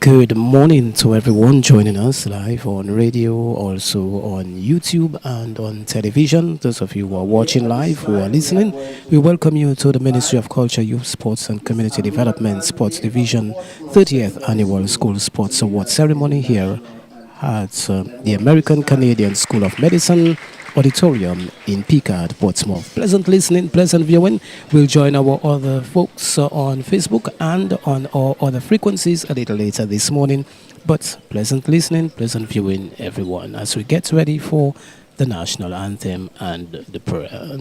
Good morning to everyone joining us live on radio, also on YouTube and on television. Those of you who are watching live, who are listening, we welcome you to the Ministry of Culture, Youth, Sports and Community Development Sports Division 30th Annual School Sports Award Ceremony here at the American Canadian School of Medicine Auditorium in Picard, Portsmouth. Pleasant listening, pleasant viewing. We'll join our other folks on Facebook and on our other frequencies a little later this morning. But pleasant listening, pleasant viewing, everyone, as we get ready for the national anthem and the prayer.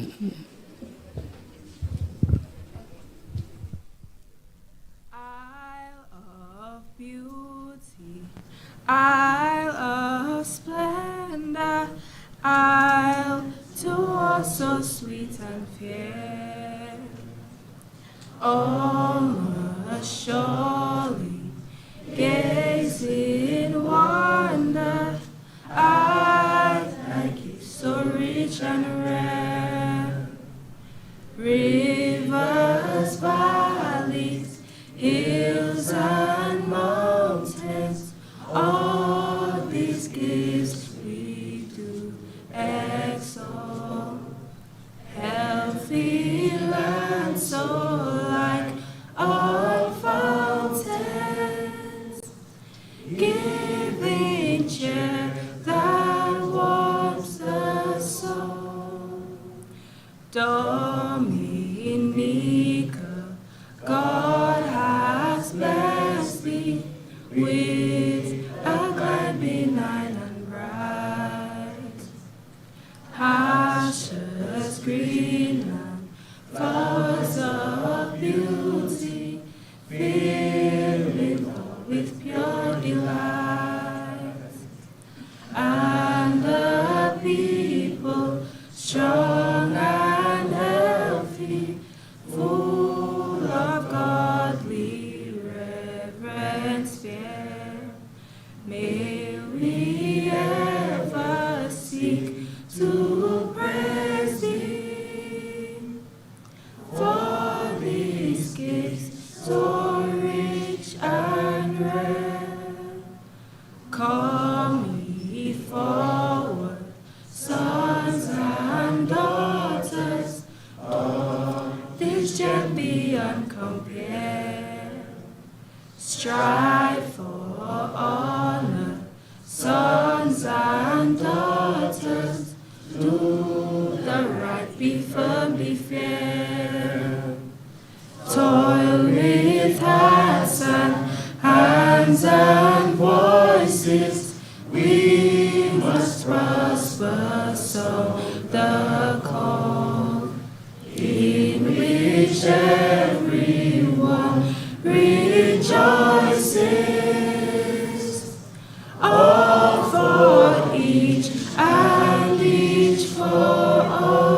Isle of beauty, Isle of splendor, Isle to us so sweet and fair. All surely gaze in wonder, I like it so rich and rare. Rivers, valleys, hills and mountains, all these gifts we do exalt. Healthy land so like all fountains, giving cheer that warms the soul. Dominica, God has blessed thee with a glad, benign and bright. Pastures green and flowers of beauty, filled with pure delight. And the people strong and healthy, full of godly reverence fear. May we ever seek to praise thee for these gifts so rich and rare. Come ye forward, sons and daughters, all this gem beyond compare. Strive for honor, sons and daughters, do the right, be firm, be fair. Toil with hands and voices, we must prosper, so the call in which everyone rejoices, all for each and each for all.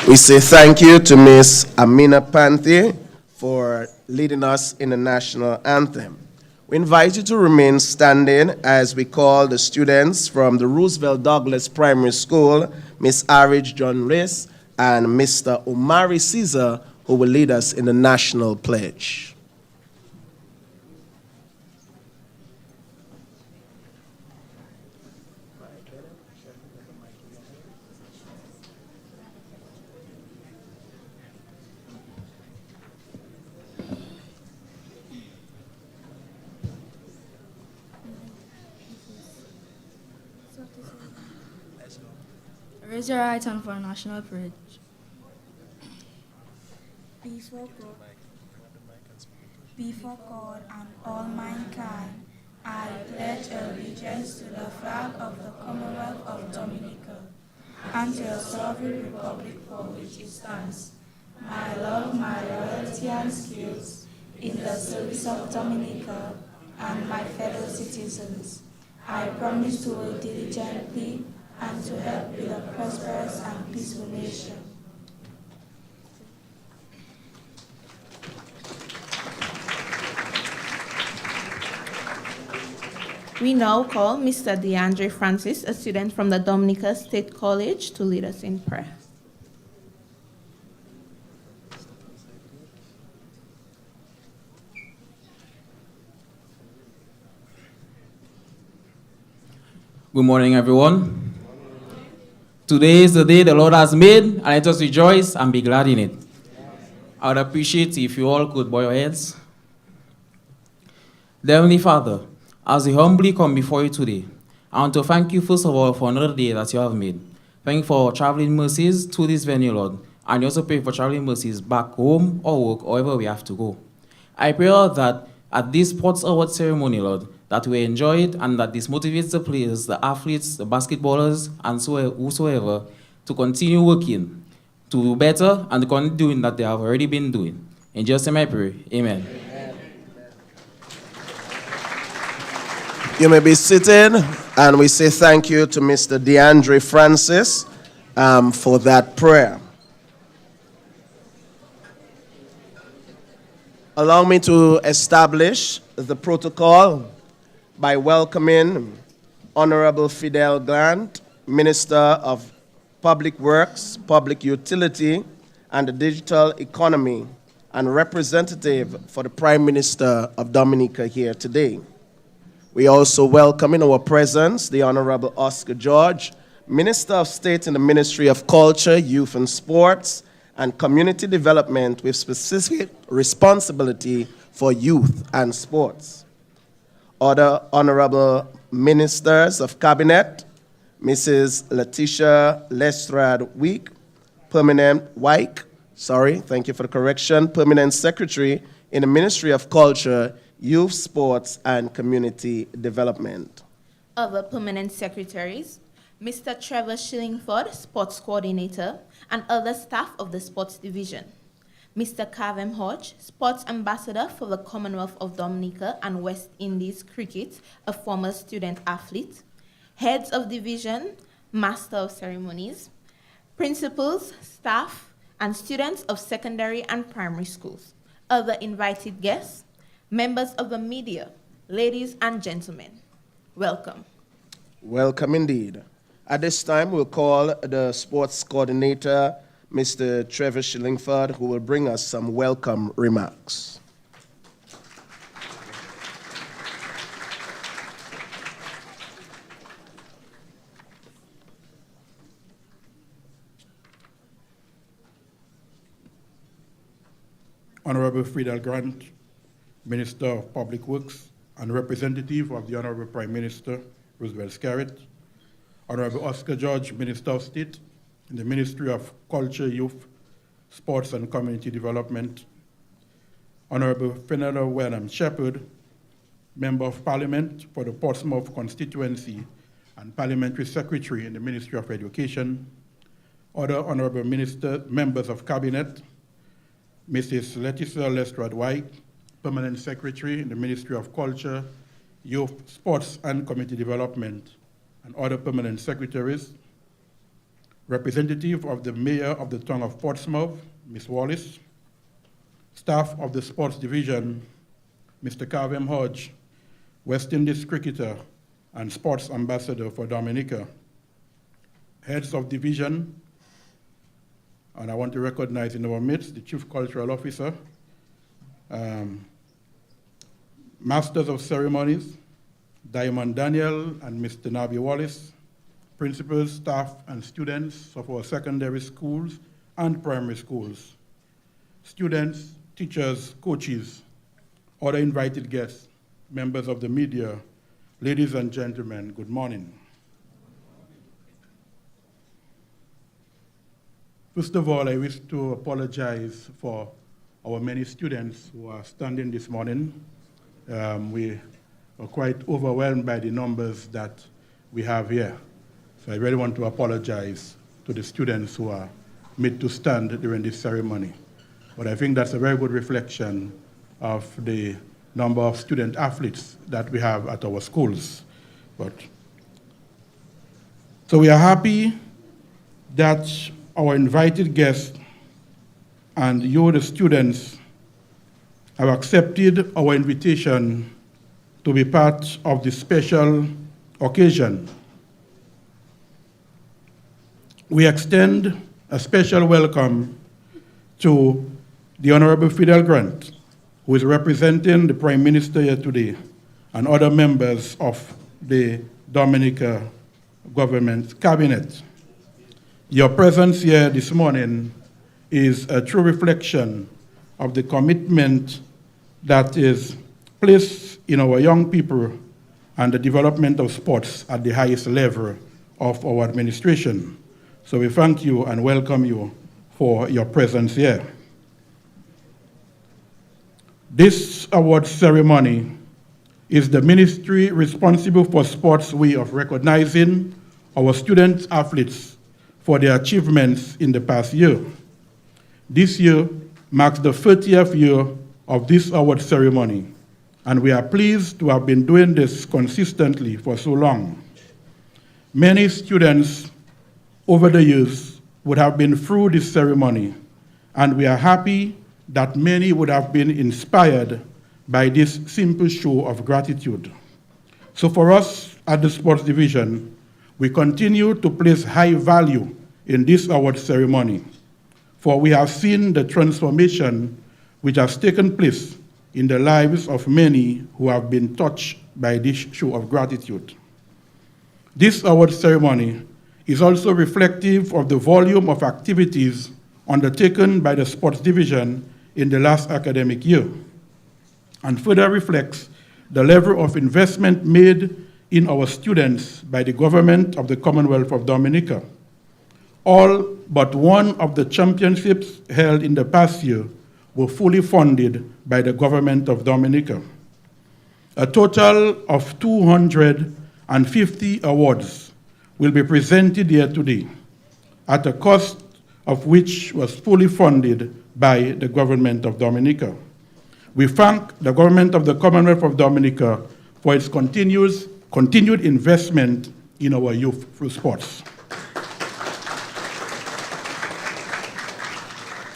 We say thank you to Miss Amina Panthi for leading us in the national anthem. We invite you to remain standing as we call the students from the Roosevelt Douglas Primary School, Miss Arridge John Riss and Mr. Omari Caesar, who will lead us in the national pledge. Raise your right hand for a national pledge. Before God and all mankind, I pledge allegiance to the flag of the Commonwealth of Dominica and to the sovereign republic for which it stands. My love, my loyalty and skills in the service of Dominica and my fellow citizens. I promise to work diligently and to help build a prosperous and peaceful nation. We now call Mr. DeAndre Francis, a student from the Dominica State College, to lead us in prayer. Good morning, everyone. Today is the day the Lord has made, and let us rejoice and be glad in it. I would appreciate if you all could bow your heads. Dear Heavenly Father, as we humbly come before you today, I want to thank you first of all for another day that you have made. Thank you for traveling mercies to this venue, Lord, and you also pray for traveling mercies back home or work, or wherever we have to go. I pray, Lord, that at this Sports Award ceremony, Lord, that we enjoy it and that this motivates the players, the athletes, the basketballers, and whosoever to continue working, to do better, and to continue doing that they have already been doing. In Jesus' name I pray. Amen. You may be seated, and we say thank you to Mr. DeAndre Francis for that prayer. Allow me to establish the protocol by welcoming Honorable Fidel Grant, Minister of Public Works, Public Utility, and the Digital Economy, and representative for the Prime Minister of Dominica here today. We also welcome in our presence the Honorable Oscar George, Minister of State in the Ministry of Culture, Youth and Sports, and Community Development with specific responsibility for youth and sports. Other Honorable Ministers of Cabinet, Mrs. Letitia Lestrade Wyke, Permanent Secretary in the Ministry of Culture, Youth, Sports, and Community Development. Other permanent secretaries, Mr. Trevor Shillingford, Sports Coordinator, and other staff of the Sports Division. Mr. Kavem Hodge, Sports Ambassador for the Commonwealth of Dominica and West Indies Cricket, a former student athlete. Heads of Division, Master of Ceremonies, principals, staff, and students of secondary and primary schools. Other invited guests, members of the media, ladies and gentlemen, welcome. Welcome indeed. At this time, we'll call the sports coordinator, Mr. Trevor Shillingford, who will bring us some welcome remarks. Honorable Fidel Grant, Minister of Public Works and representative of the Honorable Prime Minister, Roosevelt Scarrett, Honorable Oscar George, Minister of State in the Ministry of Culture, Youth, Sports and Community Development, Honorable Fenella Wenham Shepherd, Member of Parliament for the Portsmouth constituency and Parliamentary Secretary in the Ministry of Education, other Honorable Members of Cabinet, Mrs. Letitia Lestrade Wyke, Permanent Secretary in the Ministry of Culture, Youth, Sports and Community Development, and other permanent secretaries, representative of the Mayor of the Town of Portsmouth, Ms. Wallace, staff of the Sports Division, Mr. Kavem Hodge, West Indies cricketer and Sports Ambassador for Dominica, heads of division, and I want to recognize in our midst the Chief Cultural Officer, Masters of Ceremonies, Diamond Daniel and Mr. Nabi Wallace, principals, staff, and students of our secondary schools and primary schools, students, teachers, coaches, other invited guests, members of the media, ladies and gentlemen, good morning. First of all, I wish to apologize for our many students who are standing this morning. We are quite overwhelmed by the numbers that we have here. So I really want to apologize to the students who are made to stand during this ceremony. But I think that's a very good reflection of the number of student athletes that we have at our schools. So we are happy that our invited guests and you, the students, have accepted our invitation to be part of this special occasion. We extend a special welcome to the Honorable Fidel Grant, who is representing the Prime Minister here today, and other members of the Dominica Government Cabinet. Your presence here this morning is a true reflection of the commitment that is placed in our young people and the development of sports at the highest level of our administration. So we thank you and welcome you for your presence here. This award ceremony is the ministry responsible for sports' way of recognizing our student athletes for their achievements in the past year. This year marks the 30th year of this award ceremony, and we are pleased to have been doing this consistently for so long. Many students over the years would have been through this ceremony, and we are happy that many would have been inspired by this simple show of gratitude. So for us at the Sports Division, we continue to place high value in this award ceremony, for we have seen the transformation which has taken place in the lives of many who have been touched by this show of gratitude. This award ceremony is also reflective of the volume of activities undertaken by the Sports Division in the last academic year, and further reflects the level of investment made in our students by the government of the Commonwealth of Dominica. All but one of the championships held in the past year were fully funded by the government of Dominica. A total of 250 awards will be presented here today, at a cost of which was fully funded by the government of Dominica. We thank the government of the Commonwealth of Dominica for its continued investment in our youth through sports.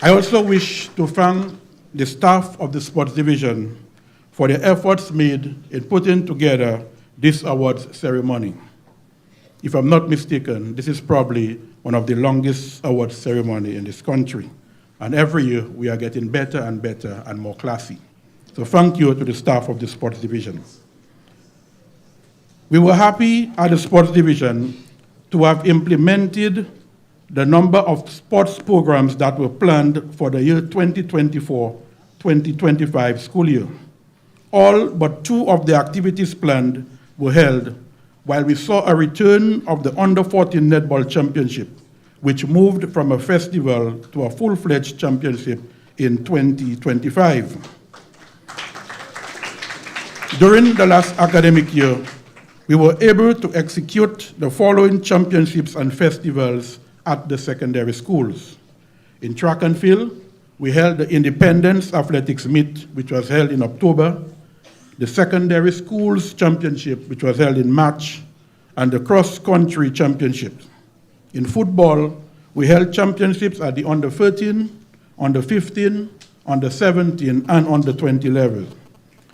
I also wish to thank the staff of the Sports Division for their efforts made in putting together this awards ceremony. If I'm not mistaken, this is probably one of the longest awards ceremony in this country. And every year we are getting better and better and more classy. So thank you to the staff of the Sports Division. We were happy at the Sports Division to have implemented the number of sports programs that were planned for the year 2024-2025 school year. All but 2 of the activities planned were held, while we saw a return of the Under-14 Netball Championship, which moved from a festival to a full-fledged championship in 2025. During the last academic year, we were able to execute the following championships and festivals at the secondary schools. In track and field, we held the Independence Athletics Meet, which was held in October, the Secondary Schools Championship, which was held in March, and the Cross Country Championship. In football, we held championships at the under 13, under 15, under 17, and under 20 levels.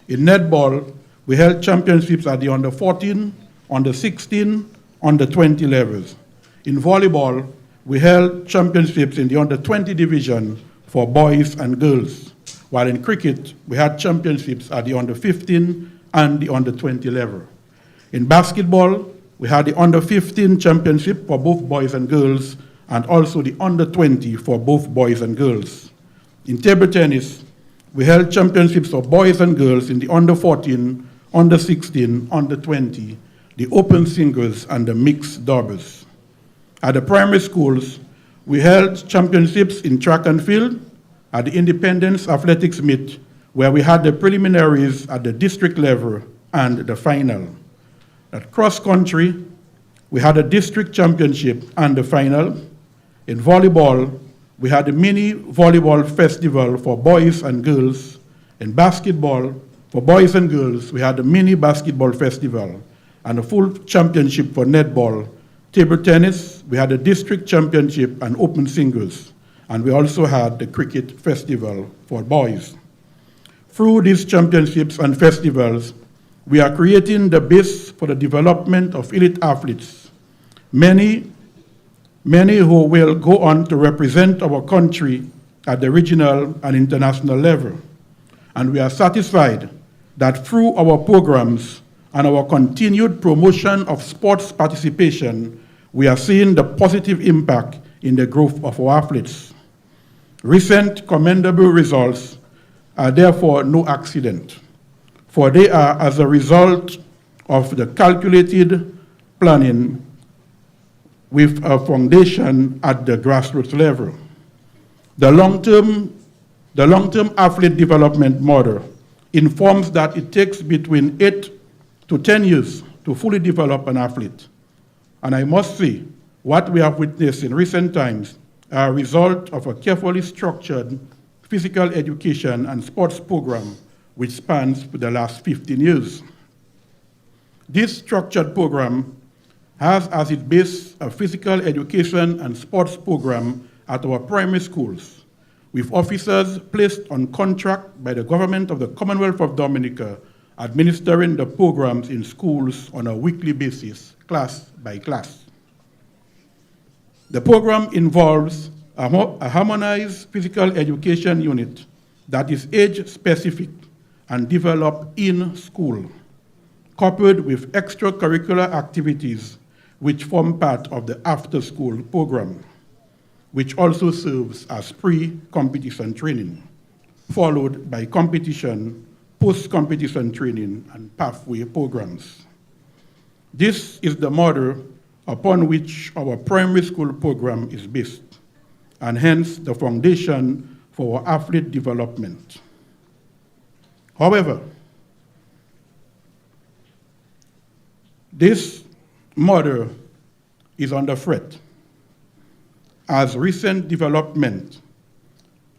In netball, we held championships at the under 14, under 16, under 20 levels. In volleyball, we held championships in the under 20 division for boys and girls, while in cricket, we had championships at the under 15 and the under 20 level. In basketball, we had the under 15 championship for both boys and girls, and also the under 20 for both boys and girls. In table tennis, we held championships for boys and girls in the under 14, under 16, under 20, the open singles, and the mixed doubles. At the primary schools, we held championships in track and field, at the Independence Athletics Meet, where we had the preliminaries at the district level and the final. At cross country, we had a district championship and the final. In volleyball, we had a mini volleyball festival for boys and girls. In basketball, for boys and girls, we had a mini basketball festival and a full championship for netball. Table tennis, we had a district championship and open singles. And we also had the cricket festival for boys. Through these championships and festivals, we are creating the base for the development of elite athletes, many who will go on to represent our country at the regional and international level. And we are satisfied that through our programs and our continued promotion of sports participation, we are seeing the positive impact in the growth of our athletes. Recent commendable results are therefore no accident, for they are as a result of the calculated planning with a foundation at the grassroots level. The long-term athlete development model informs that it takes between 8 to 10 years to fully develop an athlete. And I must say, what we have witnessed in recent times are a result of a carefully structured physical education and sports program which spans for the last 15 years. This structured program has as its base a physical education and sports program at our primary schools, with officers placed on contract by the government of the Commonwealth of Dominica administering the programs in schools on a weekly basis, class by class. The program involves a harmonized physical education unit that is age-specific and developed in school, coupled with extracurricular activities which form part of the after-school program, which also serves as pre-competition training, followed by competition, post-competition training, and pathway programs. This is the model upon which our primary school program is based, and hence the foundation for our athlete development. However, this model is under threat as recent development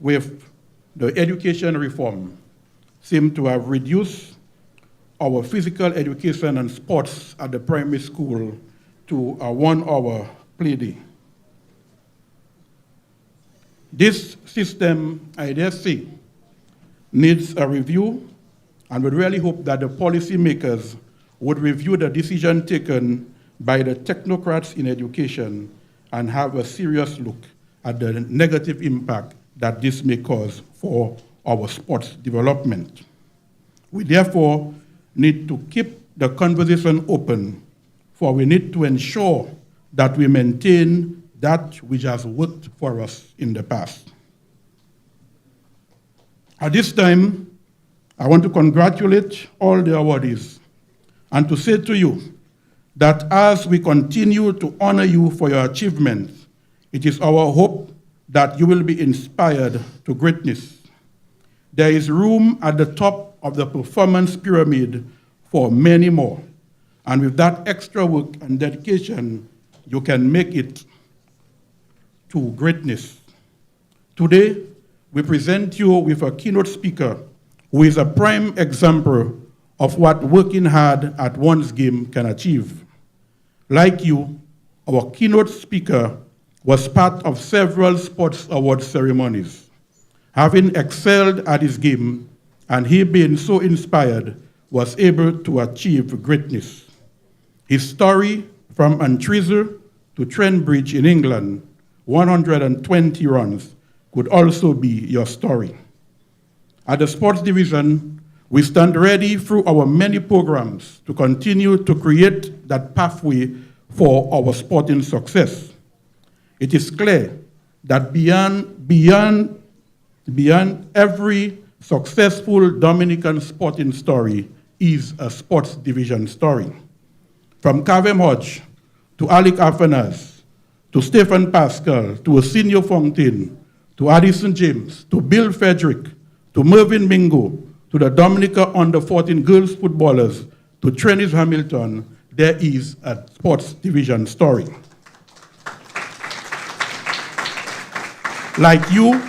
with the education reform seem to have reduced our physical education and sports at the primary school to a 1-hour play day. This system, I dare say, needs a review, and would really hope that the policymakers would review the decision taken by the technocrats in education and have a serious look at the negative impact that this may cause for our sports development. We therefore need to keep the conversation open, for we need to ensure that we maintain that which has worked for us in the past. At this time, I want to congratulate all the awardees and to say to you that as we continue to honor you for your achievements, it is our hope that you will be inspired to greatness. There is room at the top of the performance pyramid for many more, and with that extra work and dedication, you can make it to greatness. Today, we present you with a keynote speaker who is a prime example of what working hard at one's game can achieve. Like you, our keynote speaker was part of several sports award ceremonies. Having excelled at his game, and he being so inspired, was able to achieve greatness. His story from Antrizzer to Trent Bridge in England, 120 runs, could also be your story. At the sports division, we stand ready through our many programs to continue to create that pathway for our sporting success. It is clear that beyond every successful Dominican sporting story is a sports division story. From Kavem Hodge to Alec Afanas, to Stephen Pascal, to Arsenio Fontaine, to Addison James, to Bill Frederick, to Mervyn Mingo, to the Dominica under-14 girls footballers, to Trennis Hamilton, there is a sports division story. Like you,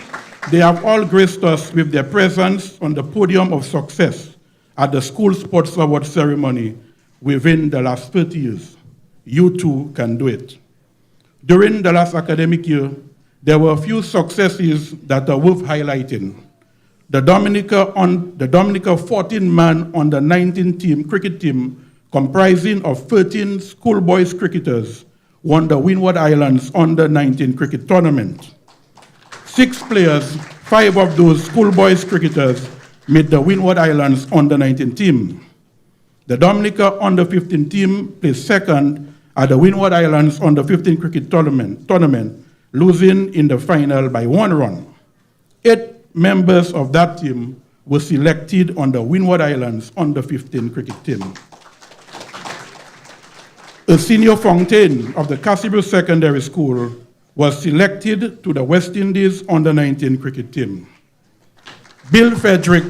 they have all graced us with their presence on the podium of success at the School Sports Award ceremony within the last 30 years. You too can do it. During the last academic year, there were a few successes that are worth highlighting. The Dominica 14-man under-19 cricket team, comprising of 13 schoolboys cricketers, won the Windward Islands under-19 cricket tournament. 6 players, 5 of those schoolboys cricketers, made the Windward Islands under-19 team. The Dominica under-15 team placed second at the Windward Islands under-15 cricket tournament, losing in the final by 1 run. 8 members of that team were selected on the Windward Islands under-15 cricket team. A senior Fontaine of the Cassibur Secondary School was selected to the West Indies under-19 cricket team. Bill Frederick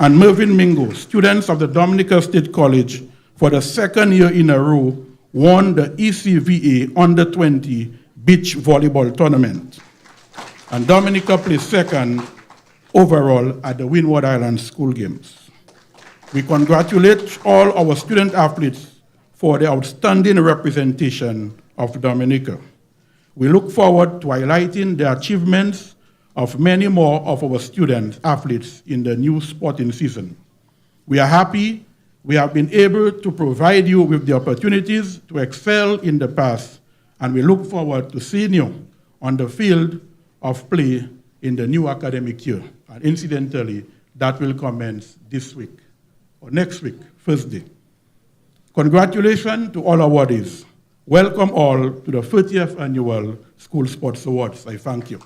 and Mervyn Mingo, students of the Dominica State College, for the second year in a row, won the ECVA under-20 beach volleyball tournament. And Dominica placed second overall at the Windward Islands School Games. We congratulate all our student athletes for the outstanding representation of Dominica. We look forward to highlighting the achievements of many more of our student athletes in the new sporting season. We are happy we have been able to provide you with the opportunities to excel in the past, and we look forward to seeing you on the field of play in the new academic year. And incidentally, that will commence this week, or next week, Thursday. Congratulations to all awardees. Welcome all to the 30th Annual School Sports Awards. I thank you.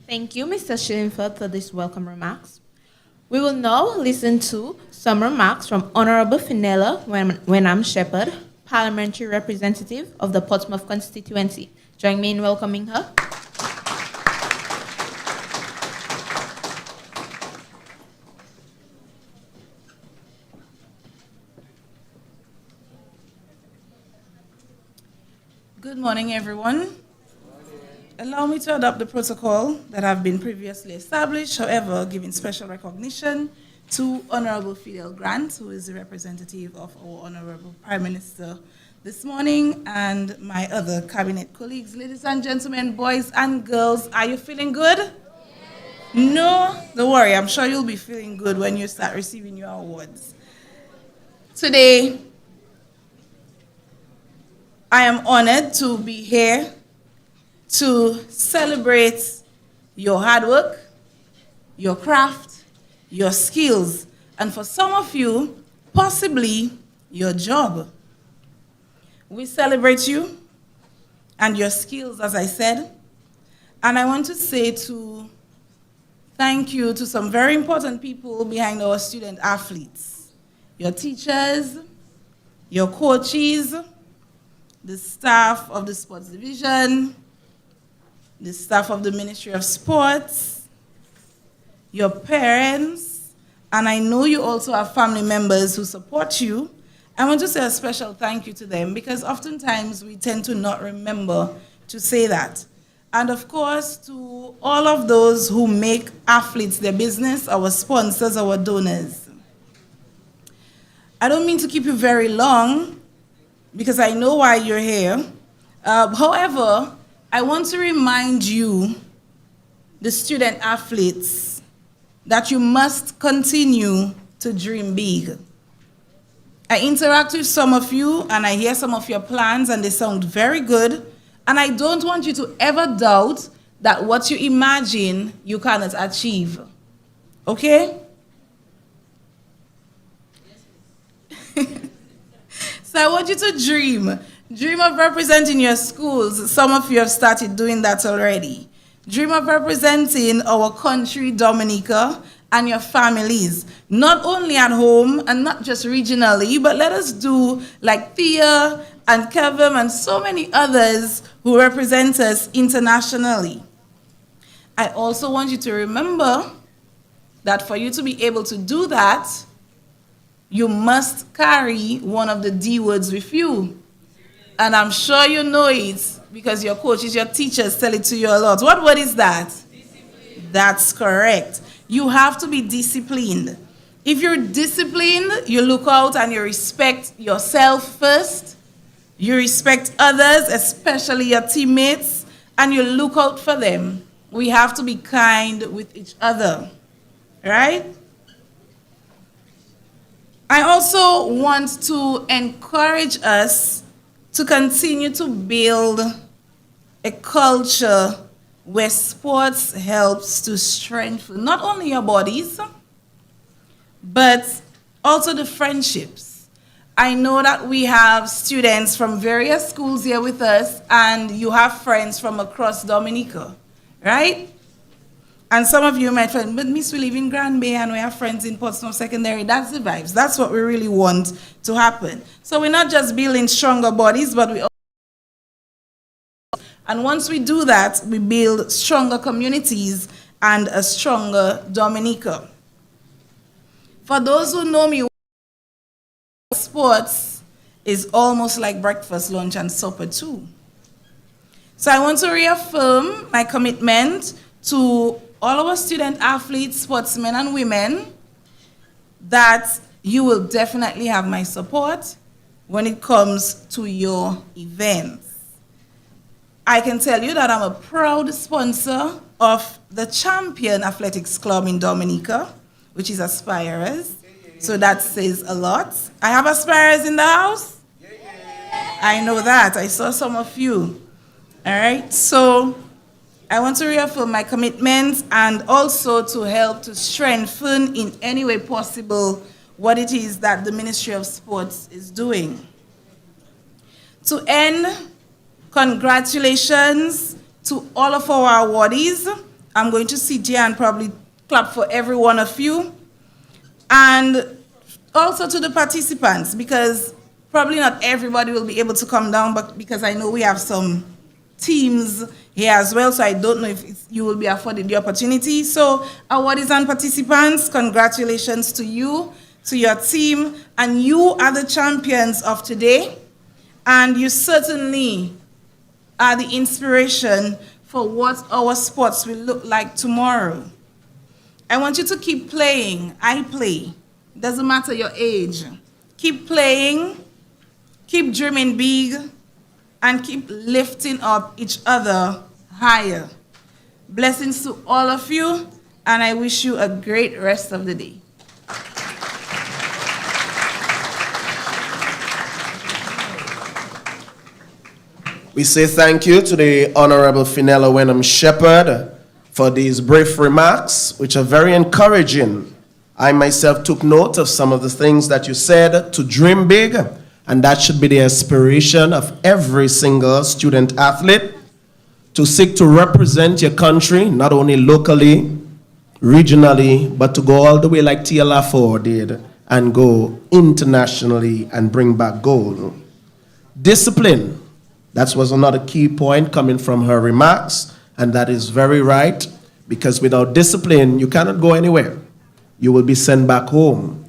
Thank you, Mr. Shillingford, for these welcome remarks. We will now listen to some remarks from Honorable Finella Wenham Shepherd, Parliamentary Representative of the Portsmouth constituency. Join me in welcoming her. Good morning, everyone. Allow me to adopt the protocol that have been previously established, however, giving special recognition to Honorable Fidel Grant, who is the representative of our Honorable Prime Minister this morning, and my other cabinet colleagues. Ladies and gentlemen, boys and girls, are you feeling good? Yes. No? Don't worry, I'm sure you'll be feeling good when you start receiving your awards. Today, I am honored to be here to celebrate your hard work, your craft, your skills, and for some of you, possibly your job. We celebrate you and your skills, as I said, and I want to say thank you to some very important people behind our student athletes, your teachers, your coaches, the staff of the sports division, the staff of the Ministry of Sports, your parents, and I know you also have family members who support you. I want to say a special thank you to them because oftentimes we tend to not remember to say that. And of course, to all of those who make athletes their business, our sponsors, our donors. I don't mean to keep you very long because I know why you're here. However, I want to remind you, the student athletes, that you must continue to dream big. I interact with some of you and I hear some of your plans and they sound very good. And I don't want you to ever doubt that what you imagine you cannot achieve. Okay? So I want you to dream. Dream of representing your schools. Some of you have started doing that already. Dream of representing our country, Dominica, and your families, not only at home and not just regionally, but let us do like Thea and Kevin and so many others who represent us internationally. I also want you to remember that for you to be able to do that, you must carry one of the D words with you. And I'm sure you know it because your coaches, your teachers tell it to you a lot. What word is that? Discipline. That's correct. You have to be disciplined. If you're disciplined, you look out and you respect yourself first. You respect others, especially your teammates, and you look out for them. We have to be kind with each other, right? I also want to encourage us to continue to build a culture where sports helps to strengthen not only your bodies, but also the friendships. I know that we have students from various schools here with us, and you have friends from across Dominica, right? And some of you might find, but Miss, we live in Grand Bay and we have friends in Portsmouth Secondary. That's the vibes. That's what we really want to happen. So we're not just building stronger bodies, but we also, and once we do that, we build stronger communities and a stronger Dominica. For those who know me, sports is almost like breakfast, lunch, and supper too. So I want to reaffirm my commitment to all our student athletes, sportsmen and women, that you will definitely have my support when it comes to your events. I can tell you that I'm a proud sponsor of the Champion Athletics Club in Dominica, which is Aspirers. So that says a lot. I have aspirers in the house? I know that. I saw some of you. All right. So I want to reaffirm my commitment and also to help to strengthen in any way possible what it is that the Ministry of Sports is doing. To end, congratulations to all of our awardees. I'm going to sit here and probably clap for every one of you. And also to the participants, because probably not everybody will be able to come down, but because I know we have some teams here as well, so I don't know if you will be afforded the opportunity. So awardees and participants, congratulations to you, to your team, and you are the champions of today, and you certainly are the inspiration for what our sports will look like tomorrow. I want you to keep playing. I play. Doesn't matter your age. Keep playing, keep dreaming big, and keep lifting up each other higher. Blessings to all of you, and I wish you a great rest of the day. We say thank you to the Honorable Fenella Wenham Shepherd for these brief remarks, which are very encouraging. I myself took note of some of the things that you said, to dream big, and that should be the aspiration of every single student athlete, to seek to represent your country, not only locally, regionally, but to go all the way like Tia Lafleur did and go internationally and bring back gold. Discipline. That was another key point coming from her remarks, and that is very right, because without discipline, you cannot go anywhere. You will be sent back home.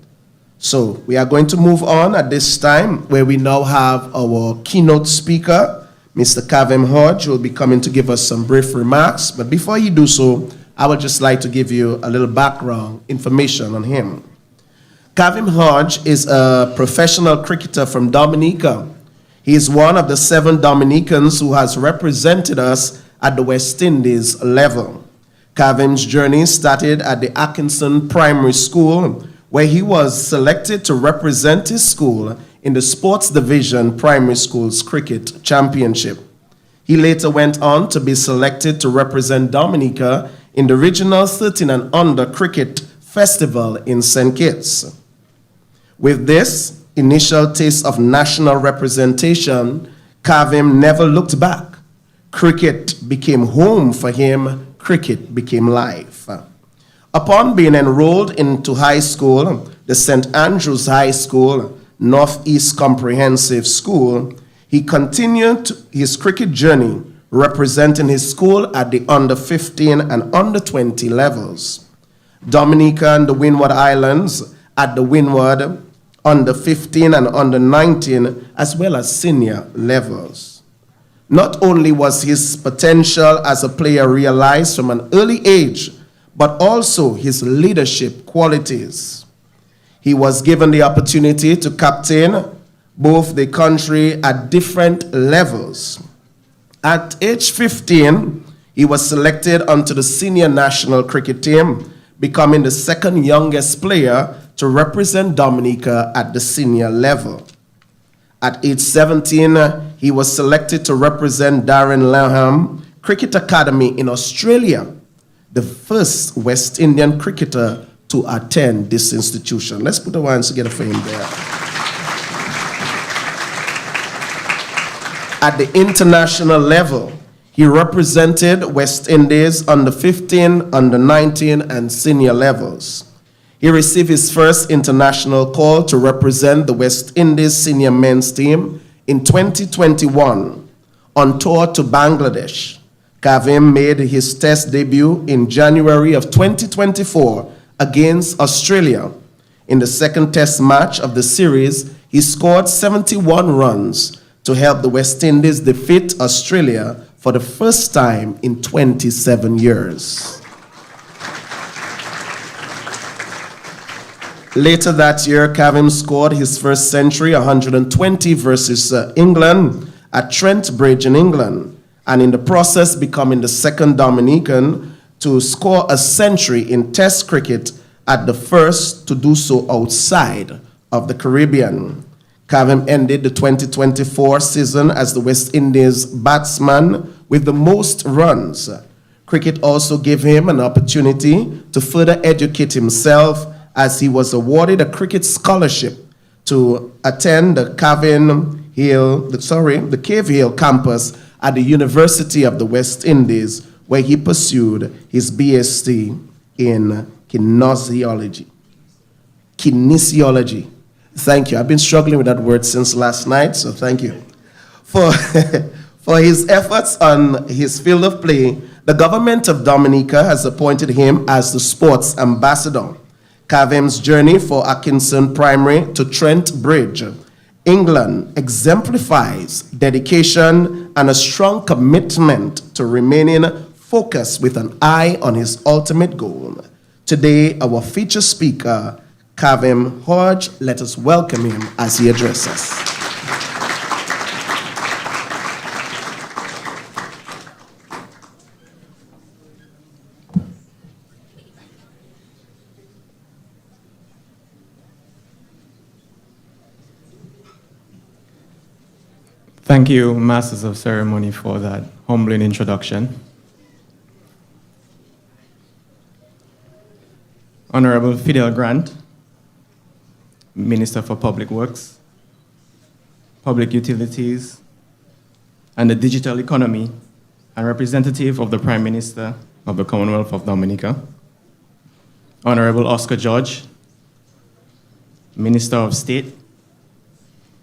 So we are going to move on at this time, where we now have our keynote speaker, Mr. Kavem Hodge, who will be coming to give us some brief remarks. But before you do so, I would just like to give you a little background information on him. Kavem Hodge is a professional cricketer from Dominica. He is one of the 7 Dominicans who has represented us at the West Indies level. Kavem's journey started at the Atkinson Primary School, where he was selected to represent his school in the Sports Division Primary Schools Cricket Championship. He later went on to be selected to represent Dominica in the Regional 13 and Under Cricket Festival in St. Kitts. With this initial taste of national representation, Kavem never looked back. Cricket became home for him. Cricket became life. Upon being enrolled into high school, the St. Andrews High School, Northeast Comprehensive School, he continued his cricket journey representing his school at the under 15 and under 20 levels. Dominica and the Windward Islands at the Windward under 15 and under 19, as well as senior levels. Not only was his potential as a player realized from an early age, but also his leadership qualities. He was given the opportunity to captain both the country at different levels. At age 15, he was selected onto the senior national cricket team, becoming the second youngest player to represent Dominica at the senior level. At age 17, he was selected to represent Darren Lanham Cricket Academy in Australia, the first West Indian cricketer to attend this institution. Let's put our hands together for him there. At the international level, he represented West Indies under 15, under 19, and senior levels. He received his first international call to represent the West Indies senior men's team in 2021 on tour to Bangladesh. Kavem made his test debut in January of 2024 against Australia. In the second test match of the series, he scored 71 runs to help the West Indies defeat Australia for the first time in 27 years. Later that year, Kavem scored his first century, 120 versus England at Trent Bridge in England, and in the process becoming the second Dominican to score a century in Test cricket at the first to do so outside of the Caribbean. Kavem ended the 2024 season as the West Indies batsman with the most runs. Cricket also gave him an opportunity to further educate himself as he was awarded a cricket scholarship to attend the Cave Hill campus at the University of the West Indies, where he pursued his BSc in kinesiology. Kinesiology. Thank you. I've been struggling with that word since last night, so thank you. For his efforts on his field of play, the government of Dominica has appointed him as the sports ambassador. Kavem's journey for Atkinson Primary to Trent Bridge, England, exemplifies dedication and a strong commitment to remaining focused with an eye on his ultimate goal. Today, our feature speaker, Kavem Hodge, let us welcome him as he addresses us. Thank you, Masters of Ceremony, for that humbling introduction. Honorable Fidel Grant, Minister for Public Works, Public Utilities, and the Digital Economy, and representative of the Prime Minister of the Commonwealth of Dominica. Honorable Oscar George, Minister of State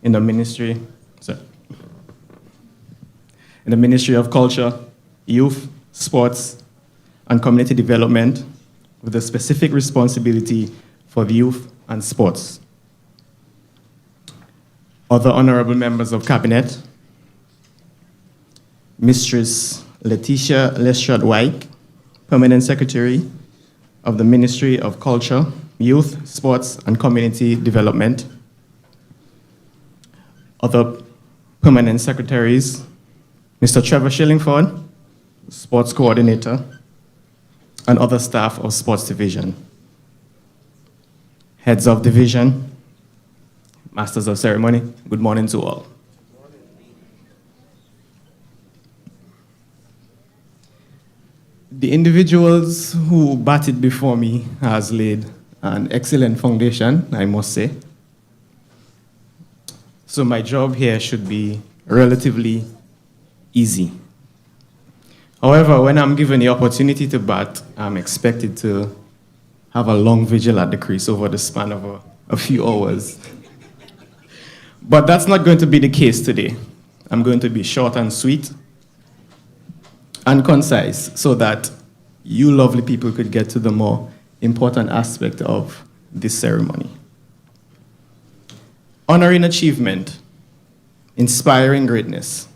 in the Ministry of Culture, Youth, Sports, and Community Development, with a specific responsibility for the youth and sports. Other honorable members of Cabinet, Mistress Letitia Lestrade-White, Permanent Secretary of the Ministry of Culture, Youth, Sports, and Community Development. Other permanent secretaries, Mr. Trevor Shillingford, Sports Coordinator, and other staff of Sports Division. Heads of Division, Masters of Ceremony, good morning to all. The individuals who batted before me has laid an excellent foundation, I must say. So my job here should be relatively easy. However, when I'm given the opportunity to bat, I'm expected to have a long vigil at the crease over the span of a few hours. But that's not going to be the case today. I'm going to be short and sweet and concise so that you lovely people could get to the more important aspect of this ceremony. Honoring achievement, inspiring greatness.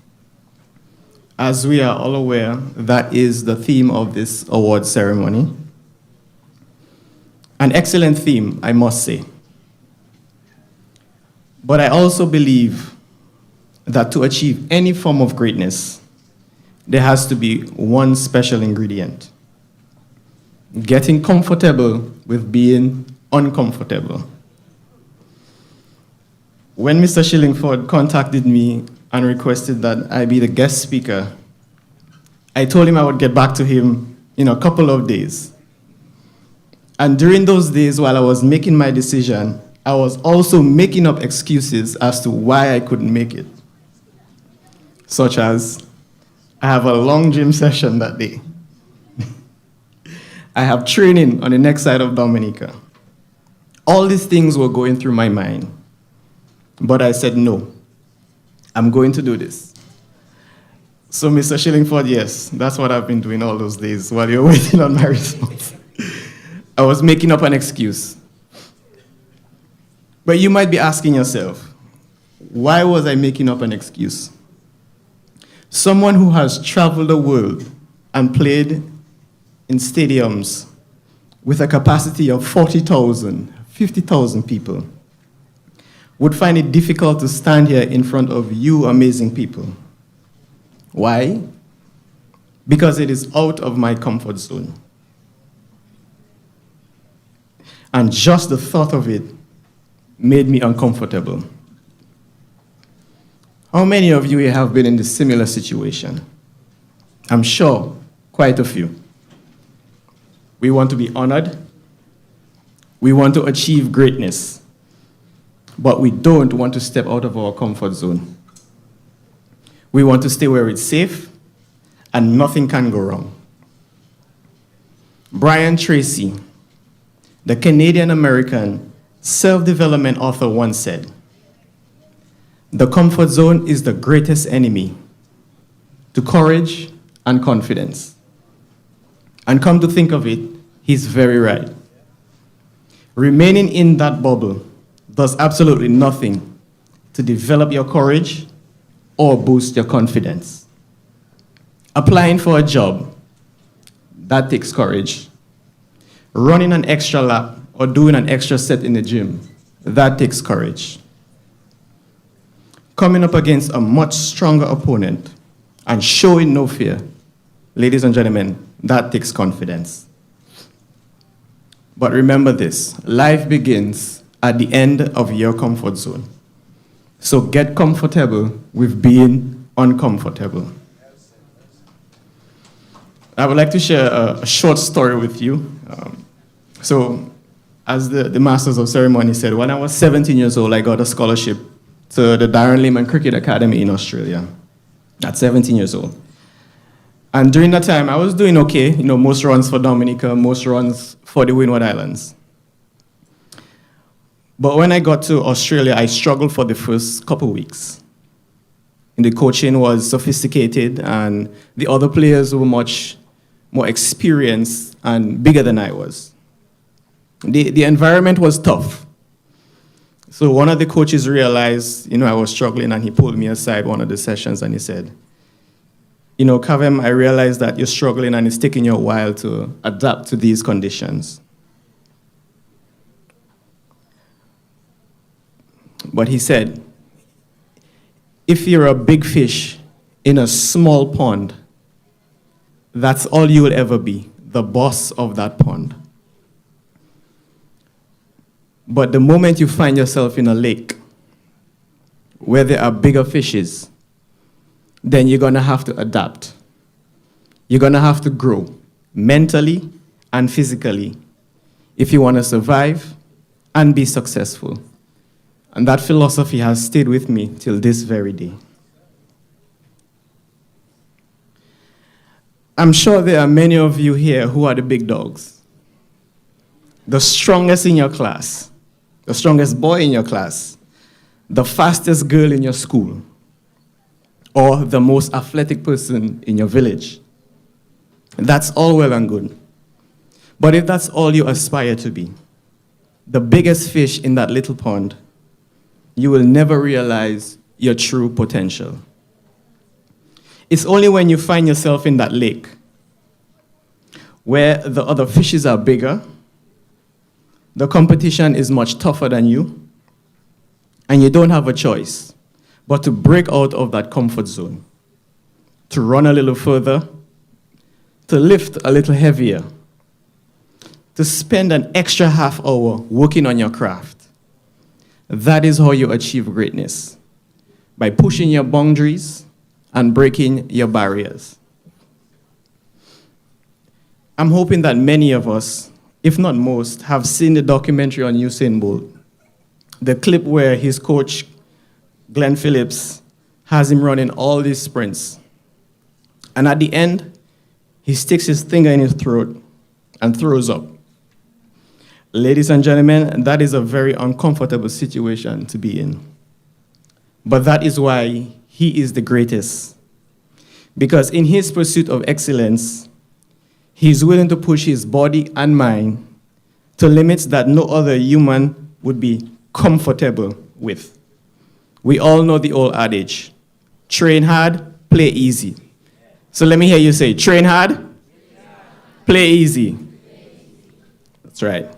As we are all aware, that is the theme of this award ceremony. An excellent theme, I must say. But I also believe that to achieve any form of greatness, there has to be one special ingredient: getting comfortable with being uncomfortable. When Mr. Shillingford contacted me and requested that I be the guest speaker, I told him I would get back to him in a couple of days. And during those days, while I was making my decision, I was also making up excuses as to why I couldn't make it. Such as, I have a long gym session that day. I have training on the next side of Dominica. All these things were going through my mind. But I said, no, I'm going to do this. So, Mr. Shillingford, yes, that's what I've been doing all those days while you're waiting on my response. I was making up an excuse. But you might be asking yourself, why was I making up an excuse? Someone who has traveled the world and played in stadiums with a capacity of 40,000, 50,000 people would find it difficult to stand here in front of you amazing people. Why? Because it is out of my comfort zone. And just the thought of it made me uncomfortable. How many of you here have been in this similar situation? I'm sure quite a few. We want to be honored. We want to achieve greatness. But we don't want to step out of our comfort zone. We want to stay where it's safe and nothing can go wrong. Brian Tracy, the Canadian-American self-development author, once said, "The comfort zone is the greatest enemy to courage and confidence." And come to think of it, he's very right. Remaining in that bubble does absolutely nothing to develop your courage or boost your confidence. Applying for a job, that takes courage. Running an extra lap or doing an extra set in the gym, that takes courage. Coming up against a much stronger opponent and showing no fear, ladies and gentlemen, that takes confidence. But remember this, life begins at the end of your comfort zone. So get comfortable with being uncomfortable. I would like to share a short story with you. So, as the Masters of Ceremony said, when I was 17 years old, I got a scholarship to the Darren Lehman Cricket Academy in Australia at 17 years old. And during that time, I was doing okay, most runs for Dominica, most runs for the Windward Islands. But when I got to Australia, I struggled for the first couple weeks. And the coaching was sophisticated, and the other players were much more experienced and bigger than I was. The environment was tough. So one of the coaches realized, I was struggling, and he pulled me aside one of the sessions, and he said, Kavem, I realize that you're struggling and it's taking you a while to adapt to these conditions. But he said, if you're a big fish in a small pond, that's all you will ever be, the boss of that pond. But the moment you find yourself in a lake where there are bigger fishes, then you're going to have to adapt. You're going to have to grow mentally and physically if you want to survive and be successful. And that philosophy has stayed with me till this very day. I'm sure there are many of you here who are the big dogs, the strongest in your class, the strongest boy in your class, the fastest girl in your school, or the most athletic person in your village. That's all well and good. But if that's all you aspire to be, the biggest fish in that little pond, you will never realize your true potential. It's only when you find yourself in that lake where the other fishes are bigger, the competition is much tougher than you, and you don't have a choice but to break out of that comfort zone, to run a little further, to lift a little heavier, to spend an extra half hour working on your craft. That is how you achieve greatness. by pushing your boundaries and breaking your barriers. I'm hoping that many of us, if not most, have seen the documentary on Usain Bolt, the clip where his coach, Glenn Phillips, has him running all these sprints. And at the end, he sticks his finger in his throat and throws up. Ladies and gentlemen, that is a very uncomfortable situation to be in. But that is why he is the greatest. Because in his pursuit of excellence, he is willing to push his body and mind to limits that no other human would be comfortable with. We all know the old adage, train hard, play easy. So let me hear you say, train hard, play easy. That's right.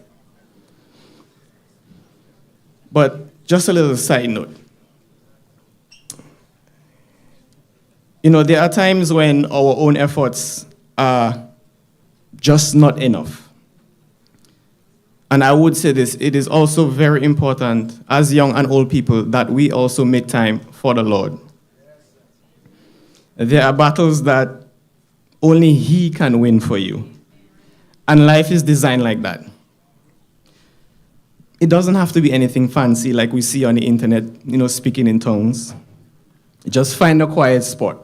But just a little side note. You know, there are times when our own efforts are just not enough. And I would say this, it is also very important as young and old people that we also make time for the Lord. There are battles that only He can win for you. And life is designed like that. It doesn't have to be anything fancy like we see on the internet, you know, speaking in tongues. Just find a quiet spot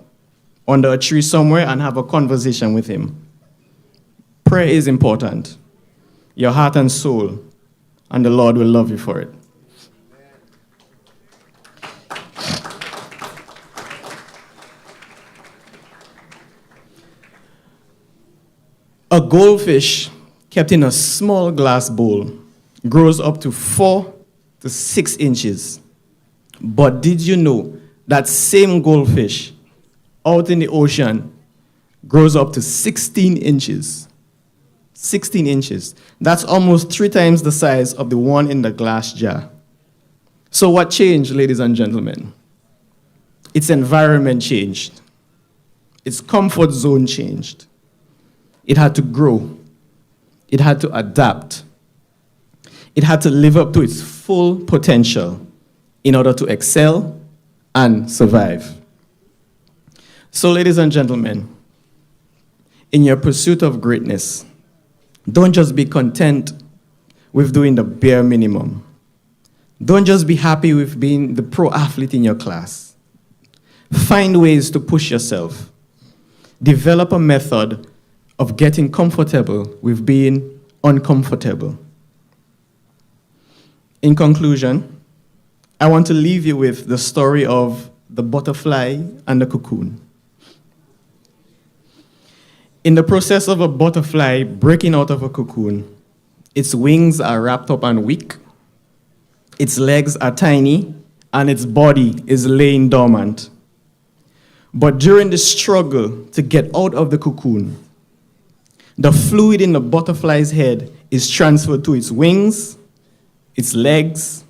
under a tree somewhere and have a conversation with Him. Prayer is important. Your heart and soul, and the Lord will love you for it. A goldfish kept in a small glass bowl grows up to 4 to 6 inches. But did you know that same goldfish out in the ocean grows up to 16 inches? 16 inches. That's almost 3 times the size of the one in the glass jar. So what changed, ladies and gentlemen? Its environment changed. Its comfort zone changed. It had to grow. It had to adapt. It had to live up to its full potential in order to excel and survive. So, ladies and gentlemen, in your pursuit of greatness, don't just be content with doing the bare minimum. Don't just be happy with being the pro athlete in your class. Find ways to push yourself. Develop a method of getting comfortable with being uncomfortable. In conclusion, I want to leave you with the story of the butterfly and the cocoon. In the process of a butterfly breaking out of a cocoon, its wings are wrapped up and weak, its legs are tiny, and its body is laying dormant. But during the struggle to get out of the cocoon, the fluid in the butterfly's head is transferred to its wings, its legs,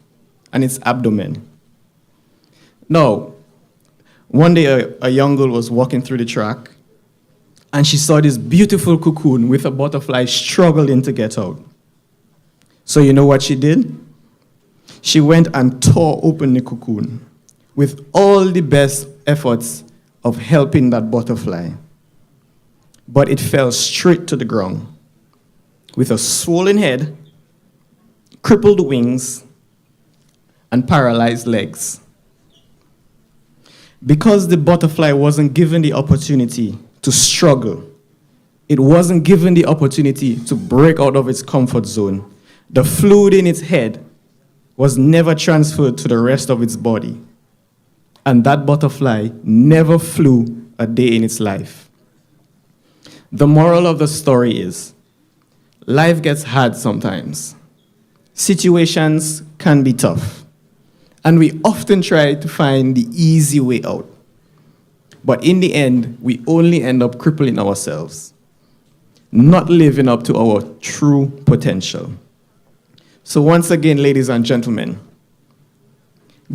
and its abdomen. Now, one day a young girl was walking through the track, and she saw this beautiful cocoon with a butterfly struggling to get out. So you know what she did? She went and tore open the cocoon with all the best efforts of helping that butterfly. But it fell straight to the ground with a swollen head, crippled wings, and paralyzed legs. Because the butterfly wasn't given the opportunity to struggle, it wasn't given the opportunity to break out of its comfort zone, the fluid in its head was never transferred to the rest of its body. And that butterfly never flew a day in its life. The moral of the story is, life gets hard sometimes. Situations can be tough. And we often try to find the easy way out. But in the end, we only end up crippling ourselves, not living up to our true potential. So once again, ladies and gentlemen,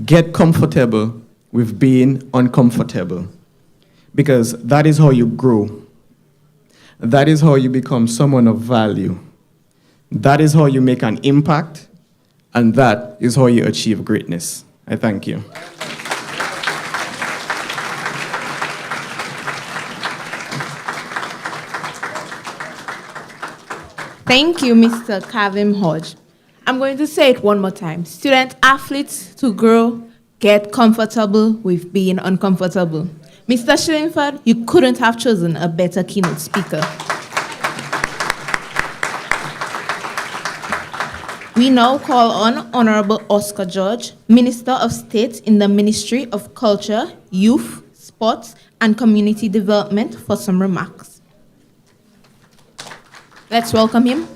get comfortable with being uncomfortable, because that is how you grow. That is how you become someone of value. That is how you make an impact, and that is how you achieve greatness. I thank you. Thank you, Mr. Kavem Hodge. I'm going to say it one more time. Student athletes to grow, get comfortable with being uncomfortable. Mr. Shillingford, you couldn't have chosen a better keynote speaker. We now call on Honorable Oscar George, Minister of State in the Ministry of Culture, Youth, Sports, and Community Development for some remarks. Let's welcome him.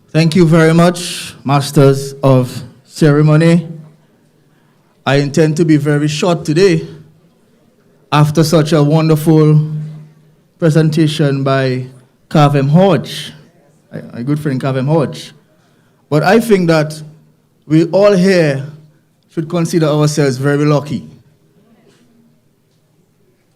Thank you very much, Masters of Ceremony. I intend to be very short today after such a wonderful presentation by Kavem Hodge, my good friend Kavem Hodge. But I think that we all here should consider ourselves very lucky,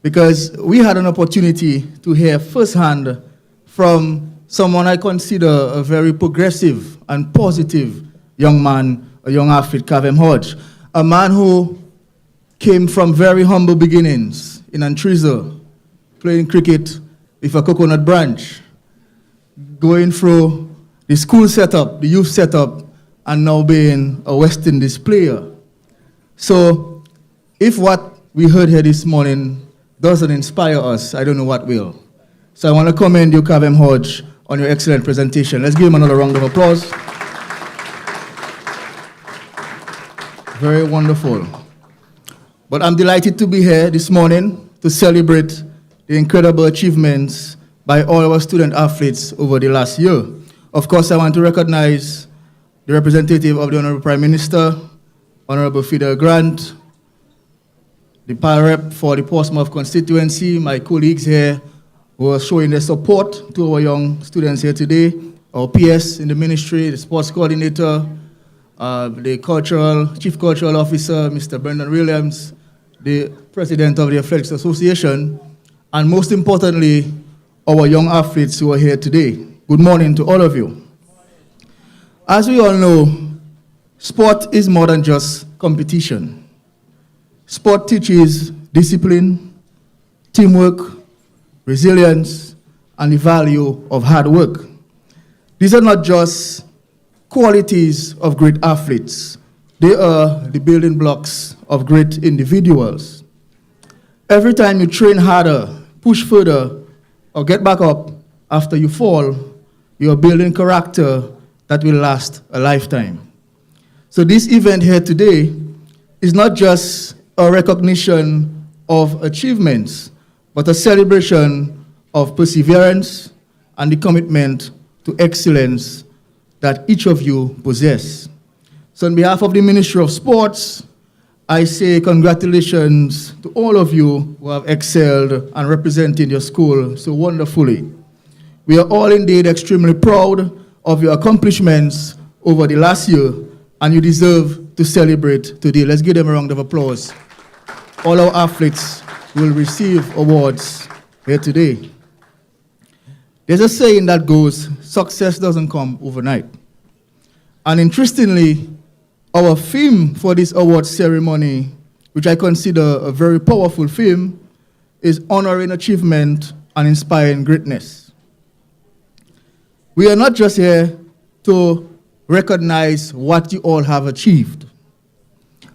because we had an opportunity to hear firsthand from someone I consider a very progressive and positive young man, a young athlete, Kavem Hodge, a man who came from very humble beginnings in Antriza, playing cricket with a coconut branch, going through the school setup, the youth setup, and now being a West Indies player. So if what we heard here this morning doesn't inspire us, I don't know what will. So I want to commend you, Kavem Hodge, on your excellent presentation. Let's give him another round of applause. Very wonderful. But I'm delighted to be here this morning to celebrate the incredible achievements by all our student athletes over the last year. Of course, I want to recognize the representative of the Honorable Prime Minister, Honorable Fidel Grant, the PAL rep for the Portsmouth constituency, my colleagues here who are showing their support to our young students here today, our PS in the ministry, the sports coordinator, the chief cultural officer, Mr. Brendan Williams, the president of the Athletics Association, and most importantly, our young athletes who are here today. Good morning to all of you. As we all know, sport is more than just competition. Sport teaches discipline, teamwork, resilience, and the value of hard work. These are not just qualities of great athletes. They are the building blocks of great individuals. Every time you train harder, push further, or get back up after you fall, you are building character that will last a lifetime. So this event here today is not just a recognition of achievements, but a celebration of perseverance and the commitment to excellence that each of you possess. So on behalf of the Ministry of Sports, I say congratulations to all of you who have excelled and represented your school so wonderfully. We are all indeed extremely proud of your accomplishments over the last year, and you deserve to celebrate today. Let's give them a round of applause. All our athletes will receive awards here today. There's a saying that goes, success doesn't come overnight. And interestingly, our theme for this award ceremony, which I consider a very powerful theme, is honoring achievement and inspiring greatness. We are not just here to recognize what you all have achieved.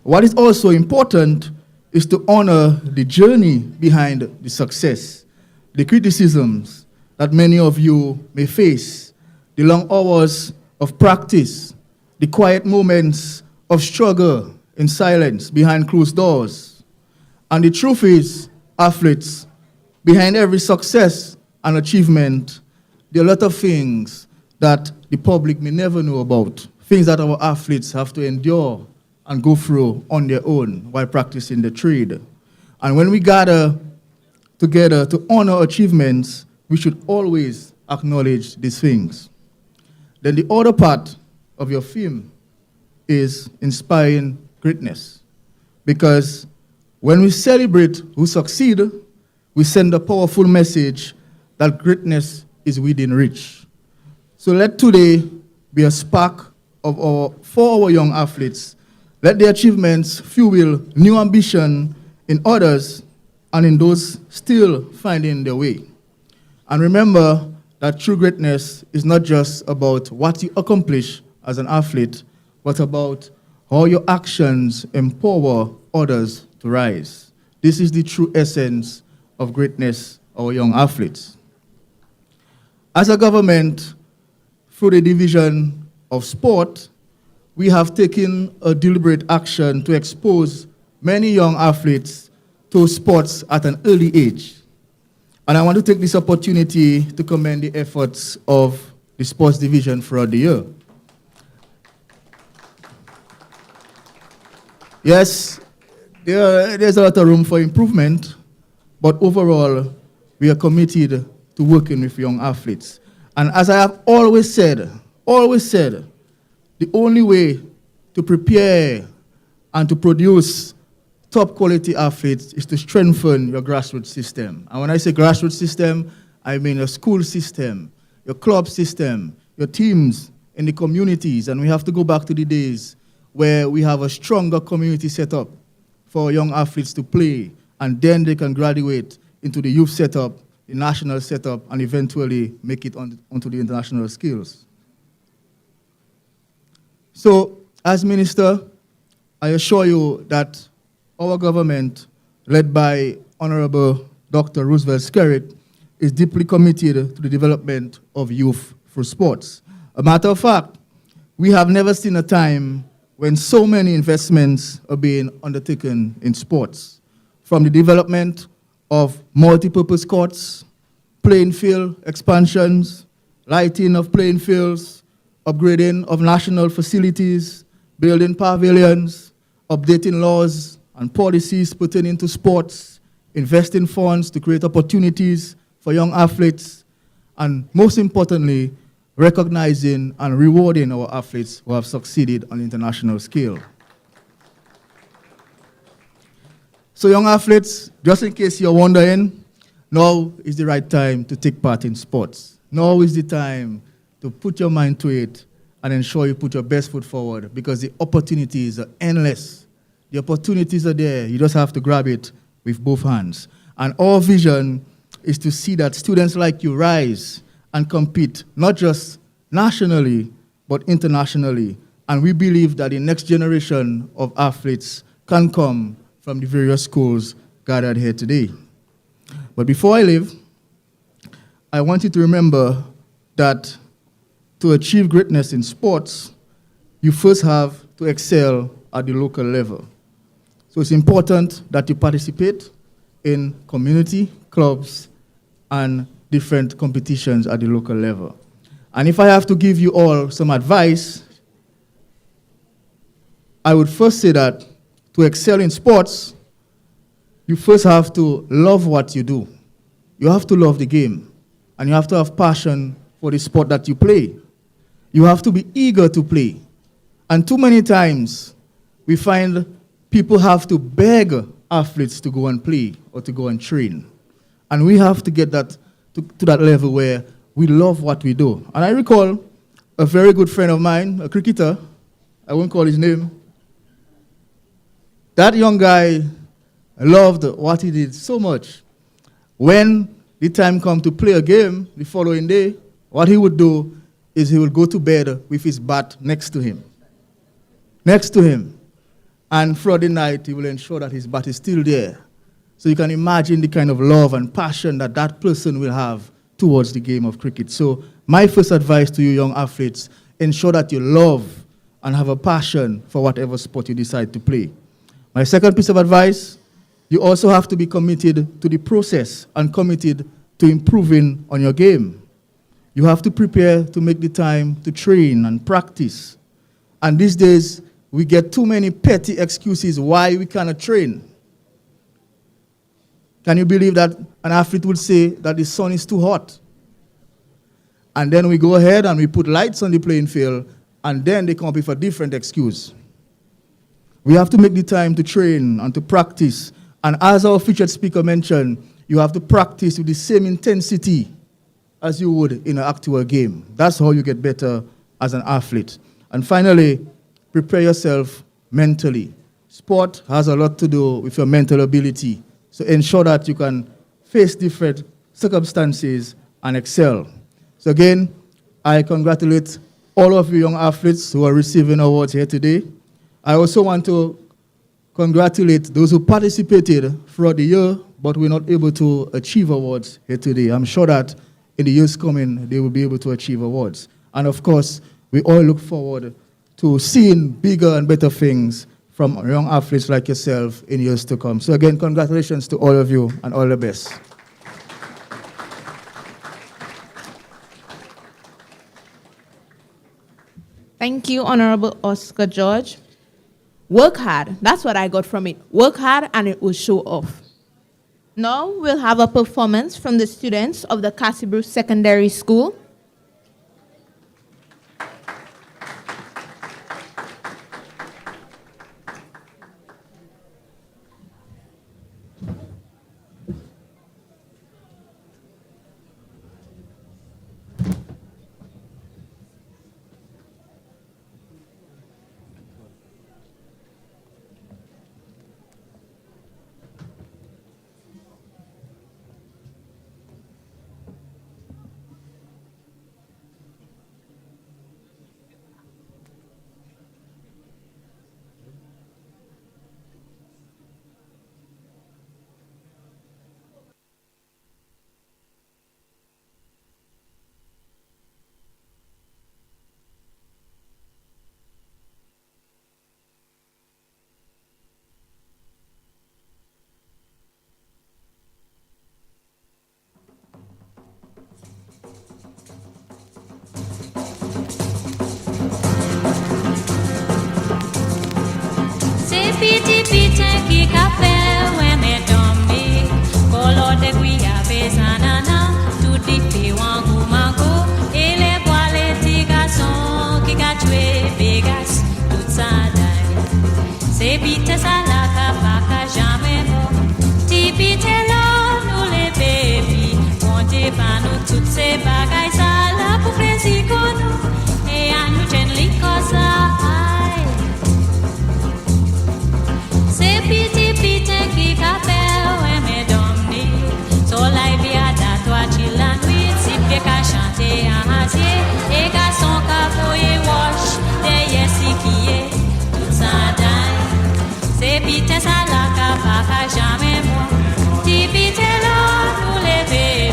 What is also important is to honor the journey behind the success, the criticisms that many of you may face, the long hours of practice, the quiet moments of struggle in silence behind closed doors. And the truth is, athletes, behind every success and achievement, there are a lot of things that the public may never know about, things that our athletes have to endure and go through on their own while practicing the trade. And when we gather together to honor achievements, we should always acknowledge these things. Then the other part of your theme is inspiring greatness. Because when we celebrate who succeed, we send a powerful message that greatness is within reach. So let today be a spark for our young athletes. Let their achievements fuel new ambition in others, and in those still finding their way. And remember that true greatness is not just about what you accomplish as an athlete, but about how your actions empower others to rise. This is the true essence of greatness, our young athletes. As a government, through the division of sport, we have taken a deliberate action to expose many young athletes to sports at an early age. And I want to take this opportunity to commend the efforts of the sports division throughout the year. Yes, there's a lot of room for improvement, but overall, we are committed to working with young athletes. And as I have always said, the only way to prepare and to produce top quality athletes is to strengthen your grassroots system. And when I say grassroots system, I mean your school system, your club system, your teams in the communities. And we have to go back to the days where we have a stronger community setup for young athletes to play, and then they can graduate into the youth setup, the national setup, and eventually make it onto the international skills. So, as minister, I assure you that our government, led by Honorable Dr. Roosevelt Skerrit, is deeply committed to the development of youth through sports. A matter of fact, we have never seen a time when so many investments are being undertaken in sports, from the development of multi-purpose courts, playing field expansions, lighting of playing fields, upgrading of national facilities, building pavilions, updating laws and policies pertaining to sports, investing funds to create opportunities for young athletes, and most importantly, recognizing and rewarding our athletes who have succeeded on the international scale. So young athletes, just in case you're wondering, now is the right time to take part in sports. Now is the time to put your mind to it and ensure you put your best foot forward, because the opportunities are endless. The opportunities are there. You just have to grab it with both hands. And our vision is to see that students like you rise and compete, not just nationally, but internationally. And we believe that the next generation of athletes can come from the various schools gathered here today. But before I leave, I want you to remember that to achieve greatness in sports, you first have to excel at the local level. So it's important that you participate in community, clubs, and different competitions at the local level. And if I have to give you all some advice, I would first say that to excel in sports, you first have to love what you do. You have to love the game, and you have to have passion for the sport that you play. You have to be eager to play. And too many times, we find people have to beg athletes to go and play or to go and train. And we have to get that to that level where we love what we do. And I recall a very good friend of mine, a cricketer, I won't call his name. That young guy loved what he did so much. When the time come to play a game the following day, what he would do is he would go to bed with his bat next to him. Next to him. And throughout the night, he will ensure that his bat is still there. So you can imagine the kind of love and passion that that person will have towards the game of cricket. So my first advice to you young athletes, ensure that you love and have a passion for whatever sport you decide to play. My second piece of advice, you also have to be committed to the process and committed to improving on your game. You have to prepare to make the time to train and practice. And these days, we get too many petty excuses why we cannot train. Can you believe that an athlete would say that the sun is too hot? And then we go ahead and we put lights on the playing field, and then they come up with a different excuse. We have to make the time to train and to practice. And as our featured speaker mentioned, you have to practice with the same intensity as you would in an actual game. That's how you get better as an athlete. And finally, prepare yourself mentally. Sport has a lot to do with your mental ability. So ensure that you can face different circumstances and excel. So again, I congratulate all of you young athletes who are receiving awards here today. I also want to congratulate those who participated throughout the year but were not able to achieve awards here today. I'm sure that in the years coming, they will be able to achieve awards. And of course, we all look forward to seeing bigger and better things from young athletes like yourself in years to come. So again, congratulations to all of you and all the best. Thank you, Honorable Oscar George. Work hard. That's what I got from it. Work hard and it will show off. Now we'll have a performance from the students of the Cassibru Secondary School. Piti pite ki kafe wene dombi kolo de guia bezanana tutti pi wangu mango ele boile tiga son ki gatwe begas tout ça dai se pite sala ka jamais bon ti pite lo nous les baby on te pa nous toutes ces bagailles sala pour plaisir nous et à nous gently cosa. Piti pite ki kapel we me domni so lai via da toi chila nuit si pie ka chanter en hasier et garçon ka foye wash de yesi qui est tout ça dai c'est pite ça la ka jamais moi ti pite là nous les bébés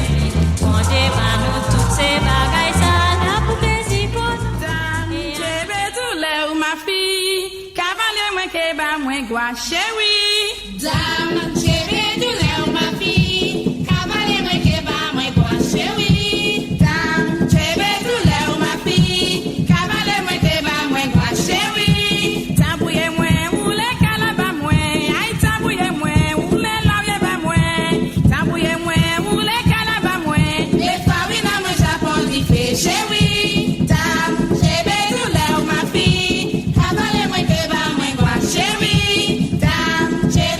on débat nous toutes ces bagailles ça la pour plaisir pour nous je vais tout là ma fille cavalier moi que ba moi gua chérie. Dame, chérie, tu l'es ma fille. Cavalier, moi qui va, moi quoi, chérie. Dame, chérie, tu l'es ma fille. Cavalier, moi qui va, moi quoi, chérie. Tambouye moi, ou les calabas moi. Aïe, tambouye moi, ou les lauriers ba moi. Tambouye moi, ou les calabas moi. Les farines, moi, Japon, il fait chérie. Dame, chérie, tu l'es ma fille. Cavalier, moi qui va, moi quoi, chérie. Dame, chérie.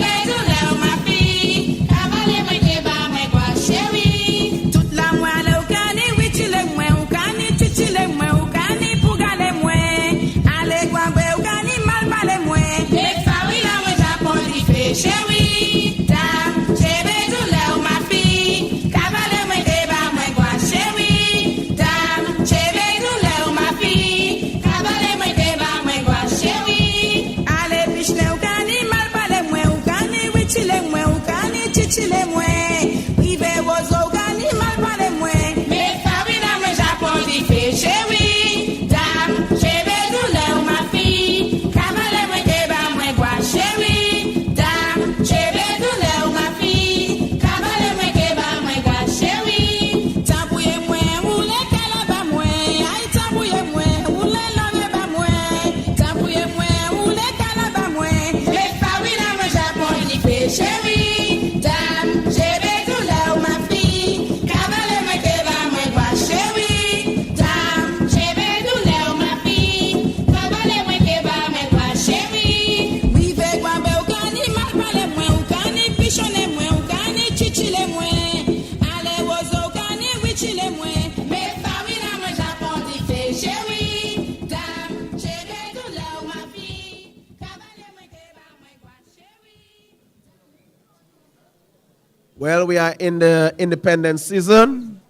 Well, we are in the independence season.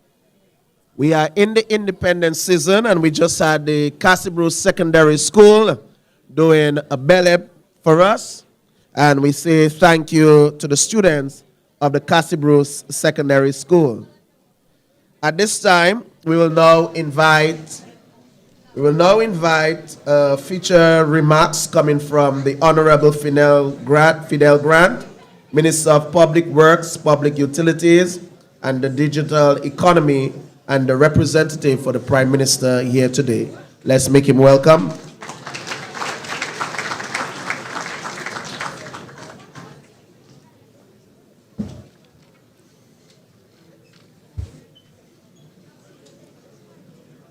We are in the independence season, and we just had the Castle Bruce Secondary School doing a belly for us. And we say thank you to the students of the Castle Bruce Secondary School. At this time, we will now invite feature remarks coming from the Honorable Fidel Grant, Minister of Public Works, Public Utilities, and the Digital Economy, and the representative for the Prime Minister here today. Let's make him welcome.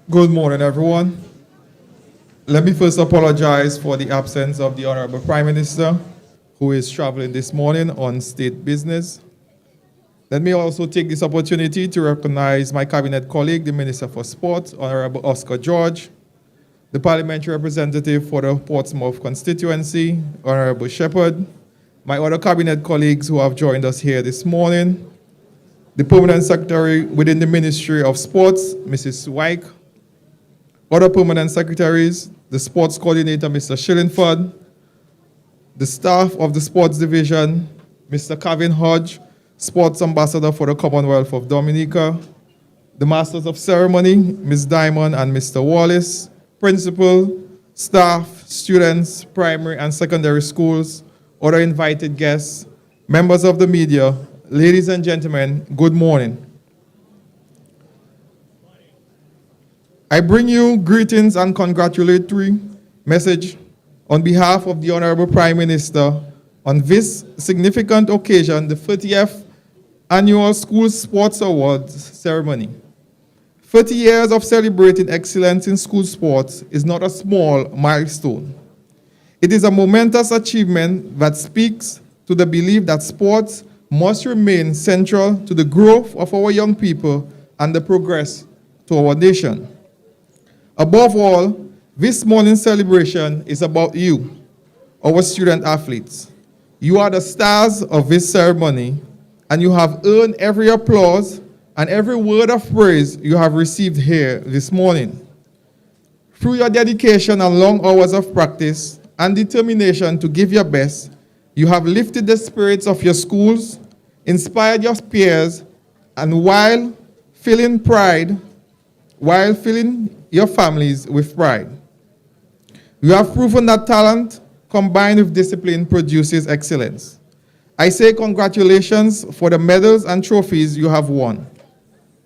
Good morning, everyone. Let me first apologize for the absence of the Honorable Prime Minister, who is traveling this morning on state business. Let me also take this opportunity to recognize my cabinet colleague, the Minister for Sport, Honorable Oscar George, the parliamentary representative for the Portsmouth constituency, Honorable Shepherd, my other cabinet colleagues who have joined us here this morning, the permanent secretary within the Ministry of Sports, Mrs. Wyke, other permanent secretaries, the sports coordinator, Mr. Shillingford, the staff of the sports division, Mr. Kevin Hodge, sports ambassador for the Commonwealth of Dominica, the masters of ceremony, Ms. Diamond and Mr. Wallace, principal, staff, students, primary and secondary schools, other invited guests, members of the media, ladies and gentlemen, good morning. I bring you greetings and congratulatory message on behalf of the Honorable Prime Minister on this significant occasion, the 30th Annual School Sports Awards ceremony. 30 years of celebrating excellence in school sports is not a small milestone. It is a momentous achievement that speaks to the belief that sports must remain central to the growth of our young people and the progress to our nation. Above all, this morning's celebration is about you, our student athletes. You are the stars of this ceremony, and you have earned every applause and every word of praise you have received here this morning. Through your dedication and long hours of practice and determination to give your best, you have lifted the spirits of your schools, inspired your peers, and while filling your families with pride. You have proven that talent combined with discipline produces excellence. I say congratulations for the medals and trophies you have won,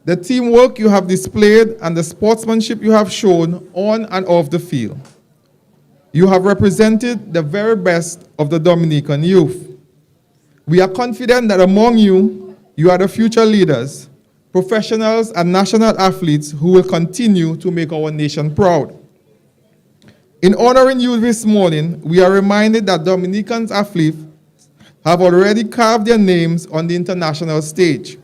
the teamwork you have displayed, and the sportsmanship you have shown on and off the field. You have represented the very best of the Dominican youth. We are confident that among you, you are the future leaders, professionals and national athletes who will continue to make our nation proud. In honoring you this morning, we are reminded that Dominican athletes have already carved their names on the international stage.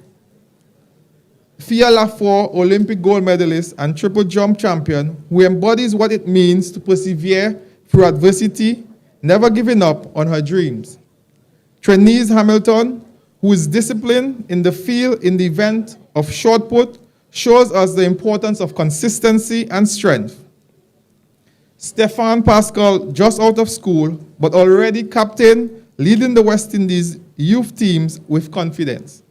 Fia Lafour, Olympic gold medalist and triple jump champion, who embodies what it means to persevere through adversity, never giving up on her dreams. Trenise Hamilton, who is disciplined in the field in the event of shot put, shows us the importance of consistency and strength. Stefan Pascal, just out of school, but already captain, leading the West Indies youth teams with confidence.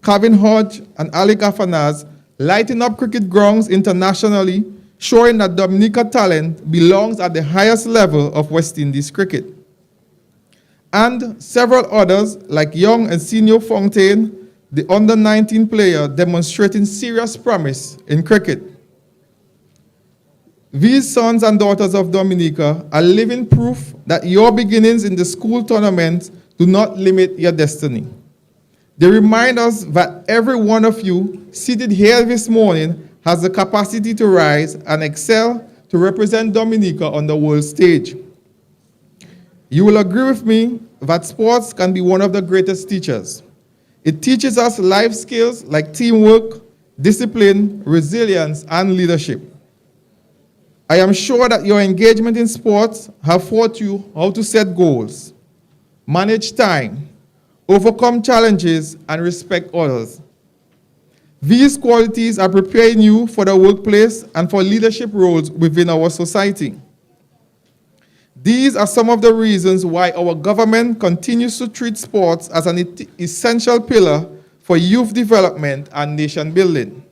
Kevin Hodge and Alec Afanaz lighting up cricket grounds internationally, showing that Dominica talent belongs at the highest level of West Indies cricket. And several others, like young and senior Fontaine, the under-19 player demonstrating serious promise in cricket. These sons and daughters of Dominica are living proof that your beginnings in the school tournament do not limit your destiny. They remind us that every one of you seated here this morning has the capacity to rise and excel to represent Dominica on the world stage. You will agree with me that sports can be one of the greatest teachers. It teaches us life skills like teamwork, discipline, resilience, and leadership. I am sure that your engagement in sports have taught you how to set goals, manage time, overcome challenges, and respect others. These qualities are preparing you for the workplace and for leadership roles within our society. These are some of the reasons why our government continues to treat sports as an essential pillar for youth development and nation building.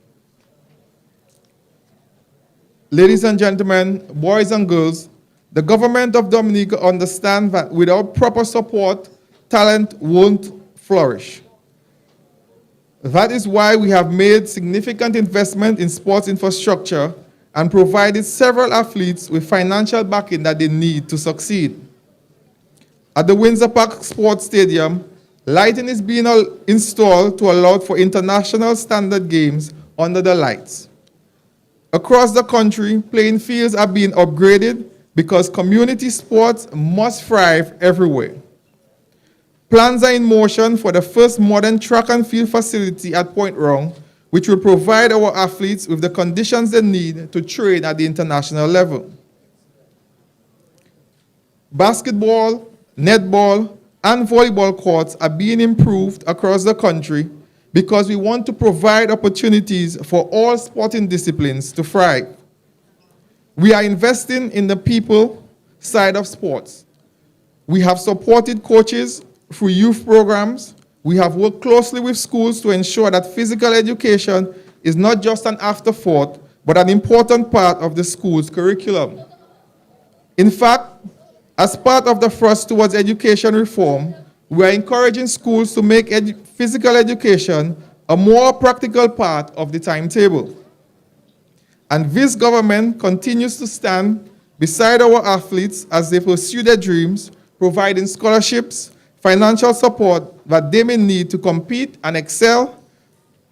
Ladies and gentlemen, boys and girls, the government of Dominica understands that without proper support, talent won't flourish. That is why we have made significant investment in sports infrastructure and provided several athletes with financial backing that they need to succeed. At the Windsor Park Sports Stadium, lighting is being installed to allow for international standard games under the lights. Across the country, playing fields are being upgraded because community sports must thrive everywhere. Plans are in motion for the first modern track and field facility at Point Round, which will provide our athletes with the conditions they need to train at the international level. Basketball, netball, and volleyball courts are being improved across the country because we want to provide opportunities for all sporting disciplines to thrive. We are investing in the people side of sports. We have supported coaches through youth programs. We have worked closely with schools to ensure that physical education is not just an afterthought, but an important part of the school's curriculum. In fact, as part of the thrust towards education reform, we are encouraging schools to make physical education a more practical part of the timetable. And this government continues to stand beside our athletes as they pursue their dreams, providing scholarships, financial support that they may need to compete and excel.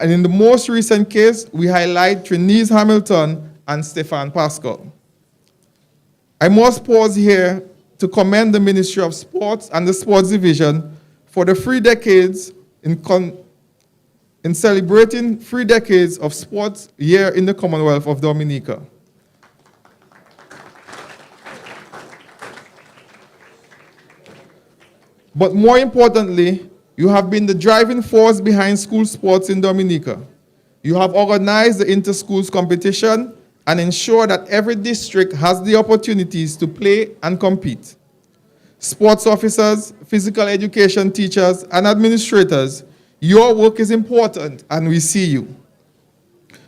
And in the most recent case, we highlight Trinise Hamilton and Stefan Pascal. I must pause here to commend the Ministry of Sports and the Sports Division for the 3 decades in celebrating 3 decades of sports year in the Commonwealth of Dominica. But more importantly, you have been the driving force behind school sports in Dominica. You have organized the inter-schools competition and ensured that every district has the opportunities to play and compete. Sports officers, physical education teachers, and administrators, your work is important and we see you.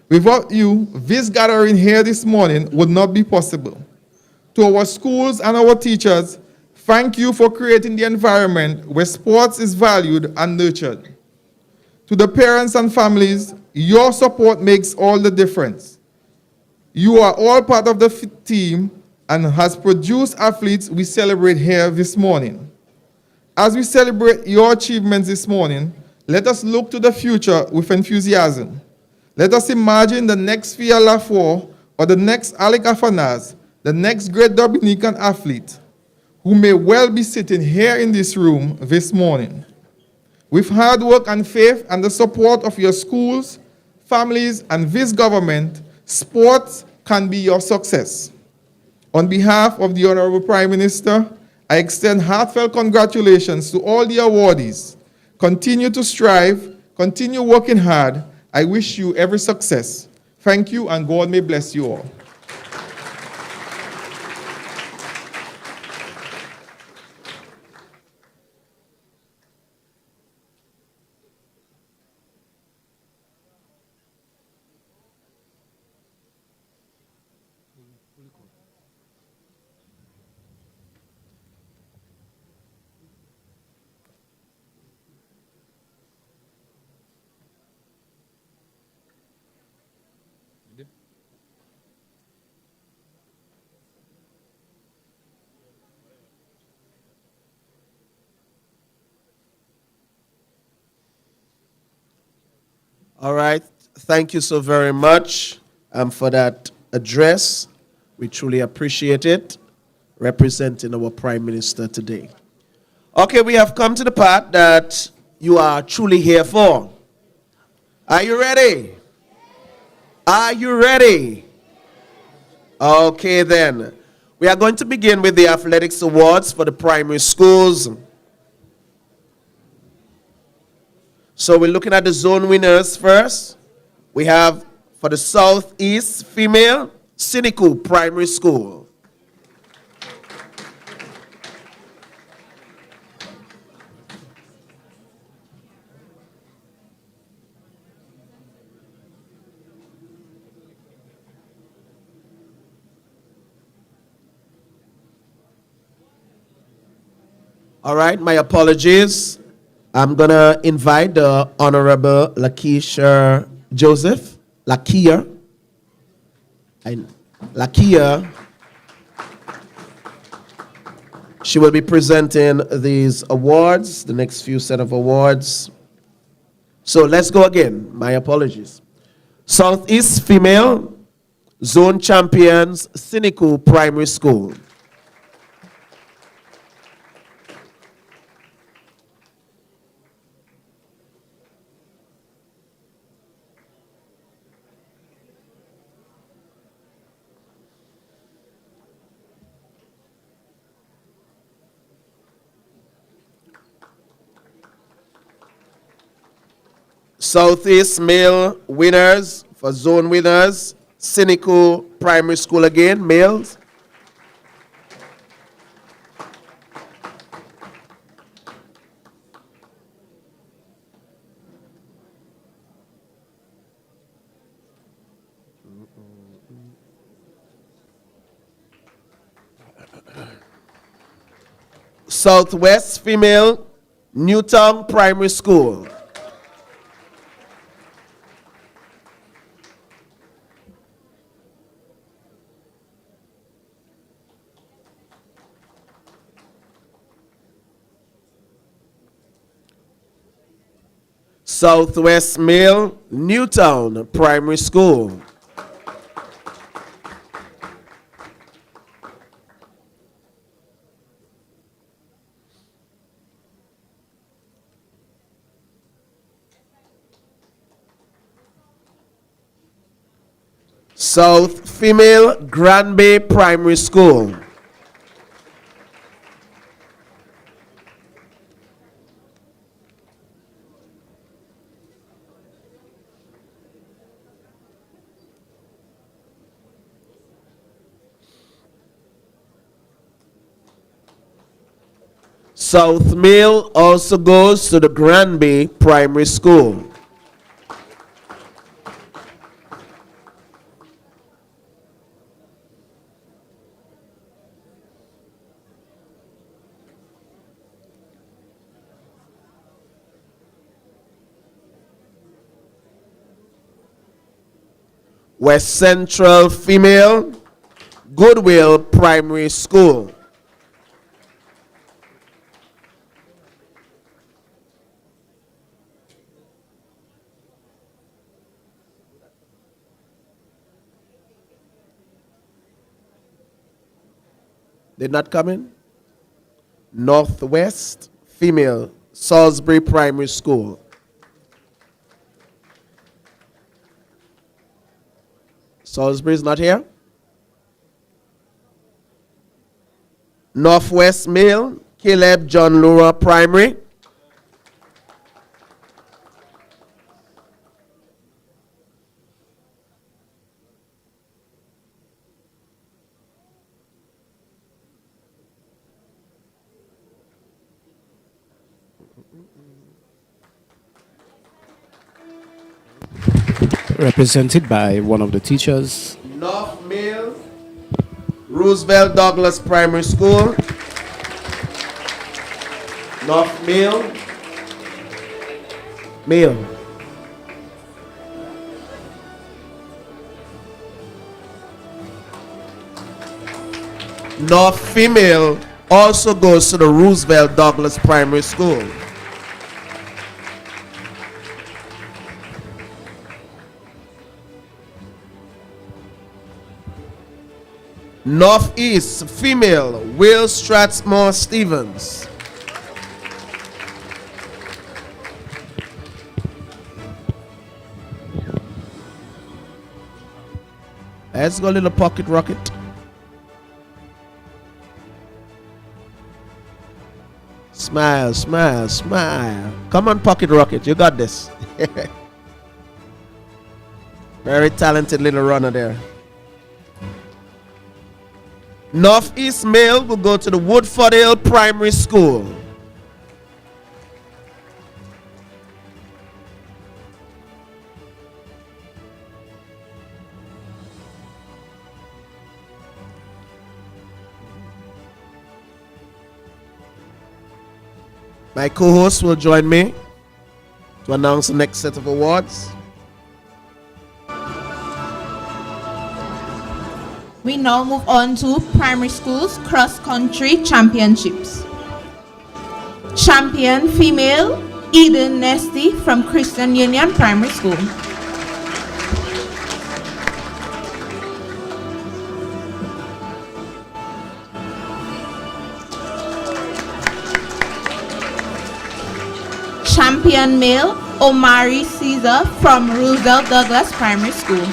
Without you, this gathering here this morning would not be possible. To our schools and our teachers, thank you for creating the environment where sports is valued and nurtured. To the parents and families, your support makes all the difference. You are all part of the team and has produced athletes we celebrate here this morning. As we celebrate your achievements this morning, let us look to the future with enthusiasm. Let us imagine the next Fia Lafour or the next Alec Afanaz, the next great Dominican athlete, who may well be sitting here in this room this morning. With hard work and faith and the support of your schools, families, and this government, sports can be your success. On behalf of the Honorable Prime Minister, I extend heartfelt congratulations to all the awardees. Continue to strive, continue working hard. I wish you every success. Thank you, and God may bless you all. All right. Thank you so very much for that address. We truly appreciate it, representing our Prime Minister today. Okay, we have come to the part that you are truly here for. Are you ready? Are you ready? Okay, then. We are going to begin with the athletics awards for the primary schools. So we're looking at the zone winners first. We have for the Southeast female, Siniku Primary School. All right, my apologies. I'm going to invite the Honorable Lakeisha Joseph. Lakia. She will be presenting these awards, the next few set of awards. So let's go again. My apologies. Southeast Female Zone Champions, Siniku Primary School. Southeast male winners for zone winners, Siniku Primary School again, males. Southwest female, Newtown Primary School. Southwest male, Newtown Primary School. South female, Granby Primary School. South male also goes to the Granby Primary School. West Central female, Goodwill Primary School. Did not come in? Northwest female, Salisbury Primary School. Salisbury is not here. Northwest male, Caleb John Lura Primary. Represented by one of the teachers. North Male, Roosevelt Douglas Primary School. North Male, male. North female also goes to the Roosevelt Douglas Primary School. Northeast female, Will Strathmore Stevens. Let's go, little pocket rocket. Smile, smile, smile. Come on, Pocket Rocket, you got this. Very talented little runner there. Northeast male will go to the Woodford Hill Primary School. My co-host will join me to announce the next set of awards. We now move on to primary schools cross-country championships. Champion female, Eden Nesty from Christian Union Primary School. Champion male, Omari Caesar from Roosevelt Douglas Primary School.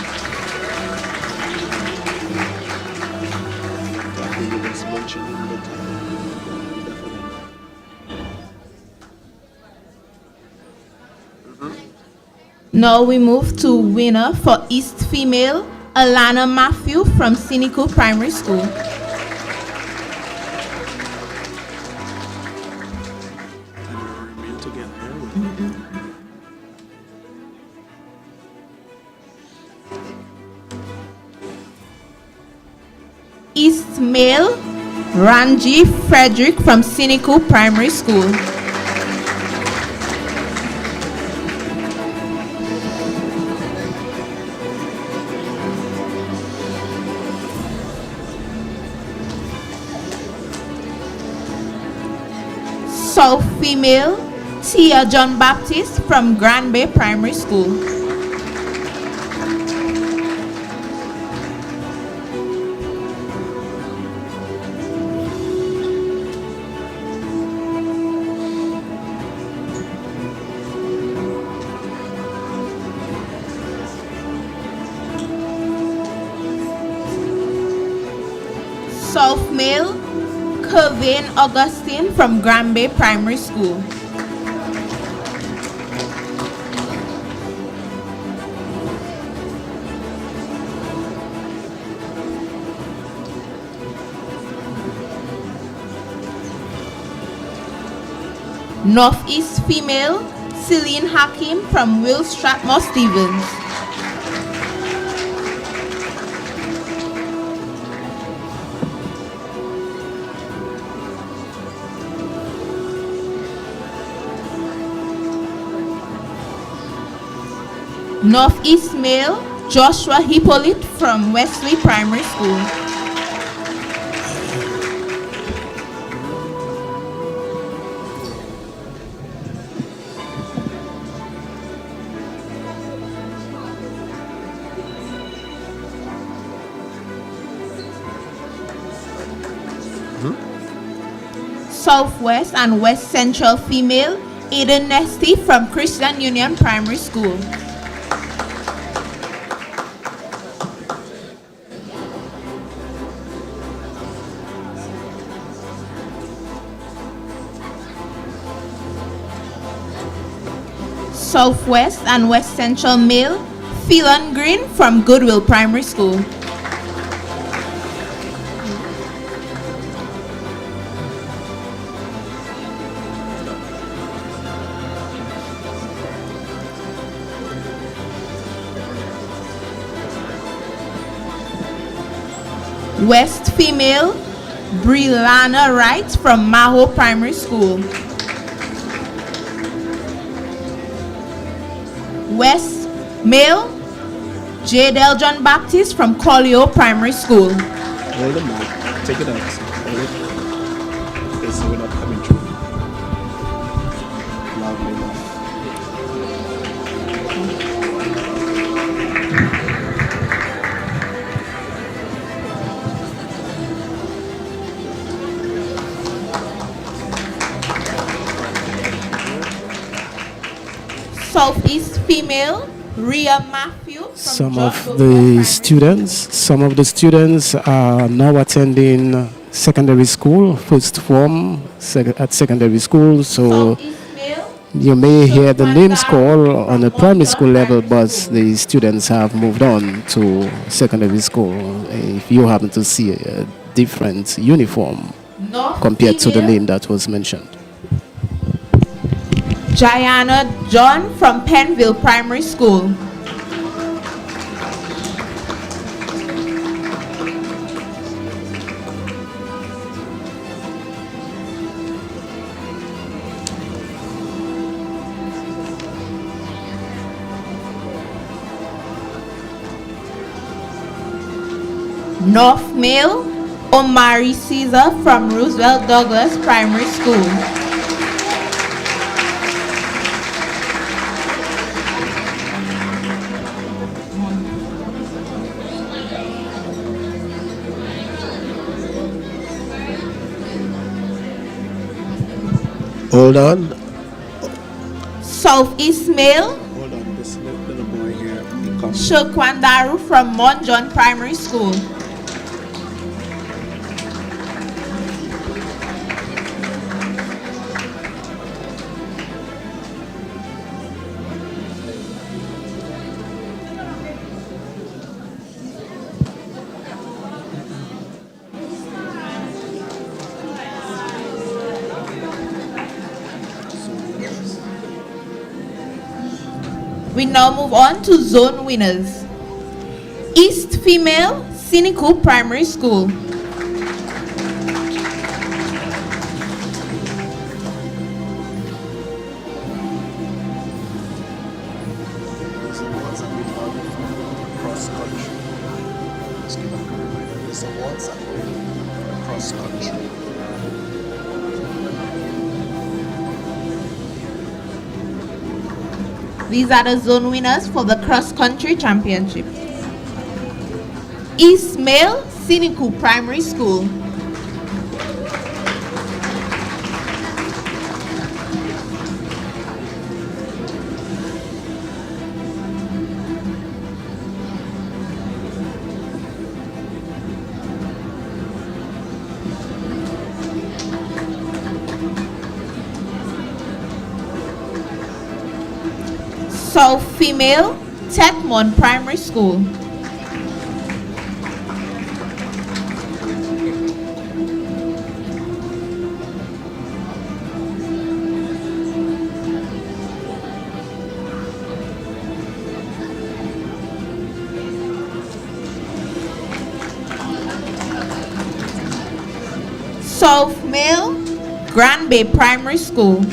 Now we move to winner for East female, Alana Matthew from Sinico Primary School. East male, Ranji Frederick from Sinico Primary School. South female, Tia John Baptist from Grand Bay Primary School. South male, Kervin Augustine from Grand Bay Primary School. Northeast female, Celine Hakim from Will Strathmore Stevens. Northeast male, Joshua Hippolyte from Wesley Primary School. Southwest and West Central female, Eden Nesty from Christian Union Primary School. Southwest and West Central male, Phelan Green from Goodwill Primary School. West female, Brianna Wright from Maho Primary School. West male, Jadel John Baptist from Collier Primary School. Hold them back. Take it out. Hold it. Okay, so we're not coming through. Loudly enough. Southeast female, Ria Matthew from Some John of Doe the students are now attending secondary school, first form at secondary school. So you may hear the names called on a primary school level, but the students have moved on to secondary school. If you happen to see a different uniform compared to the name that was mentioned. Diana John from Penville Primary School. North Male, Omari Caesar from Roosevelt Douglas Primary School. Hold on. Southeast Male, Hold on. This little boy here. He comes. Shokwandaru from Mont John Primary School. We now move on to zone winners. East Female, Siniku Primary School. Cross country. Let's give a reminder. This awards are going cross country. These are the zone winners for the cross country championship. East Male, Siniku Primary School. South Female, Tetmon Primary School. South Male, Grand Bay Primary School.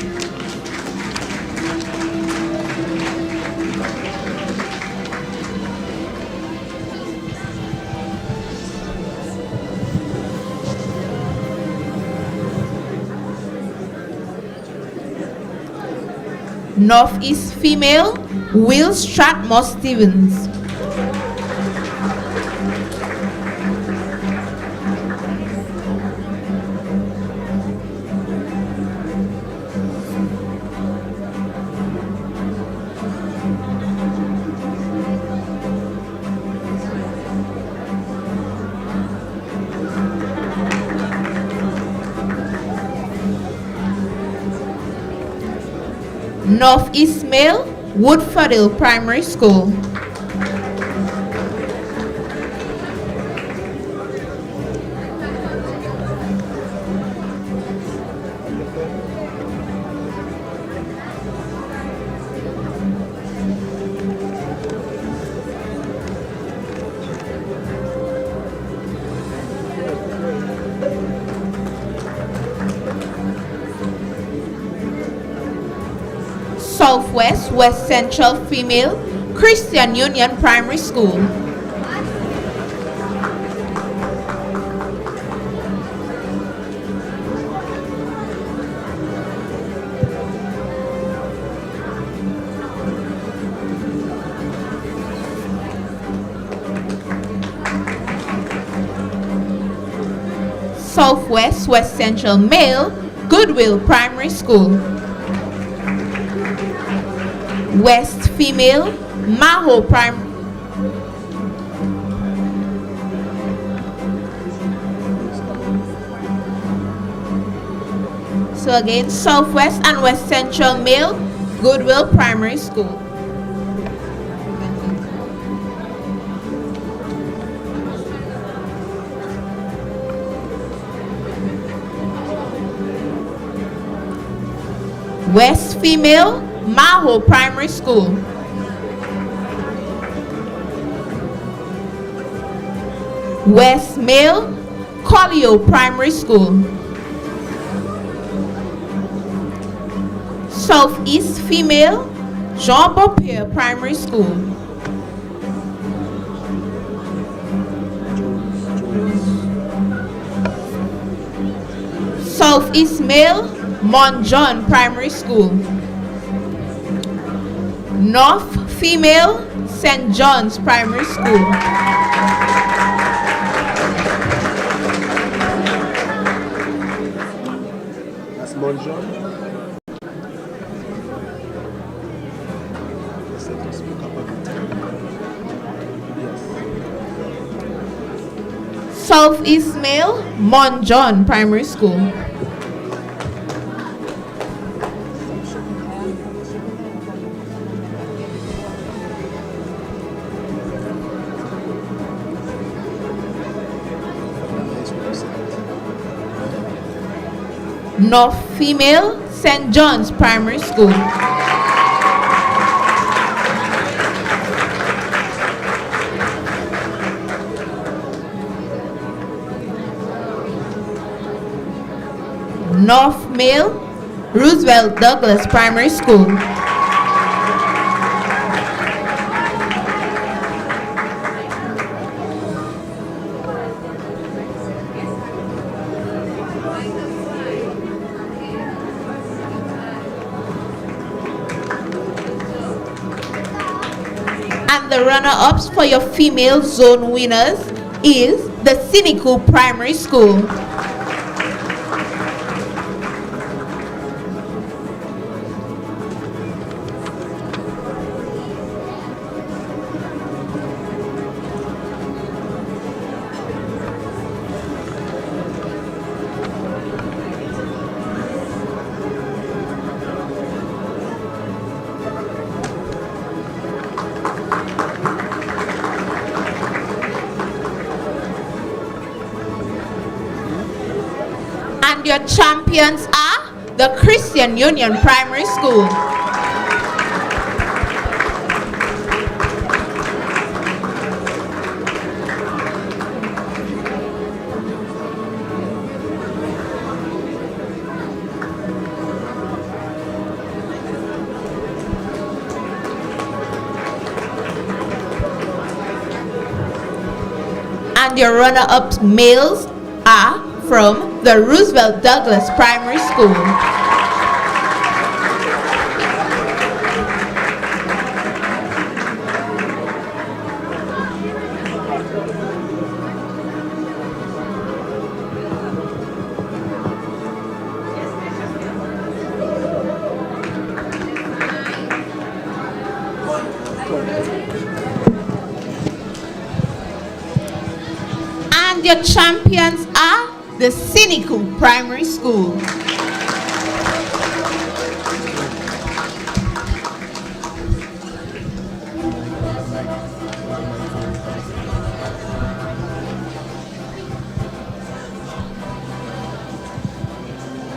Northeast Female, Will Stratmore Stevens. Northeast Male, Woodford Hill Primary School. Southwest West Central Female, Christian Union Primary School. Southwest West Central Male, Goodwill Primary School. West Female, Maho Primary. So again, Southwest and West Central Male Goodwill Primary School. West Female Maho Primary School. West Male Collio Primary School. Southeast Female Jean Beaupierre Primary School. Southeast Male Mont John Primary School. North Female St. John's Primary School. That's Mont John. Southeast Male Mont John Primary School. North Female St. John's Primary School. North Male Roosevelt Douglas Primary School. And the runner-ups for your female zone winners is the Cynical Primary School. And your champions are the Christian Union Primary School. And your runner-up males are from the Roosevelt Douglas Primary School. And your champions are the Cynical Primary School.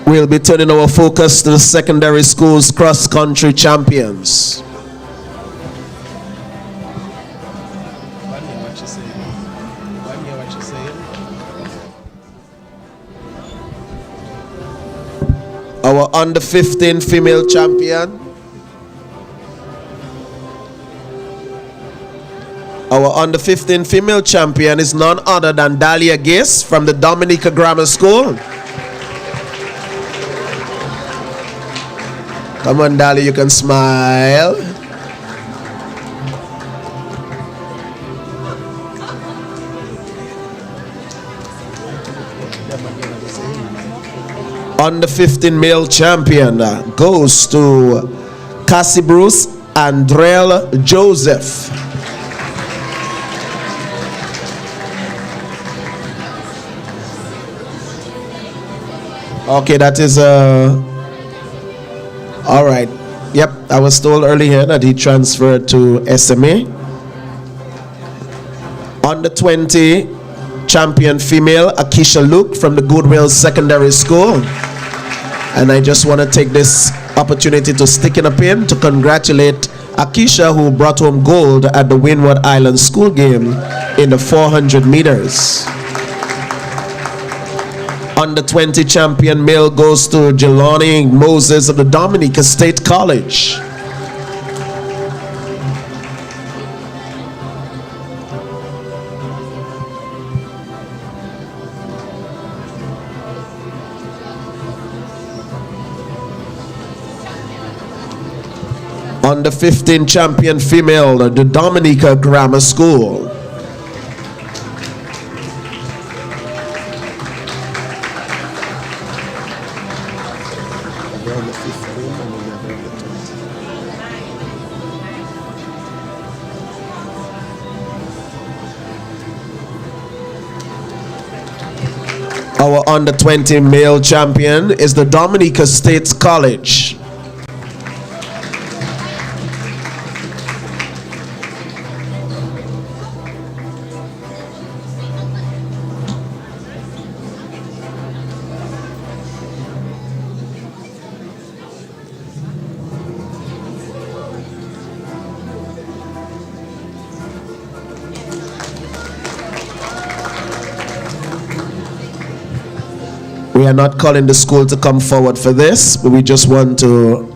We'll be turning our focus to the secondary schools cross-country champions. Our under 15 female champion. Our under 15 female champion is none other than Dahlia Gis from the Dominica Grammar School. Come on, Dahlia, you can smile. Under 15 male champion goes to Cassie Bruce Andrell Joseph. Okay, that is all right. Yep, I was told earlier that he transferred to SMA. Under 20 champion female Akisha Luke from the Goodwill Secondary School. And I just want to take this opportunity to stick in a pin to congratulate Akisha, who brought home gold at the Windward Island School game in the 400 meters. Under 20 champion male goes to Jelani Moses of the Dominica State College. Under 15 champion female, the Dominica Grammar School. Our under 20 male champion is the Dominica State College. We are not calling the school to come forward for this, but we just want to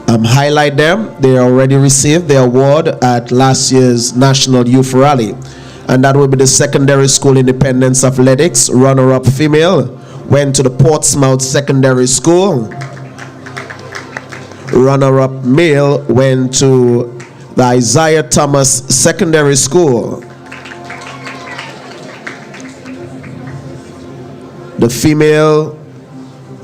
highlight them. They already received their award at last year's National Youth Rally. And that will be the Secondary School Independence Athletics. Runner-up female went to the Portsmouth Secondary School. Runner-up male went to the Isaiah Thomas Secondary School. The female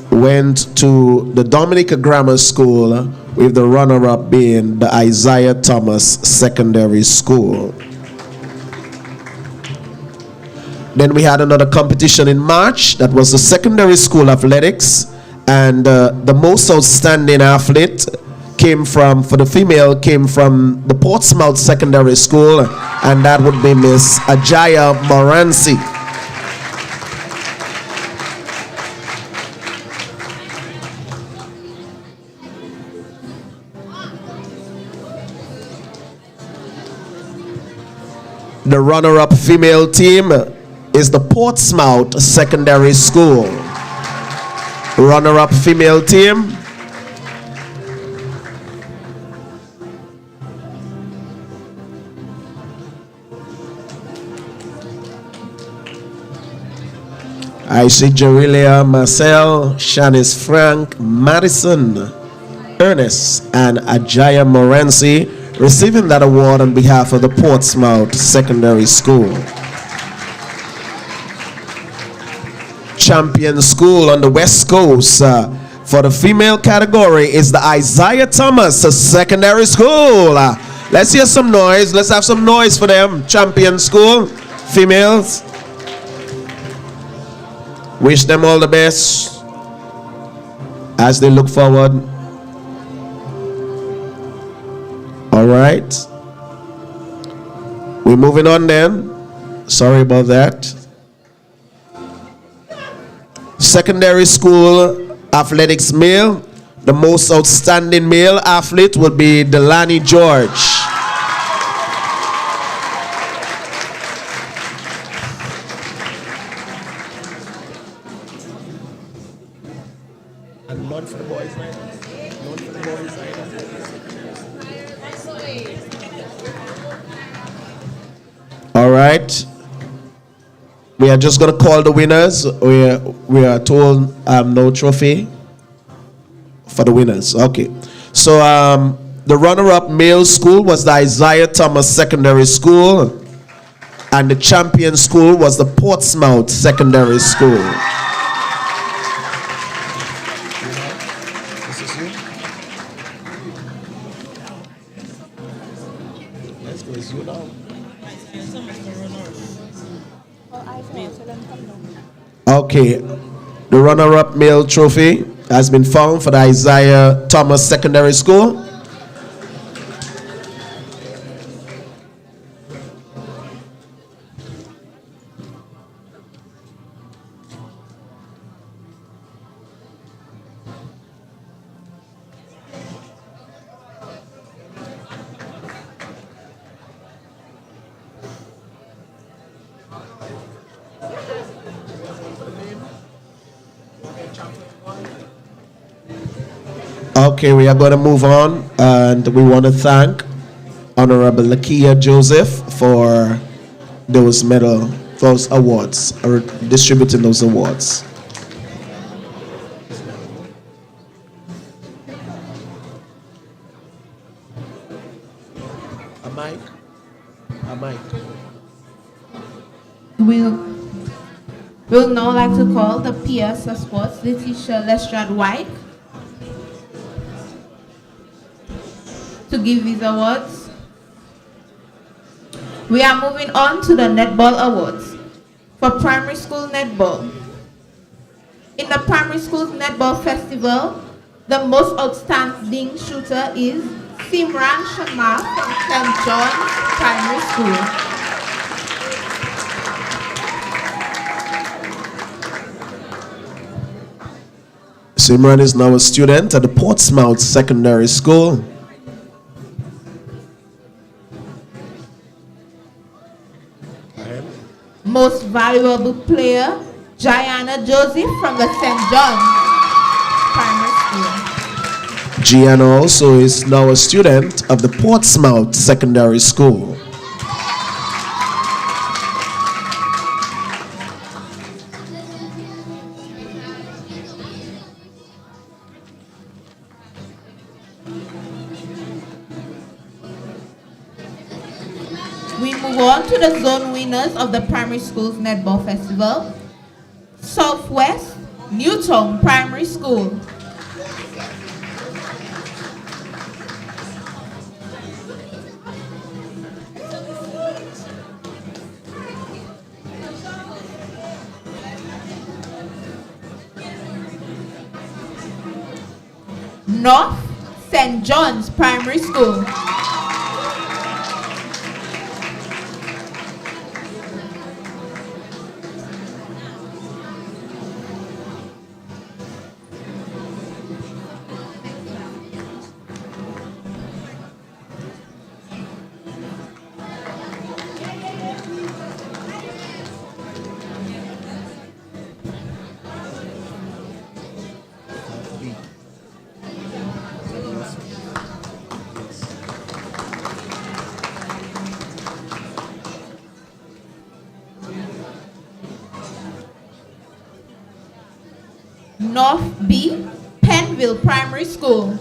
went to the Dominica Grammar School, with the runner-up being the Isaiah Thomas Secondary School. Then we had another competition in March. That was the Secondary School Athletics, and the most outstanding athlete came from, for the female, came from the Portsmouth Secondary School, and that would be Miss Ajaya Moransi. The runner-up female team is the Portsmouth Secondary School. Runner-up female team. I see Jerilia Marcel, Shanice Frank, Madison, Ernest, and Ajaya Moransi receiving that award on behalf of the Portsmouth Secondary School. Champion school on the West Coast for the female category is the Isaiah Thomas Secondary School. Let's hear some noise. Let's have some noise for them. Champion school, females. Wish them all the best as they look forward. All right. We're moving on then. Sorry about that. Secondary school athletics male. The most outstanding male athlete will be Delani George. And none for the boys, right? None for the boys, right? All right. We are just going to call the winners. We are told no trophy for the winners. Okay. So the runner-up male school was the Isaiah Thomas Secondary School, and the champion school was the Portsmouth Secondary School. Okay, the runner-up male trophy has been found for the Isaiah Thomas Secondary School. Okay, we are going to move on, and we want to thank Honorable Lakia Joseph for those those awards, or distributing those awards. A mic? A mic. We'll now like to call the PS of Sports, Letitia Lestrade White, to give these awards. We are moving on to the Netball Awards for primary school netball. In the primary school netball festival, the most outstanding shooter is Simran Sharma from St. John's Primary School. Simran is now a student at the Portsmouth Secondary School. Most valuable player, Gianna Joseph from the St. John's Primary School. Gianna also is now a student of the Portsmouth Secondary School. We move on to the zone winners of the Primary Schools Netball Festival. Southwest Newtown Primary School. North St. John's Primary School. North B, Penville Primary School.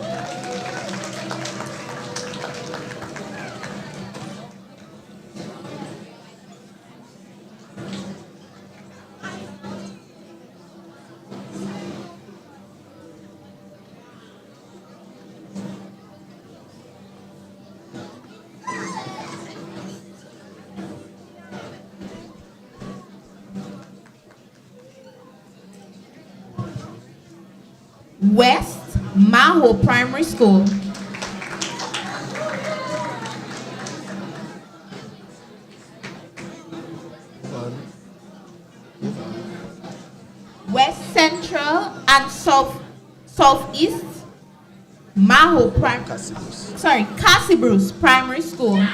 West Maho Primary School. West Central and Southeast Maho Cassie Bruce Primary School.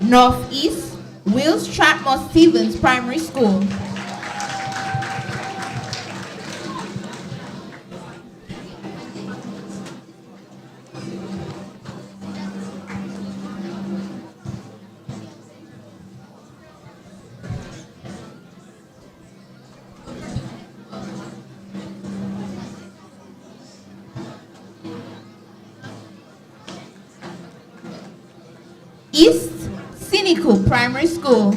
Northeast Will Stratmore Stevens Primary School. East Siniku Primary School.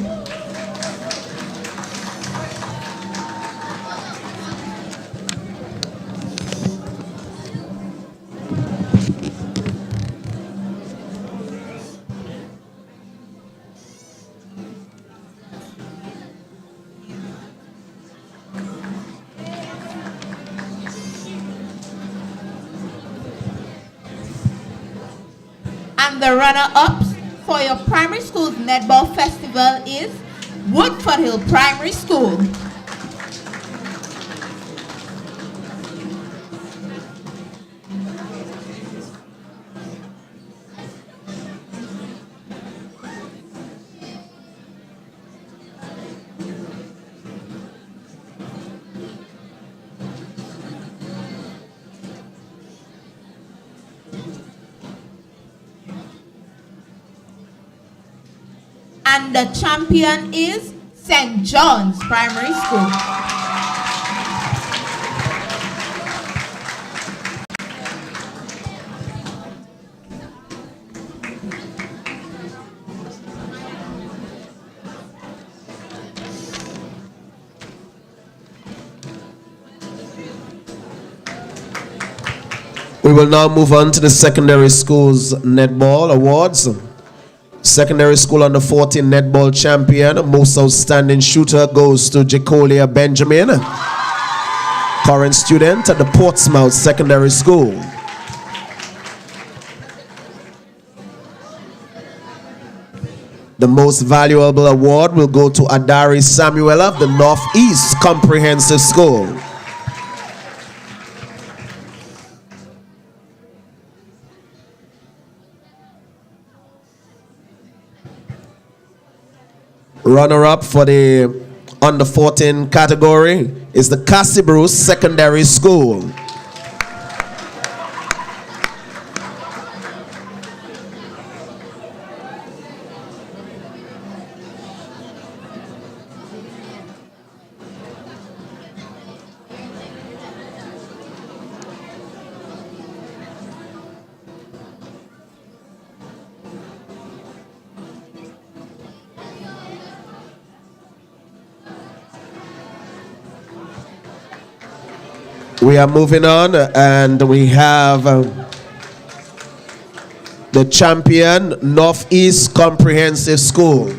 And the runner-ups for your primary school's netball festival is Woodford Hill Primary School. And the champion is St. John's Primary School. We will now move on to the secondary school's netball awards. Secondary school under 14 netball champion, most outstanding shooter goes to Jacolia Benjamin, current student at the Portsmouth Secondary School. The most valuable award will go to Adari Samuel of the Northeast Comprehensive School. Runner-up for the under 14 category is the Cassie Bruce Secondary School. We are moving on, and we have the champion, Northeast Comprehensive School.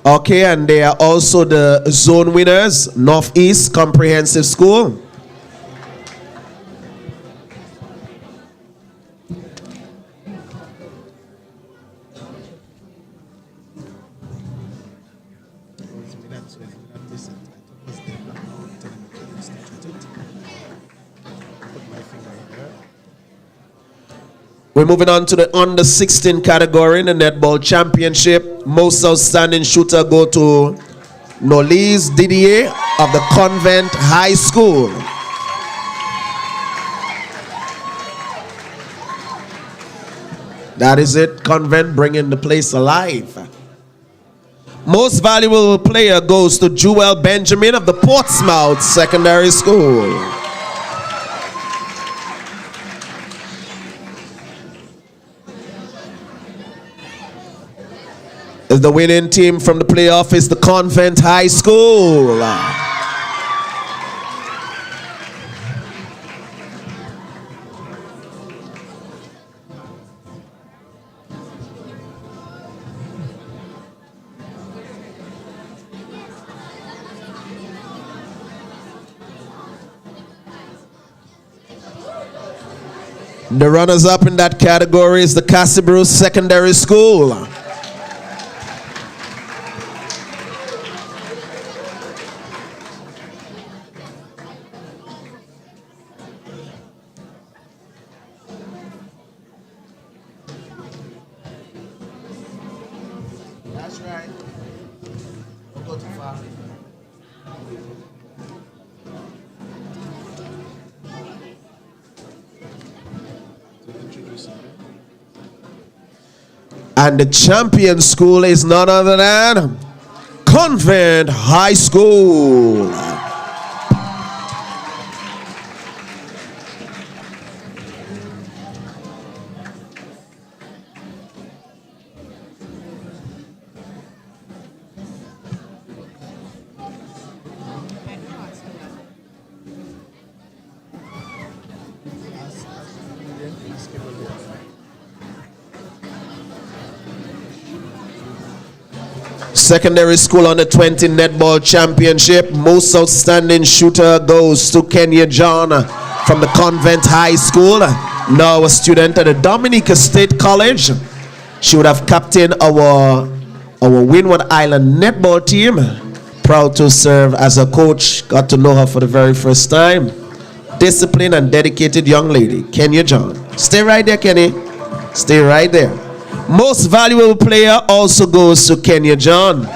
Okay, and they are also the zone winners, Northeast Comprehensive School. We're moving on to the under 16 category in the netball championship. Most outstanding shooter go to Nolise Didier of the Convent High School. That is it, Convent bringing the place alive. Most valuable player goes to Jewel Benjamin of the Portsmouth Secondary School. The winning team from the playoff is the Convent High School. The runners-up in that category is the Cassie Bruce Secondary School. And the champion school is none other than Convent High School. Secondary School Under 20 Netball Championship. Most outstanding shooter goes to Kenya John from the Convent High School. Now a student at the Dominica State College. She would have captained our Windward Island netball team. Proud to serve as a coach. Got to know her for the very first time. Disciplined and dedicated young lady, Kenya John. Stay right there, Kenny. Stay right there. Most valuable player also goes to Kenya John.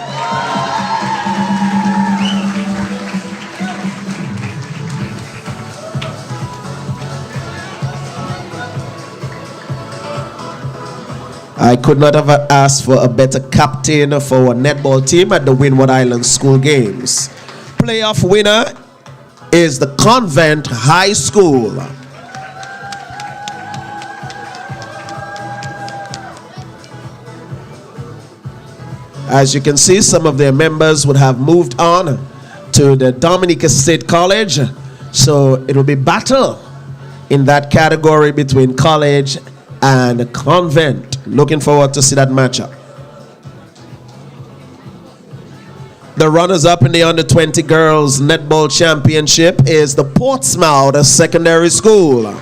I could not have asked for a better captain for our netball team at the Windward Island School Games. Playoff winner is the Convent High School. As you can see, some of their members would have moved on to the Dominica State College. So it will be battle in that category between college and convent. Looking forward to see that matchup. The runners-up in the Under 20 Girls Netball Championship is the Portsmouth Secondary School.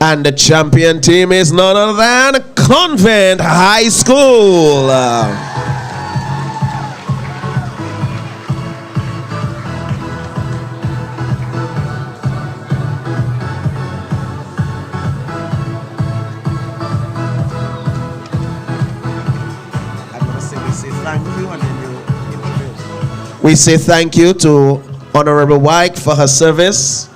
And the champion team is none other than Convent High School. We say thank you to Honorable Wyke for her service.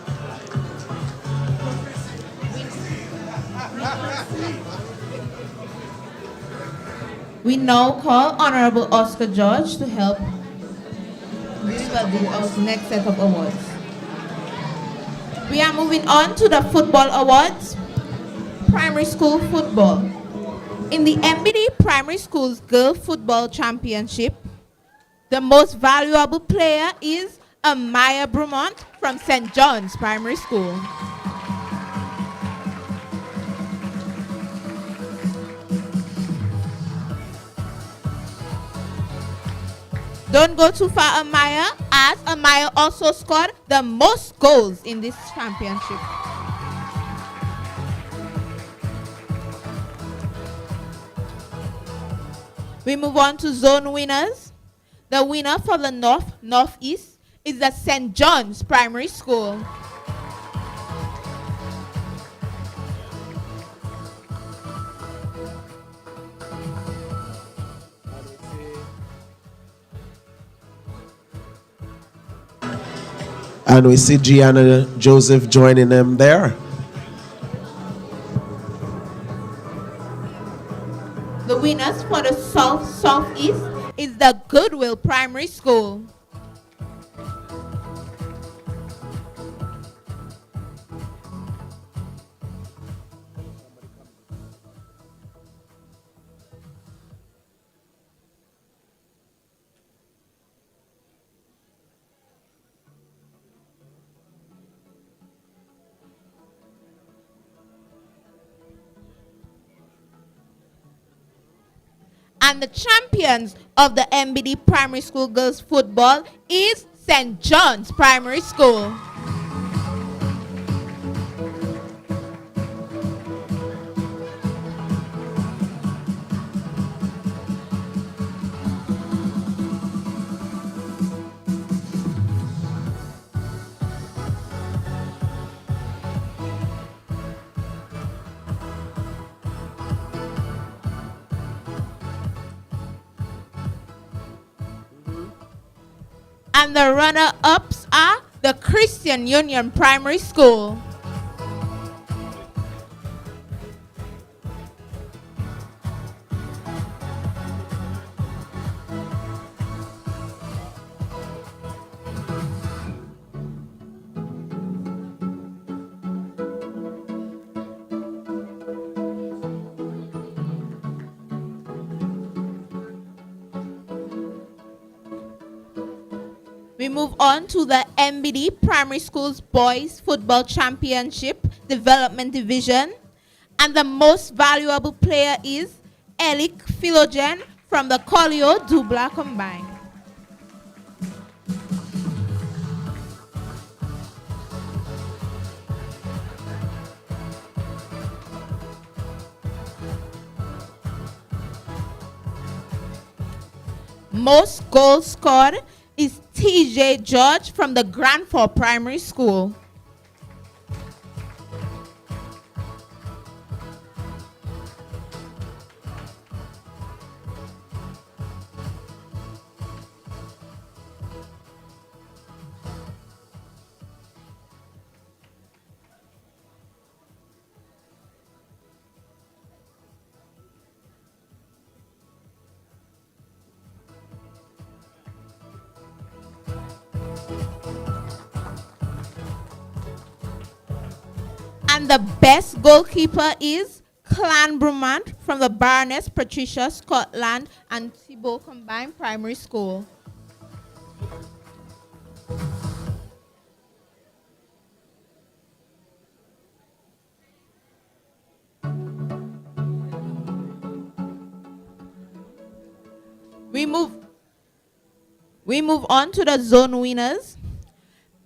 We now call Honorable Oscar George to help deliver the next set of awards. We are moving on to the Football Awards. Primary School Football. In the MBD Primary Schools Girl Football Championship, the most valuable player is Amaya Brumont from St. John's Primary School. Don't go too far, Amaya, as Amaya also scored the most goals in this championship. We move on to zone winners. The winner for the Northeast is the St. John's Primary School. And we see Gianna Joseph joining them there. The winners for the Southeast is the Goodwill Primary School. And the champions of the MBD Primary School Girls Football is St. John's Primary School. And the runner-ups are the Christian Union Primary School. We move on to the MBD Primary Schools Boys Football Championship Development Division. And the most valuable player is Elik Philogen from the Colio Dubla Combined. Most goals scored is TJ George from the Grandford Primary School. And the best goalkeeper is Clan Brumant from the Baroness Patricia Scotland and Thibault Combined Primary School. We move on to the zone winners.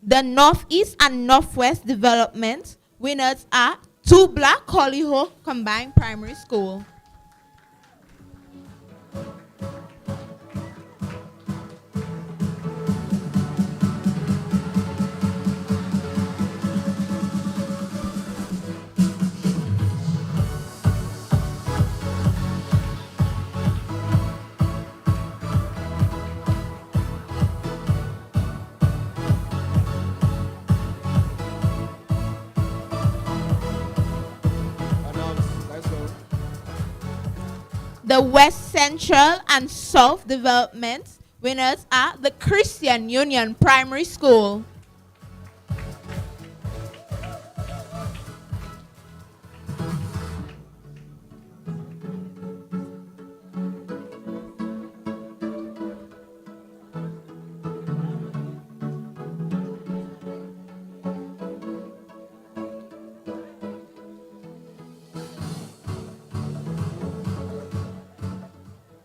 The Northeast and Northwest Development winners are Tubla Collyho Combined Primary School. The West Central and South Development winners are the Christian Union Primary School.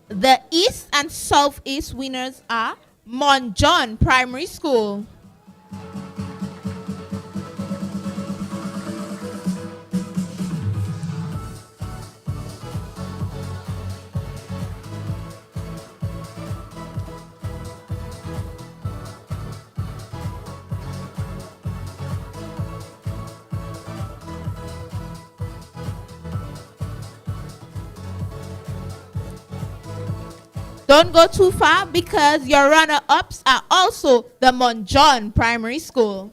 The East and Southeast winners are Mont John Primary School. Don't go too far because your runner-ups are also the Mont John Primary School.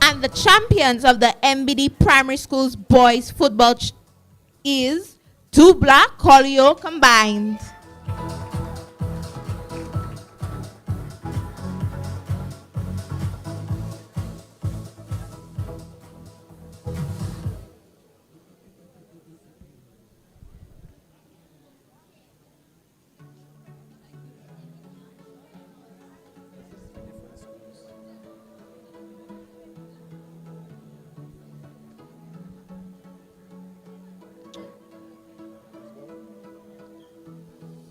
And the champions of the MBD Primary Schools Boys Football is Dubla Colio Combined.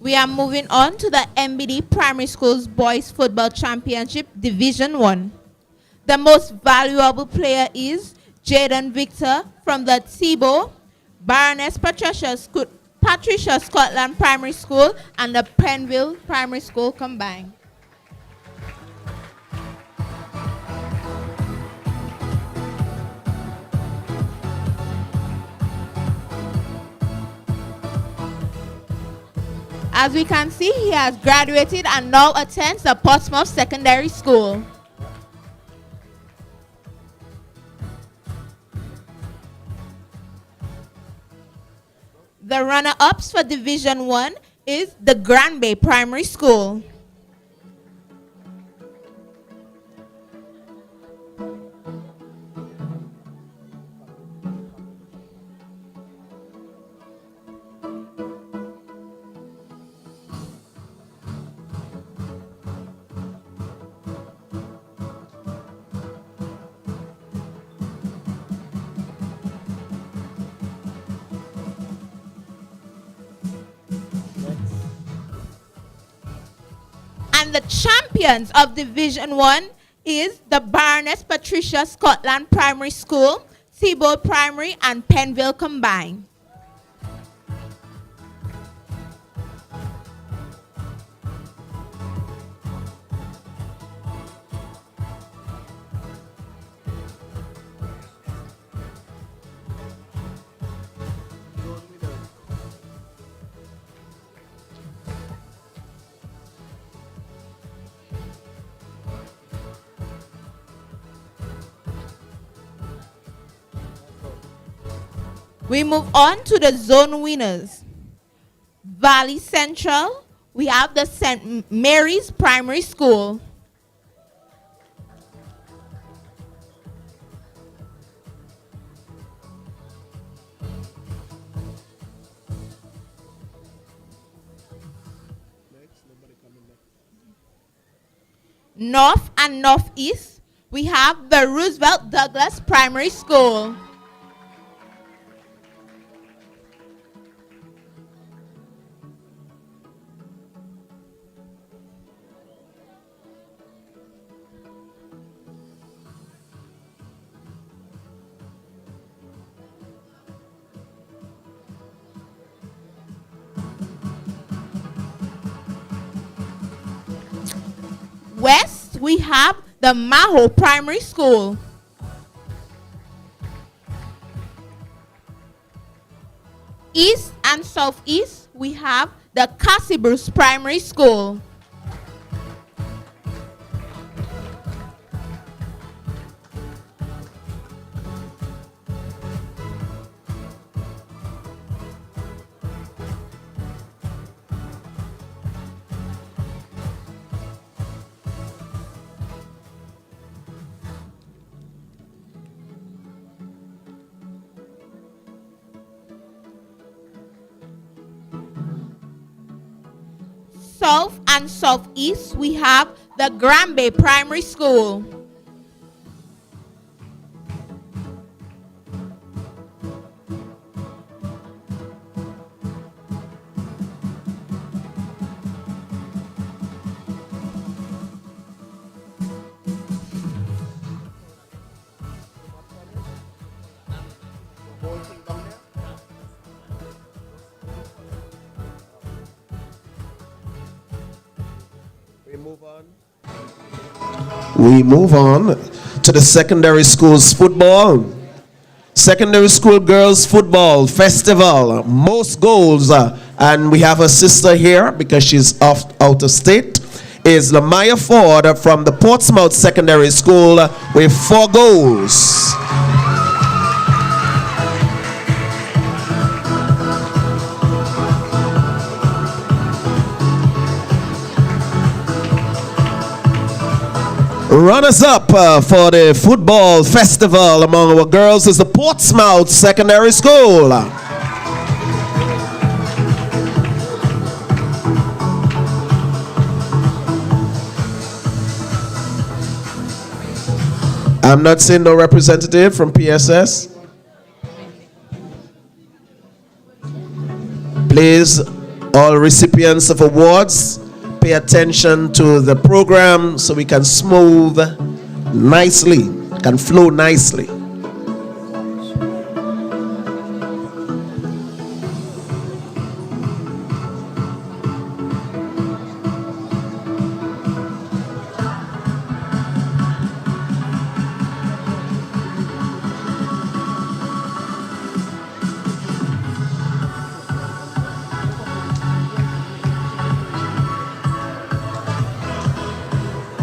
We are moving on to the MBD Primary Schools Boys Football Championship Division 1. The most valuable player is Jaden Victor from the Thibault, Baroness Patricia Scotland Primary School and the Penville Primary School combined. As we can see, he has graduated and now attends the Portsmouth Secondary School. The runner-ups for Division 1 is the Grand Bay Primary School. And the champions of Division 1 is the Baroness Patricia Scotland Primary School, Thibault Primary, and Penville combined. We move on to the zone winners. Valley Central, we have the St. Mary's Primary School. North and Northeast, we have the Roosevelt Douglas Primary School. West, we have the Maho Primary School. East and Southeast, we have the Cassibruce Primary School. South and Southeast, we have the Grand Bay Primary School. We move on to the secondary schools football. Secondary school girls football festival, most goals, and we have a sister here because she's out of state, is Lamaya Ford from the Portsmouth Secondary School with 4 goals. Runners-up for the football festival among our girls is the Portsmouth Secondary School. I'm not seeing no representative from PSS. Please All recipients of awards, pay attention to the program so we can smooth nicely, can flow nicely.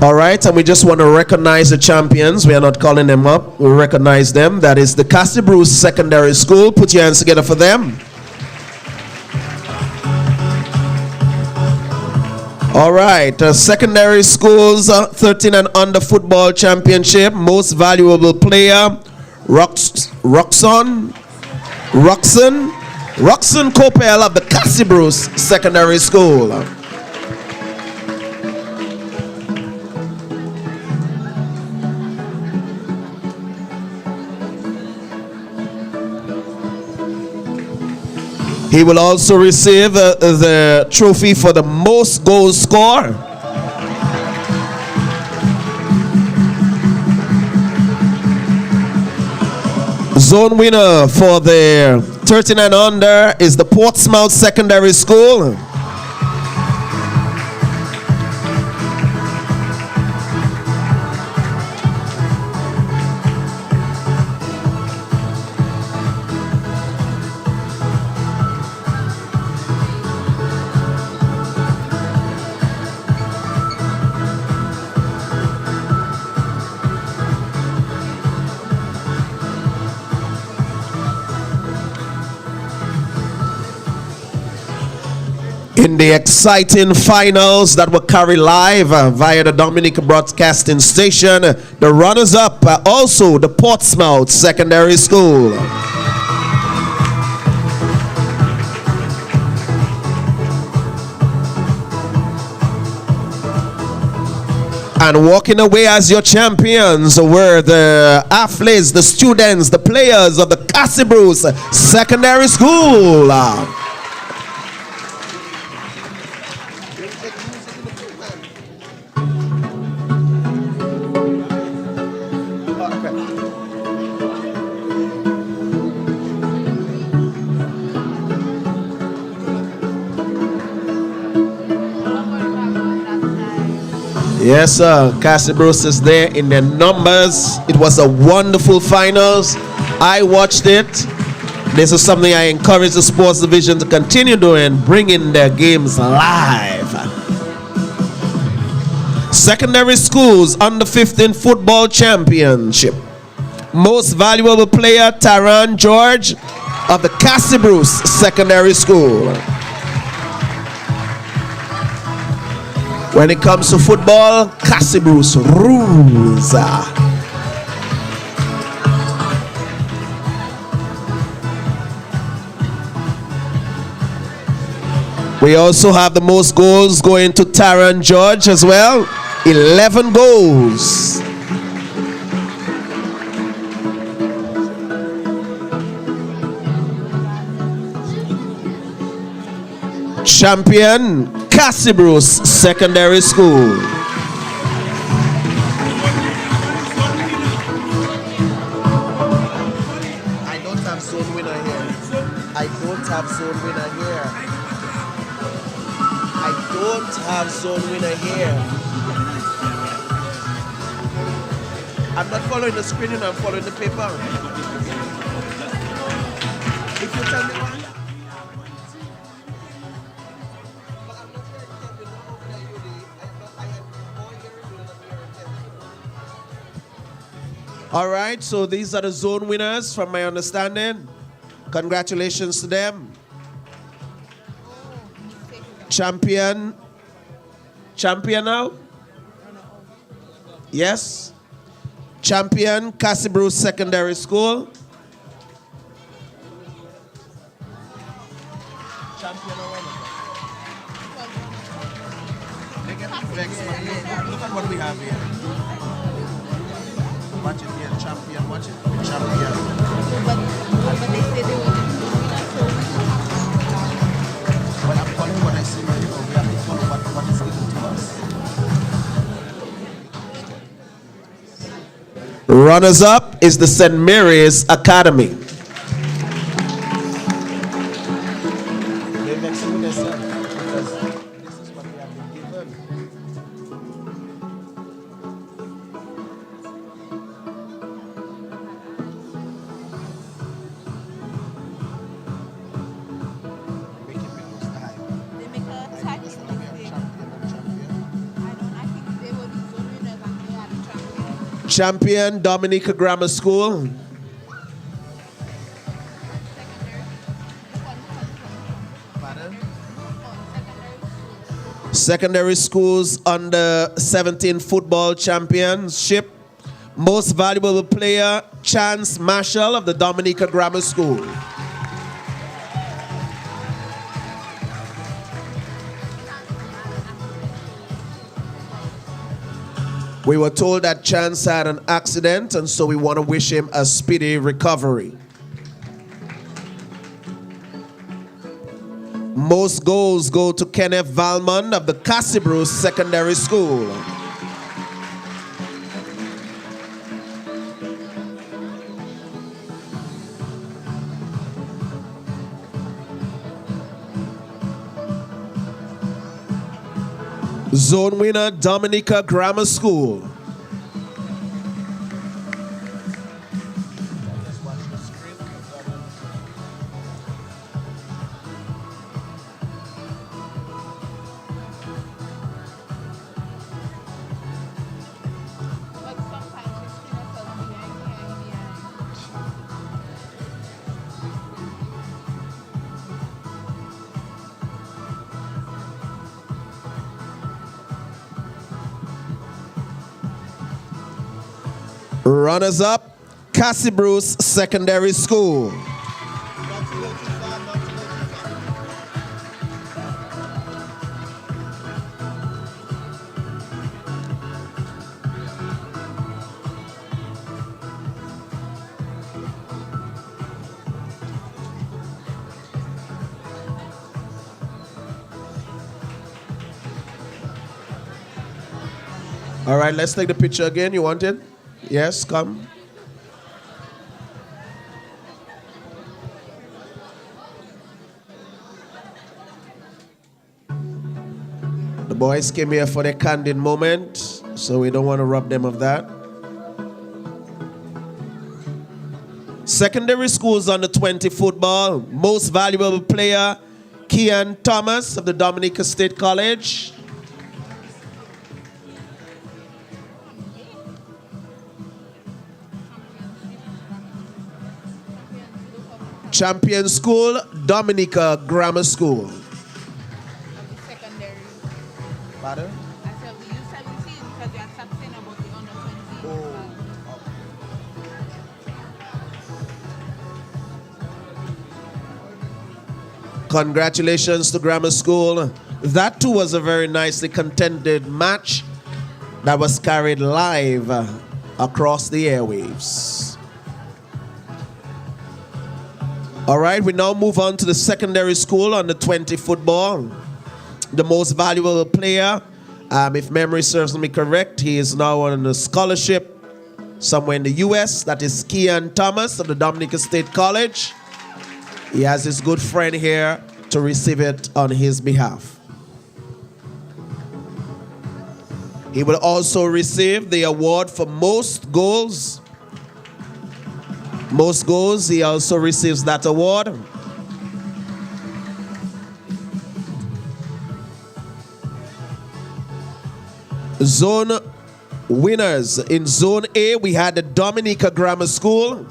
All right, and we just want to recognize the champions. We are not calling them up. We recognize them. That is the Cassie Bruce Secondary School. Put your hands together for them. All right, secondary schools 13 and under football championship. Most valuable player, Roxanne Copel of the Cassie Bruce Secondary School. He will also receive the trophy for the most goals scored. Zone winner for the 13 and under is the Portsmouth Secondary School. In the exciting finals that were carried live via the Dominica Broadcasting Station, the runners-up are also the Portsmouth Secondary School. And walking away as your champions were the athletes, the students, the players of the Cassie Bruce Secondary School. Yes, sir. Cassie Bruce is there in their numbers. It was a wonderful finals. I watched it. This is something I encourage the sports division to continue doing, bringing their games live. Secondary schools under 15 football championship. Most valuable player, Taran George of the Cassie Bruce Secondary School. When it comes to football, Cassie Bruce rules. We also have the most goals going to Taran George as well. 11 goals. Champion, Cassie Bruce Secondary School. I don't have zone winner here. I don't have zone winner here. I don't have zone winner here. I'm not following the screen, I'm following the paper. If you tell me one. All right, so these are the zone winners from my understanding. Congratulations to them. Champion now? Yes. Champion, Cassie Bruce Secondary School. Champion or winner? Look at what we have here. Watch it here, champion, watch it. Champion. But they say they will. Well, I'm calling for Runners up is the St. Mary's Academy. Champion, Dominica Grammar School. Secondary schools under 17 football championship. Most valuable player, Chance Marshall of the Dominica Grammar School. We were told that Chance had an accident, and so we want to wish him a speedy recovery. Most goals go to Kenneth Valmont of the Cassibruce Secondary School. Zone winner, Dominica Grammar School. Runners up, Cassibruce Secondary School. All right, let's take the picture again. You want it? Yes, come. The boys came here for their candid moment, so we don't want to rob them of that. Secondary schools under 20 football. Most valuable player, Kian Thomas of the Dominica State College. Champion School, Dominica Grammar School. Secondary. Pardon? I said we use 17 because we are something about the under 20. Congratulations to Grammar School. That too was a very nicely contended match that was carried live across the airwaves. All right, we now move on to the secondary school under 20 football. The most valuable player, if memory serves me correct, he is now on a scholarship somewhere in the U.S. That is Kian Thomas of the Dominica State College. He has his good friend here to receive it on his behalf. He will also receive the award for most goals. Most goals, he also receives that award. Zone winners. In Zone A, we had the Dominica Grammar School.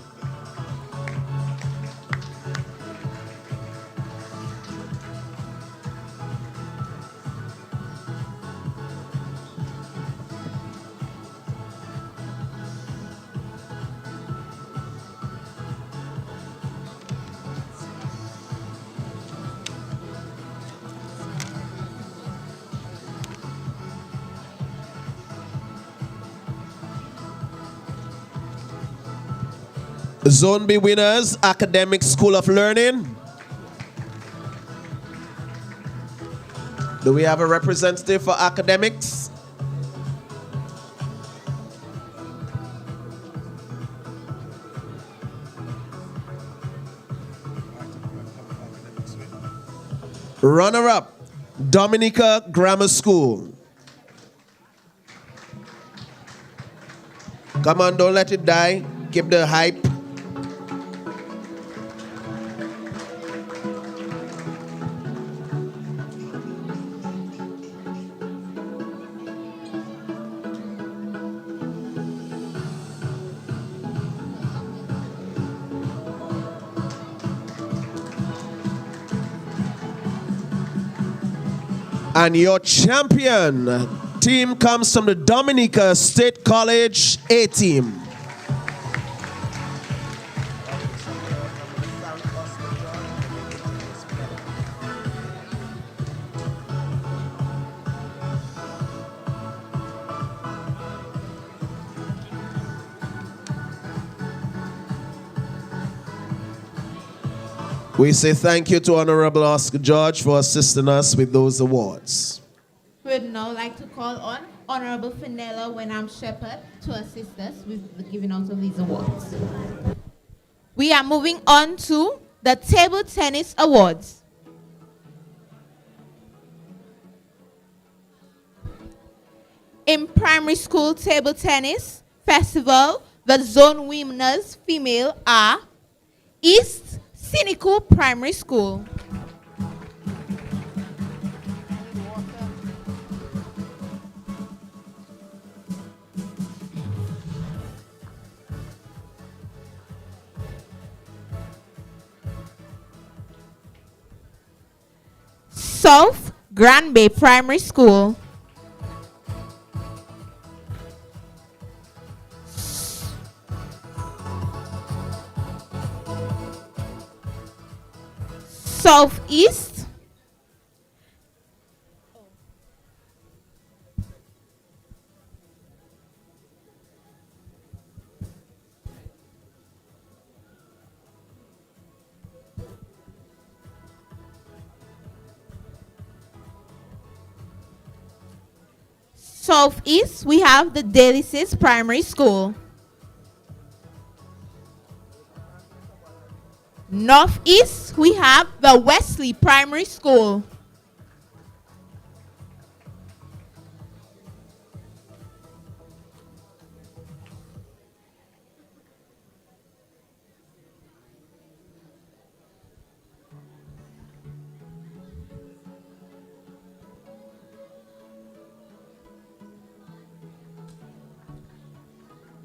Zone B winners, Academic School of Learning. Do we have a representative for academics? Runner-up, Dominica Grammar School. Come on, don't let it die. Keep the hype. And your champion team comes from the Dominica State College A team. We say thank you to Honorable Oscar George for assisting us with those awards. We would now like to call on Honorable Fenella Wenham Shepherd to assist us with the giving out of these awards. We are moving on to the Table Tennis Awards. In primary school table tennis festival, the zone winners female are East Cynical Primary School. South Grand Bay Primary School. Southeast. Southeast, we have the Delices Primary School. Northeast, we have the Wesley Primary School.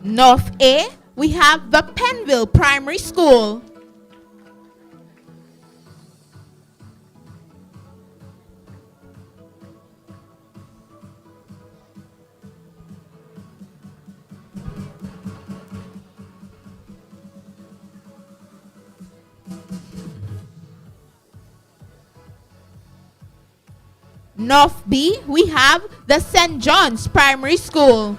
North A, we have the Penville Primary School. North B, we have the St. John's Primary School.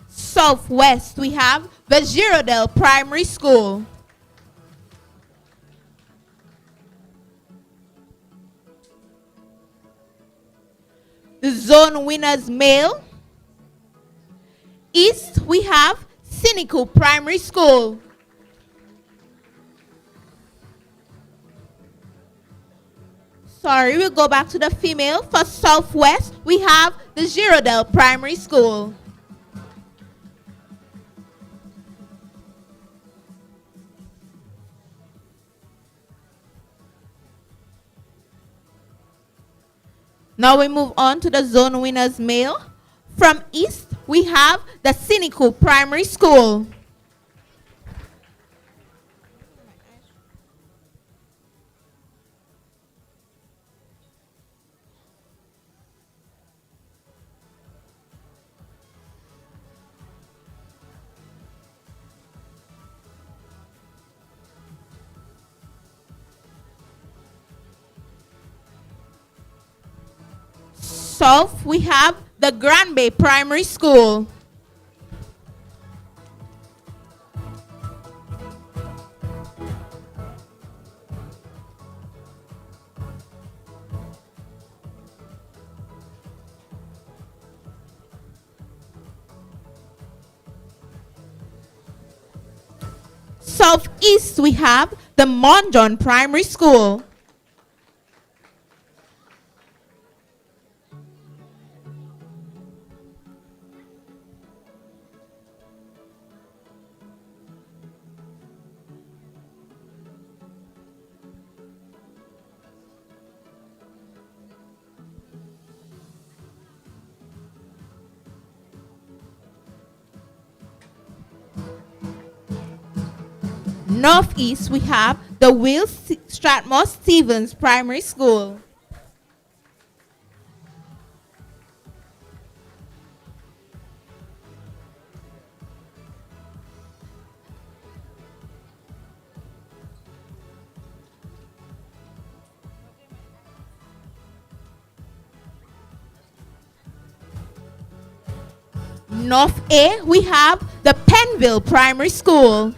Southwest, we have the Girardel Primary School. The zone winners male. East, we have Cynical Primary School. Sorry, we'll go back to the female. For Southwest, we have the Girardel Primary School. Now we move on to the zone winners male. From East, we have the Cynical Primary School. South, we have the Grand Bay Primary School. Southeast, we have the Mont John Primary School. Northeast, we have the Will Stratmore Stevens Primary School. North A, we have the Penville Primary School.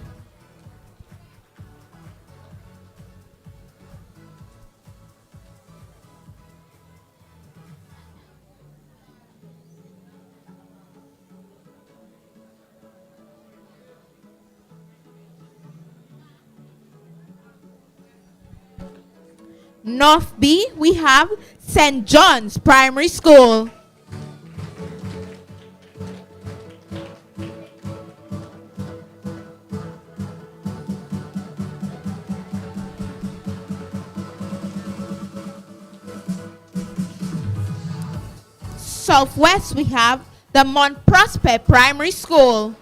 North B, we have St. John's Primary School. Southwest, we have the Mount Prospect Primary School.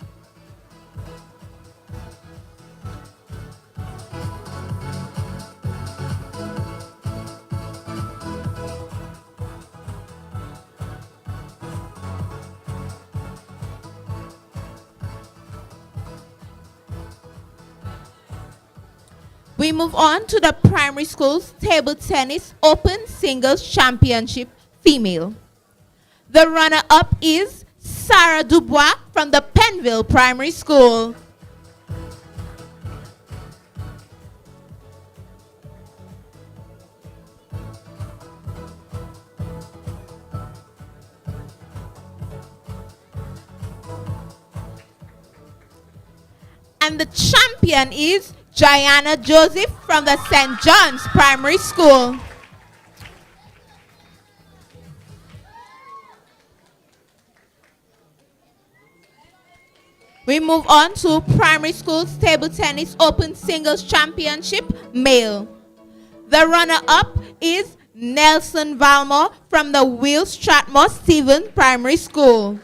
We move on to the primary school's table tennis open singles championship female. The runner-up is Sarah Dubois from the Penville Primary School. And the champion is Gianna Joseph from the St. John's Primary School. We move on to primary school's table tennis open singles championship male. The runner-up is Nelson Valmore from the Will Stratmore Stevens Primary School.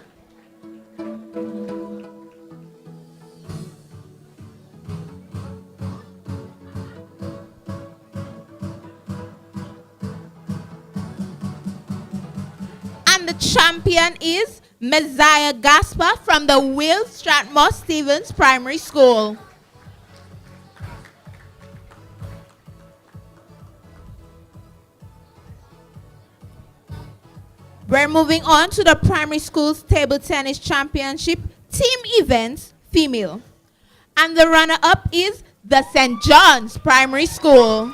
And the champion is Messiah Gaspar from the Will Stratmore Stevens Primary School. We're moving on to the primary school's table tennis championship team events female. And the runner-up is the St. John's Primary School.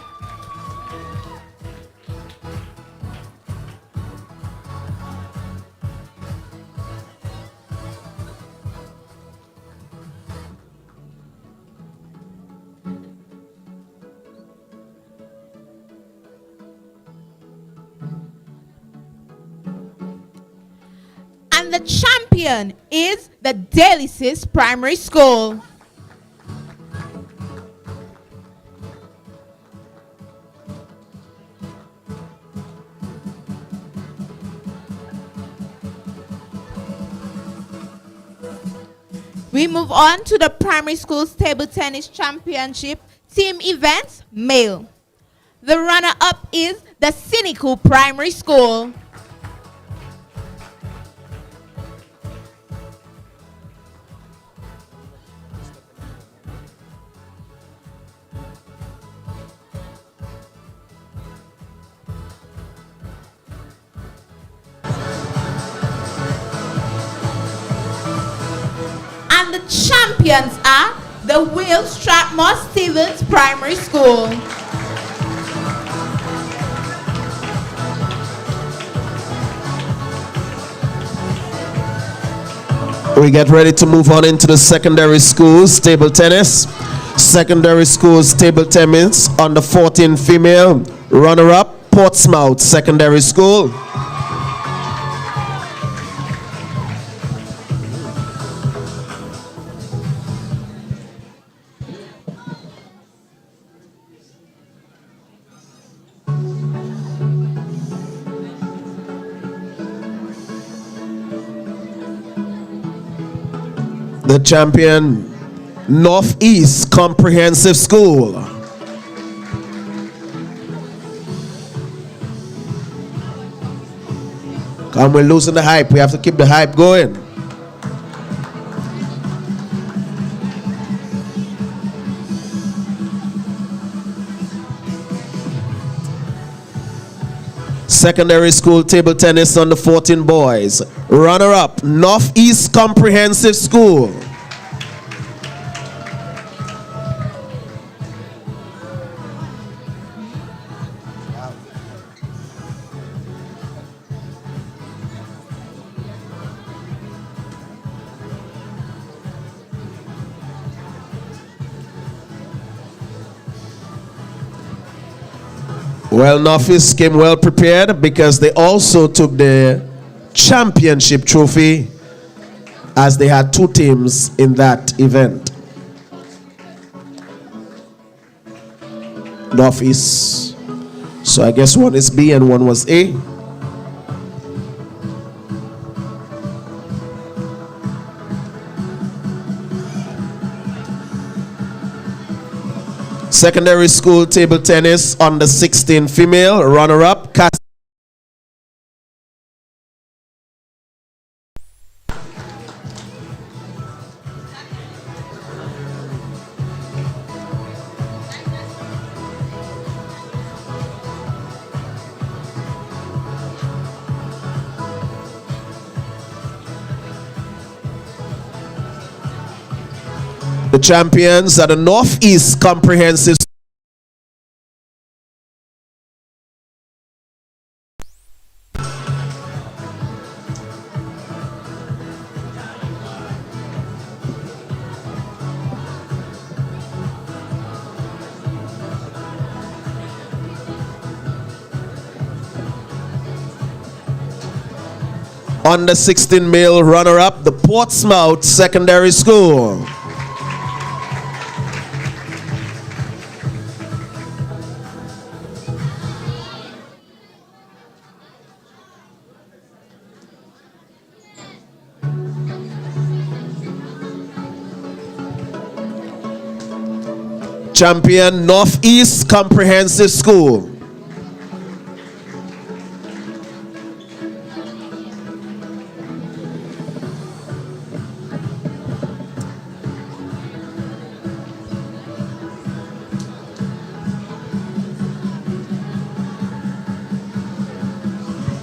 And the champion is the Delicis Primary School. We move on to the primary school's table tennis championship team events male. The runner-up is the Cynical Primary School. And the champions are the Will Stratmore Stevens Primary School. We get ready to move on into the secondary schools table tennis. Secondary Schools Table Tennis under 14 female. Runner-up, Portsmouth Secondary School. The champion, Northeast Comprehensive School. Come, we're losing the hype. We have to keep the hype going. Secondary School Table Tennis under 14 boys. Runner-up, Northeast Comprehensive School. Well, Northeast came well prepared because they also took the championship trophy as they had two teams in that event. Northeast. So I guess one is B and one was A. Secondary School Table Tennis under 16 female. Runner-up, the champions are the Northeast Comprehensive. Under 16 male runner-up, the Portsmouth Secondary School. Champion, Northeast Comprehensive School.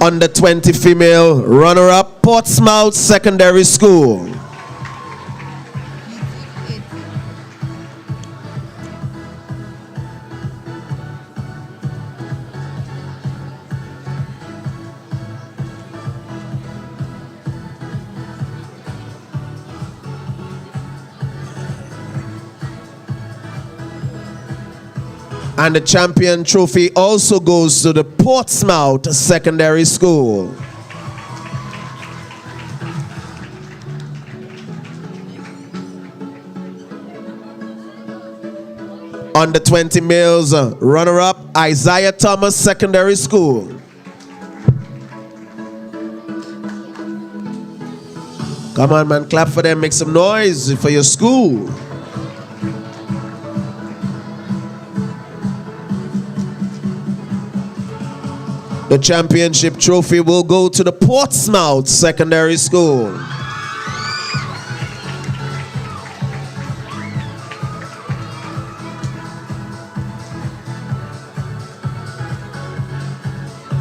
Under 20 female runner-up, Portsmouth Secondary School. And the champion trophy also goes to the Portsmouth Secondary School. Under 20 males, runner-up, Isaiah Thomas Secondary School. Come on, man, clap for them, make some noise for your school. The championship trophy will go to the Portsmouth Secondary School.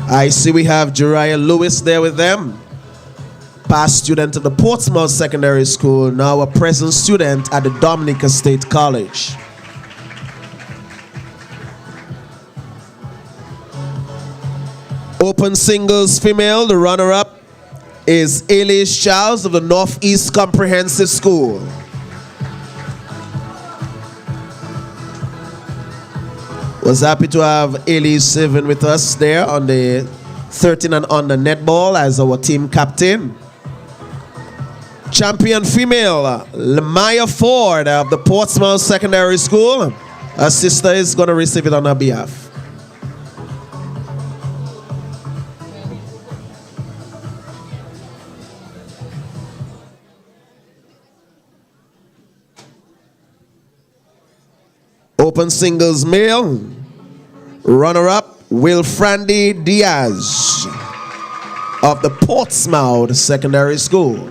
I see we have Jeriah Lewis there with them. Past student at the Portsmouth Secondary School, now a present student at the Dominica State College. Open singles female, the runner-up is Elise Charles of the Northeast Comprehensive School. Was happy to have Elise Seven with us there on the 13 and under netball as our team captain. Champion female, Lamaya Ford of the Portsmouth Secondary School. Her sister is going to receive it on her behalf. Open singles male, runner-up Wilfrandy Diaz of the Portsmouth Secondary School.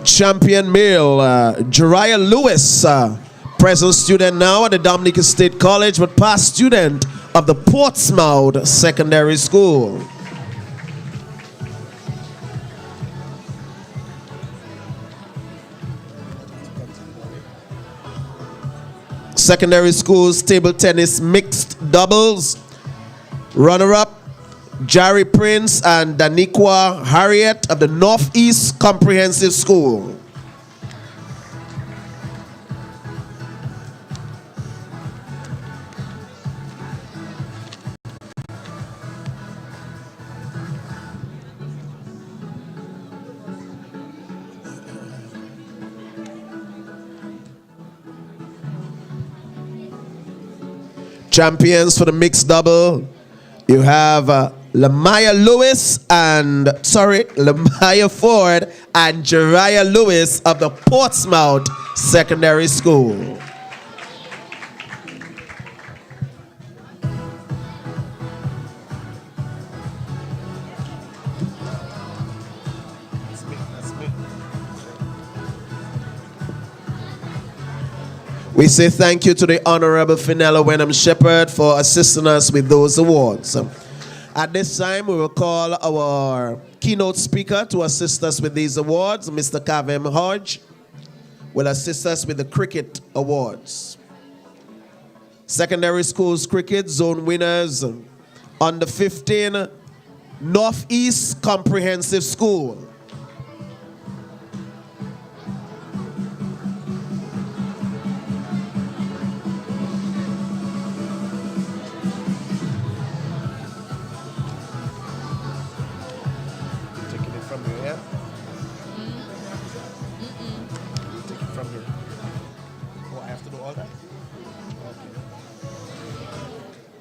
Champion male, Jeriah Lewis, present student now at the Dominica State College, but past student of the Portsmouth Secondary School. Secondary schools table tennis mixed doubles. Runner-up, Jerry Prince and Daniqua Harriet of the Northeast Comprehensive School. Champions for the mixed double, you have Lamaya Ford and Jeriah Lewis of the Portsmouth Secondary School. We say thank you to the Honorable Fenella Wenham Shepherd for assisting us with those awards. At this time, we will call our keynote speaker to assist us with these awards. Mr. Kavem Hodge will assist us with the cricket awards. Secondary schools cricket zone winners, under 15, Northeast Comprehensive School.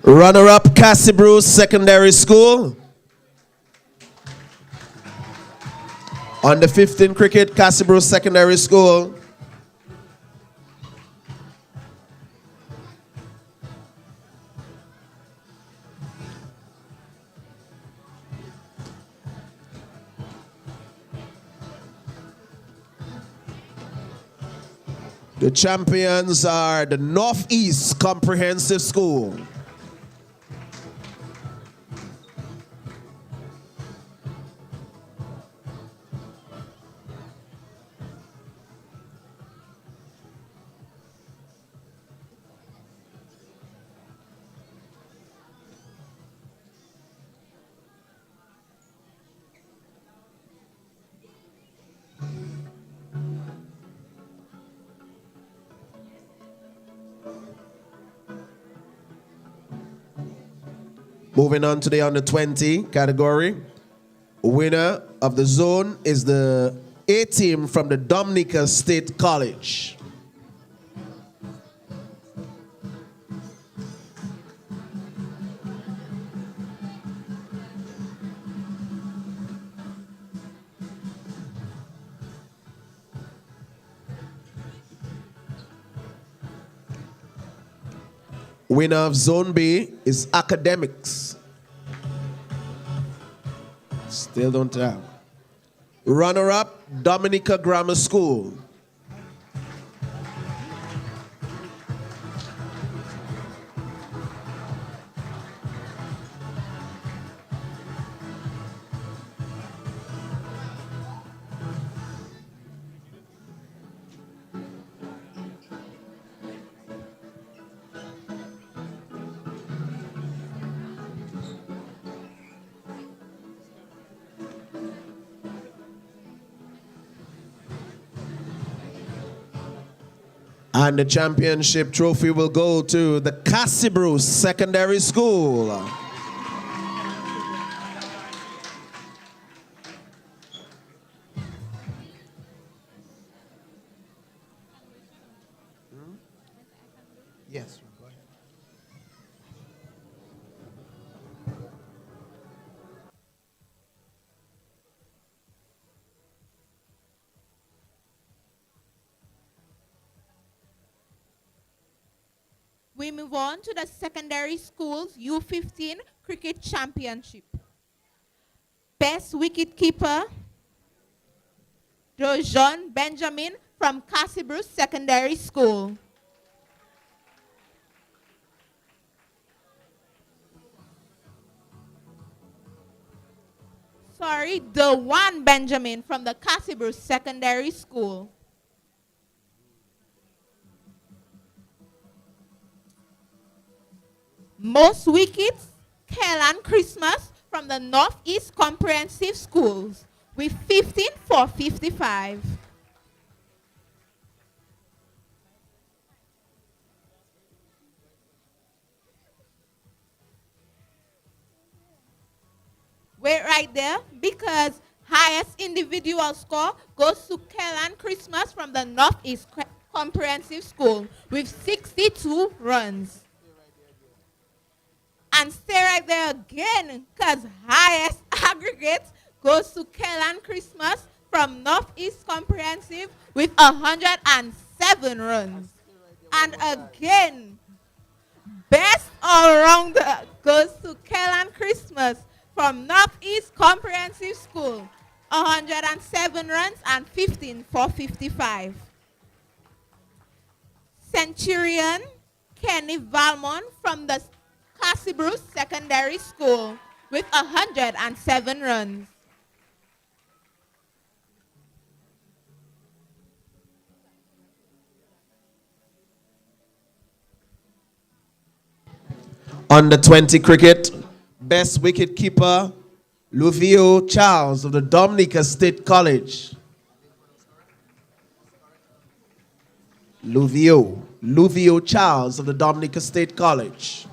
Runner-up, Cassibrew Secondary School. Under 15 cricket, Cassibrew Secondary School. The champions are the Northeast Comprehensive School. Moving on to the under 20 category. Winner of the zone is the A team from the Dominica State College. Winner of Zone B is Academics. Still don't have. Runner-up, Dominica Grammar School. And the championship trophy will go to the Cassie Secondary School. Yes, go ahead. We move on to the secondary schools U15 cricket championship. Best wicketkeeper, Dojon Benjamin from Cassibru Secondary School. Sorry, Dewan Benjamin from the Cassibru Secondary School. Most wickets, Kellan Christmas from the Northeast Comprehensive Schools with 15 for 55. Wait right there, because highest individual score goes to Kellan Christmas from the Northeast Comprehensive School with 62 runs. And stay right there again, because highest aggregate goes to Kellan Christmas from Northeast Comprehensive with 107 runs. And again, best all-rounder goes to Kellan Christmas from Northeast Comprehensive School, 107 runs and 15 for 55. Centurion Kenny Valmont from the Cassibru Secondary School with 107 runs. Under 20 cricket, best wicketkeeper, Luvio Charles of the Dominica State College. Luvio Charles of the Dominica State College.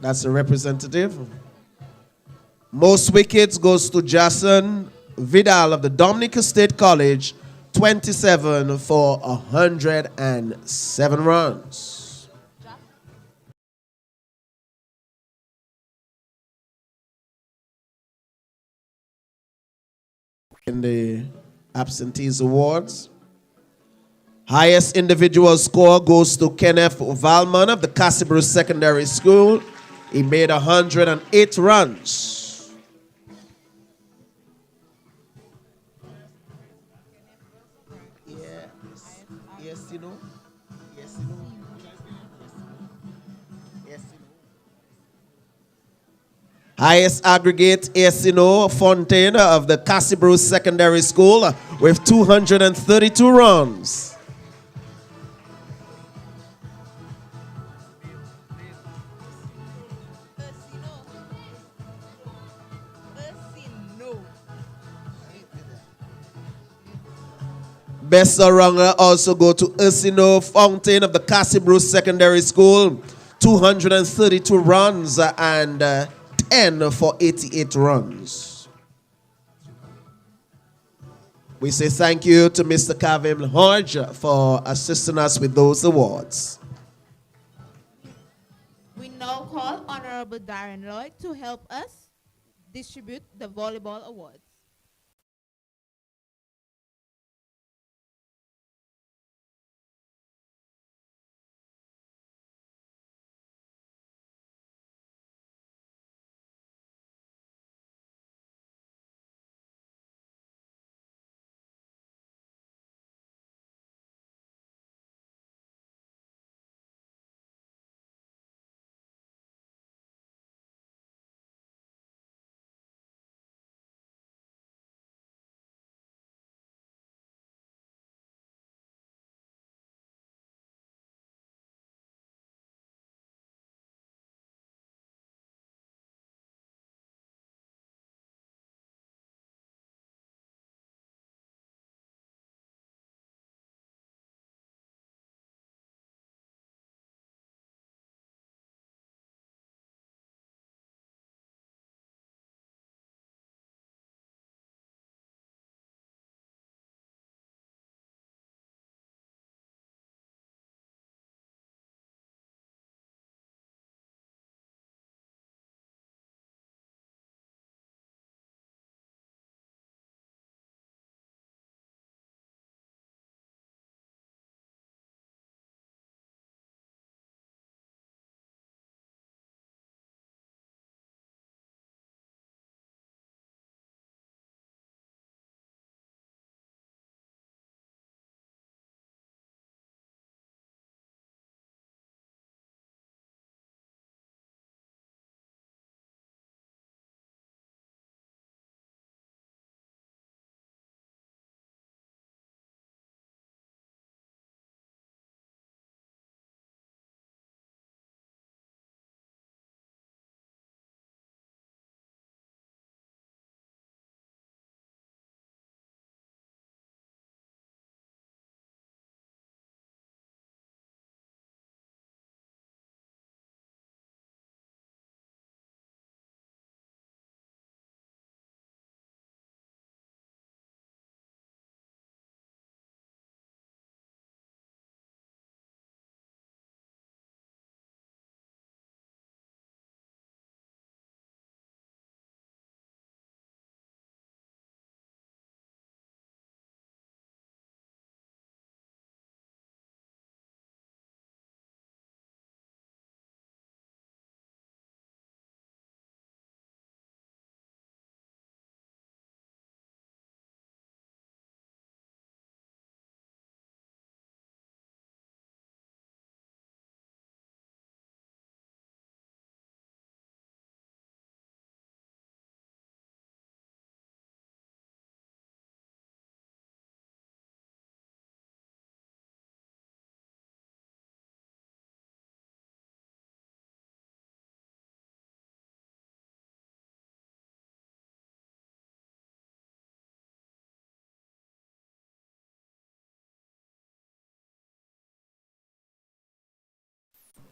That's a representative. Most wickets goes to Jason Vidal of the Dominica State College, 27 for 107 runs. In the absentees awards, highest individual score goes to Kenneth Valmont of the Cassibru Secondary School. He made 108 runs. Highest aggregate, Esino Fontaine of the Cassibru Secondary School with 232 runs. Best all-rounder also go to Ursino Fountain of the Cassibru Secondary School, 232 runs and 10 for 88 runs. We say thank you to Mr. Kavem Hodge for assisting us with those awards. We now call Honorable Darren Lloyd to help us distribute the volleyball awards.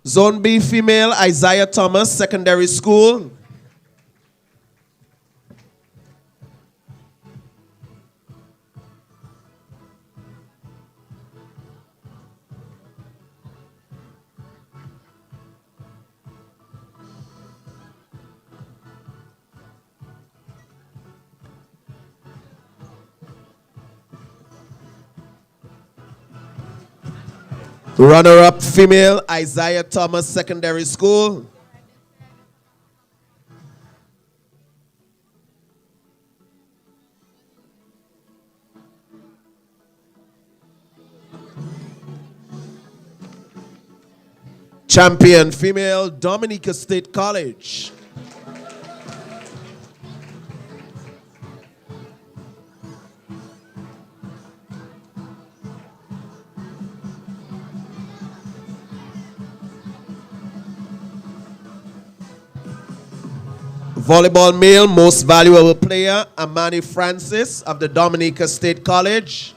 Zone B female, Isaiah Thomas Secondary School. Runner-up female, Isaiah Thomas Secondary School. Champion female, Dominica State College. Volleyball male, most valuable player, Amani Francis of the Dominica State College.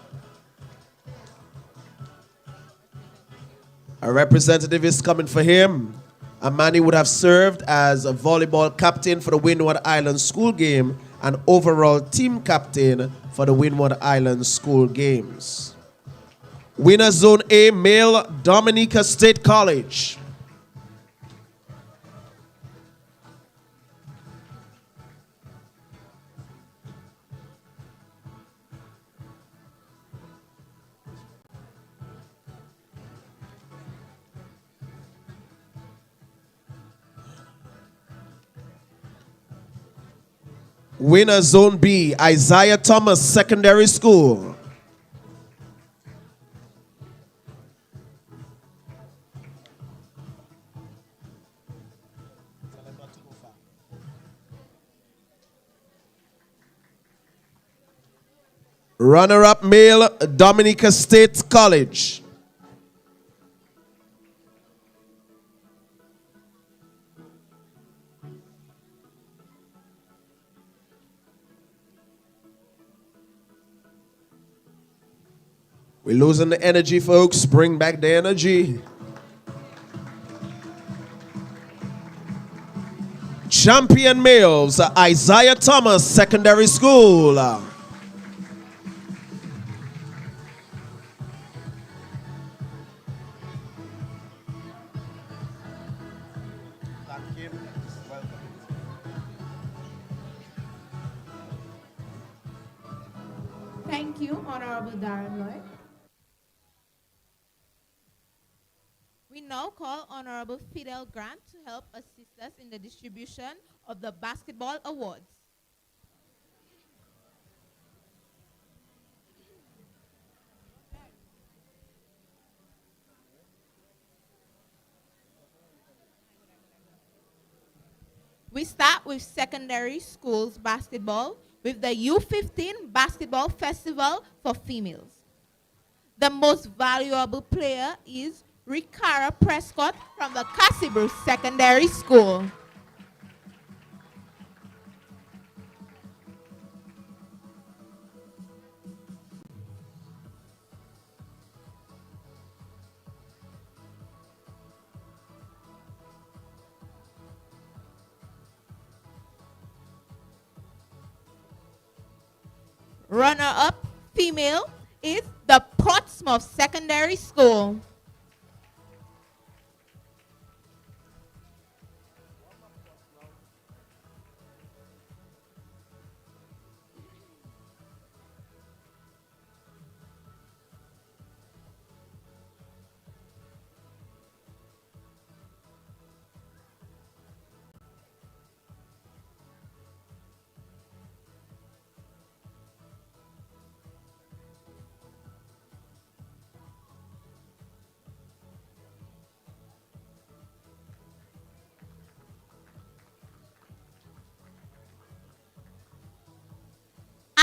A representative is coming for him. Amani would have served as a volleyball captain for the Windward Island School game and overall team captain for the Windward Island School games. Winner Zone A, male, Dominica State College. Winner Zone B, Isaiah Thomas Secondary School. Runner-up male, Dominica State College. We're losing the energy, folks. Bring back the energy. Champion males, Isaiah Thomas Secondary School. Thank you, Honorable Darren Lloyd. We now call Honorable Fidel Grant to help assist us in the distribution of the basketball awards. We start with secondary schools basketball with the U15 Basketball Festival for females. The most valuable player is Ricara Prescott from the Cassibru Secondary School. Runner-up female is the Portsmouth Secondary School.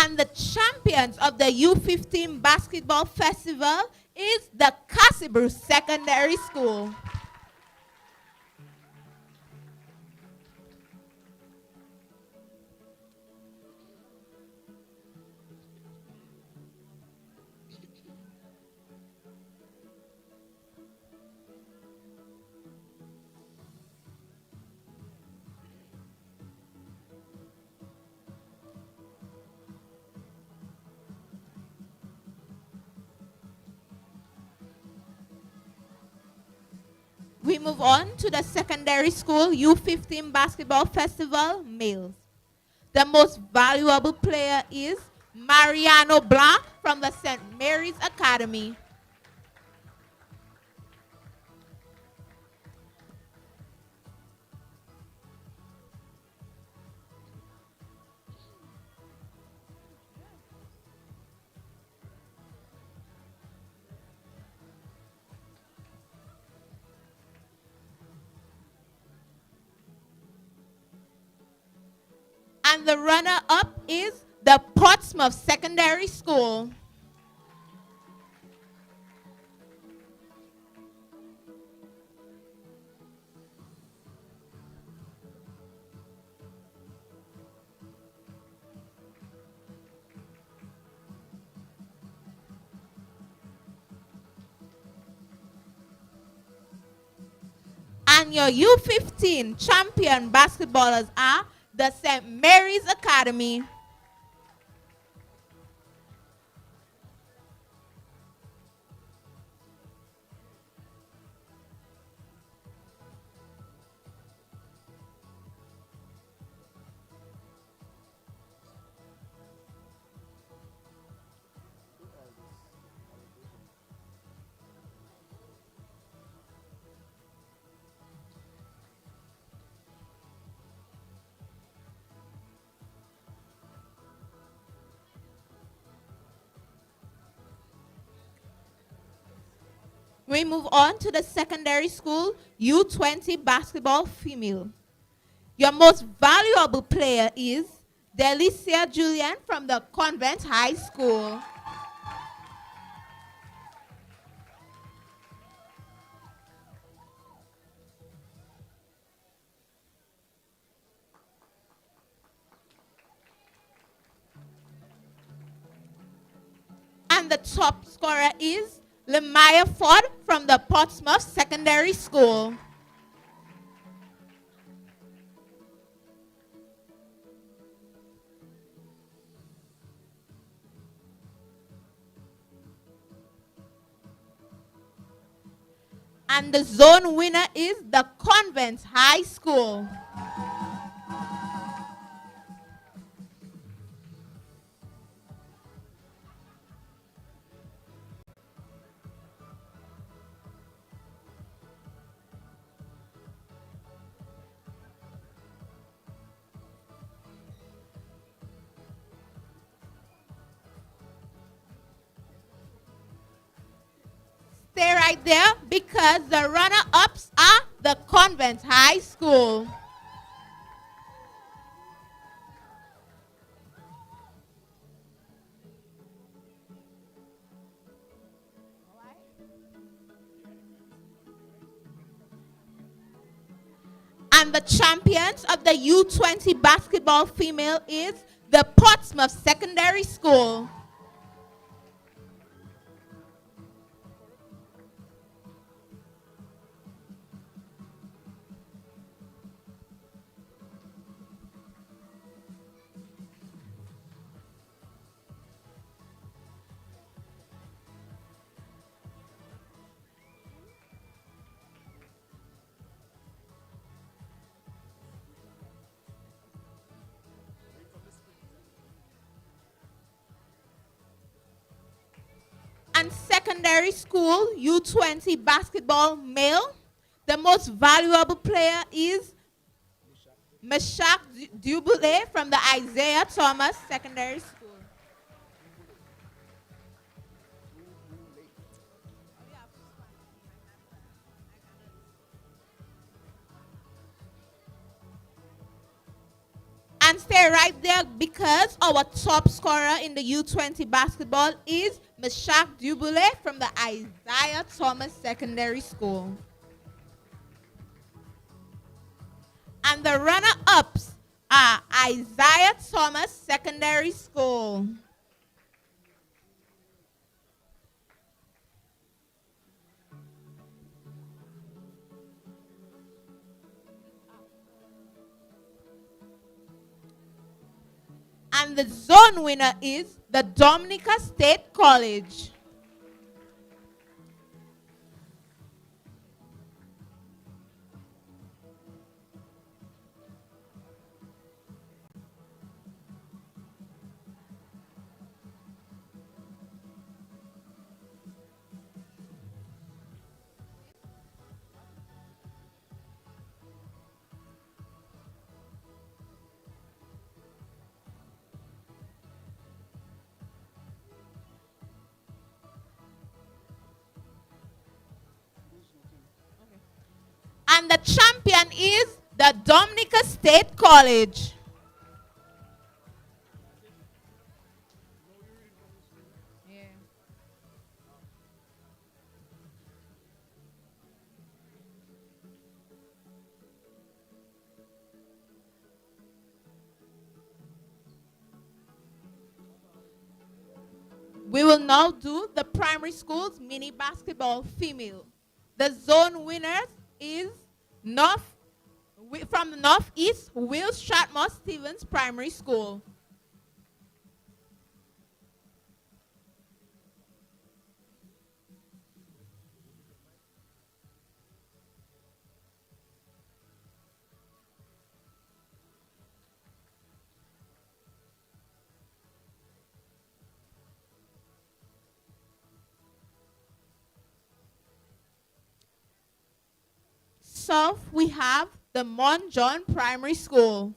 And the champions of the U15 Basketball Festival is the Cassibru Secondary School. move on to the secondary school U15 basketball festival males. The most valuable player is Mariano Blanc from the St. Mary's Academy. And the runner-up is the Portsmouth Secondary School. And your U15 champion basketballers are the St. Mary's Academy. We move on to the secondary school U20 basketball female. Your most valuable player is Delicia Julian from the Convent High School. And the top scorer is Lemaya Ford from the Portsmouth Secondary School. And the zone winner is the Convent High School. Stay right there because the runner-ups are the Convent High School. And the champions of the U20 basketball female is the Portsmouth Secondary School. And secondary school U20 basketball male, the most valuable player is Meshach Duboulet from the Isaiah Thomas Secondary School. And stay right there because our top scorer in the U20 basketball is Meshach Duboulet from the Isaiah Thomas Secondary School. And the runner-ups are Isaiah Thomas Secondary School. And the zone winner is the Dominica State College. And the champion is the Dominica State College. We will now do the primary school's mini basketball female. The zone winners is from the Northeast, Will Stratmore Stevens Primary School. South, we have the Mont John Primary School.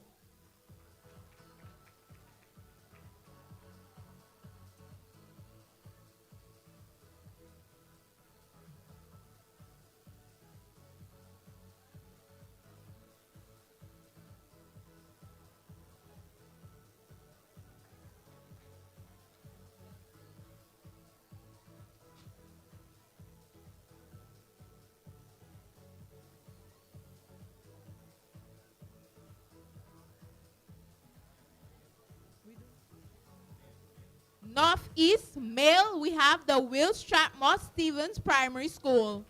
Northeast male, we have the Will Stratmore Stevens Primary School.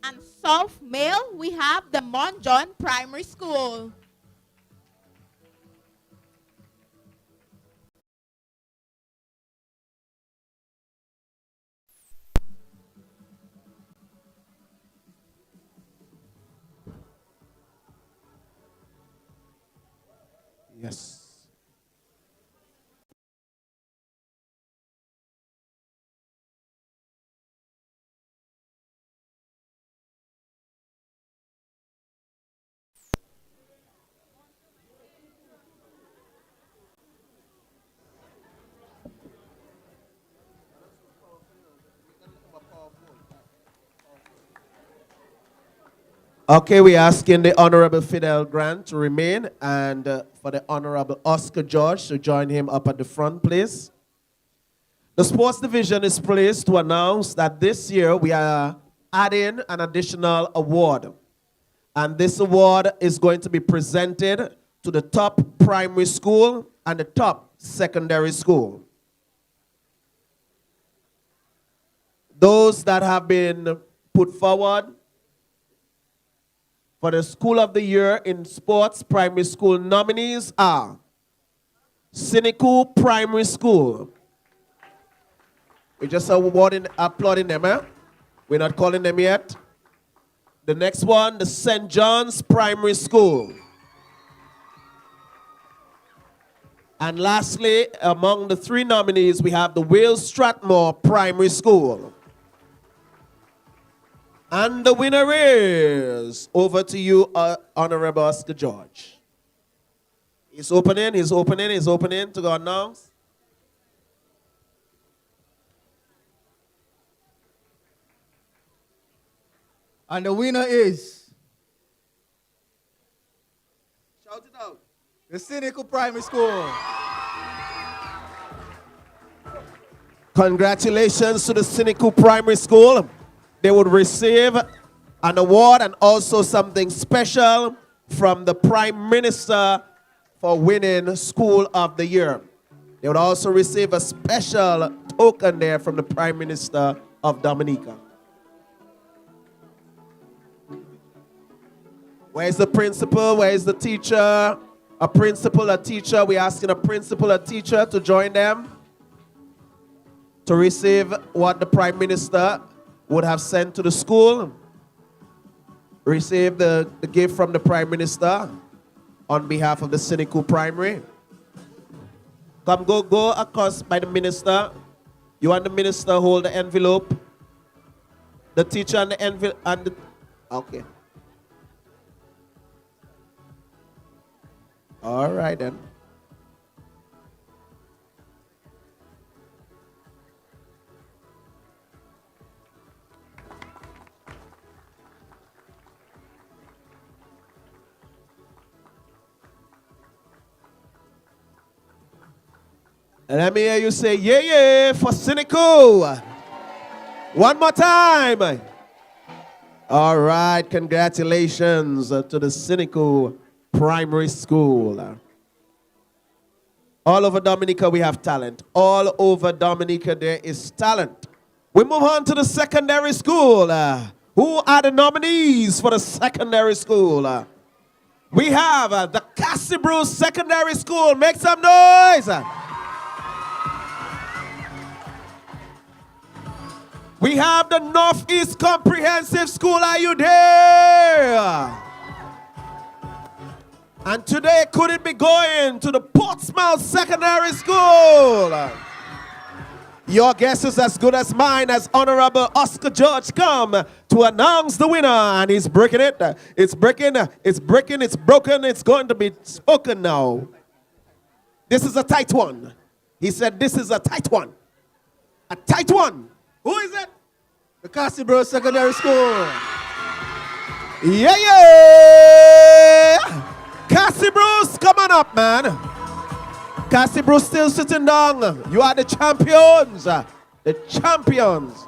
And South male, we have the Mont John Primary School. Yes. Okay, we're asking the Honorable Fidel Grant to remain and for the Honorable Oscar George to join him up at the front, please. The sports division is pleased to announce that this year we are adding an additional award. And this award is going to be presented to the top primary school and the top secondary school. Those that have been put forward for the School of the Year in Sports Primary School nominees are Siniku Primary School. We're just applauding them, eh? We're not calling them yet. The next one, the St. John's Primary School. And lastly, among the three nominees, we have the Will Stratmore Primary School. And the winner is, over to you, Honorable Oscar George. He's opening to go announce. And the winner is... Shout it out. The Siniku Primary School. Congratulations to the Siniku Primary School. They would receive an award and also something special from the Prime Minister for winning School of the Year. They would also receive a special token there from the Prime Minister of Dominica. Where's the principal? Where's the teacher? A principal, a teacher. We're asking a principal, a teacher to join them to receive what the Prime Minister would have sent to the school. Receive the gift from the Prime Minister on behalf of the Siniku Primary. Come, go across by the minister. You want the minister hold the envelope? The teacher and the envelope and the, okay. All right then. And let me hear you say, yeah, yeah, for Cynical. One more time. All right, congratulations to the Cynical Primary School. All over Dominica, we have talent. All over Dominica, there is talent. We move on to the secondary school. Who are the nominees for the secondary school? We have the Cassie Bruce Secondary School. Make some noise. We have the Northeast Comprehensive School. Are you there? And today, could it be going to the Portsmouth Secondary School? Your guess is as good as mine as Honorable Oscar George come to announce the winner. And he's breaking it. It's breaking, it's breaking, it's broken. It's going to be spoken now. This is a tight one. He said this is a tight one. A tight one. Who is it? The Cassie Bruce Secondary School. Yeah, yeah. Cassie Bruce, come on up, man. Cassie Bruce still sitting down. You are the champions. The champions.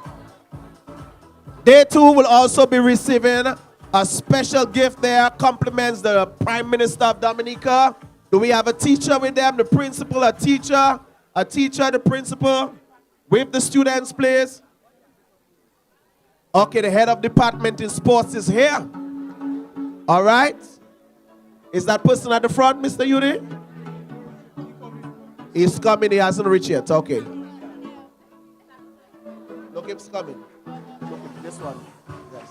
They too will also be receiving a special gift there. Compliments the Prime Minister of Dominica. Do we have a teacher with them? The principal, a teacher, the principal. With the students, please. Okay, the head of department in sports is here. All right. Is that person at the front, Mr. Yudi? He's coming, he hasn't reached yet. Okay. Look, he's coming. Look, this one. Yes.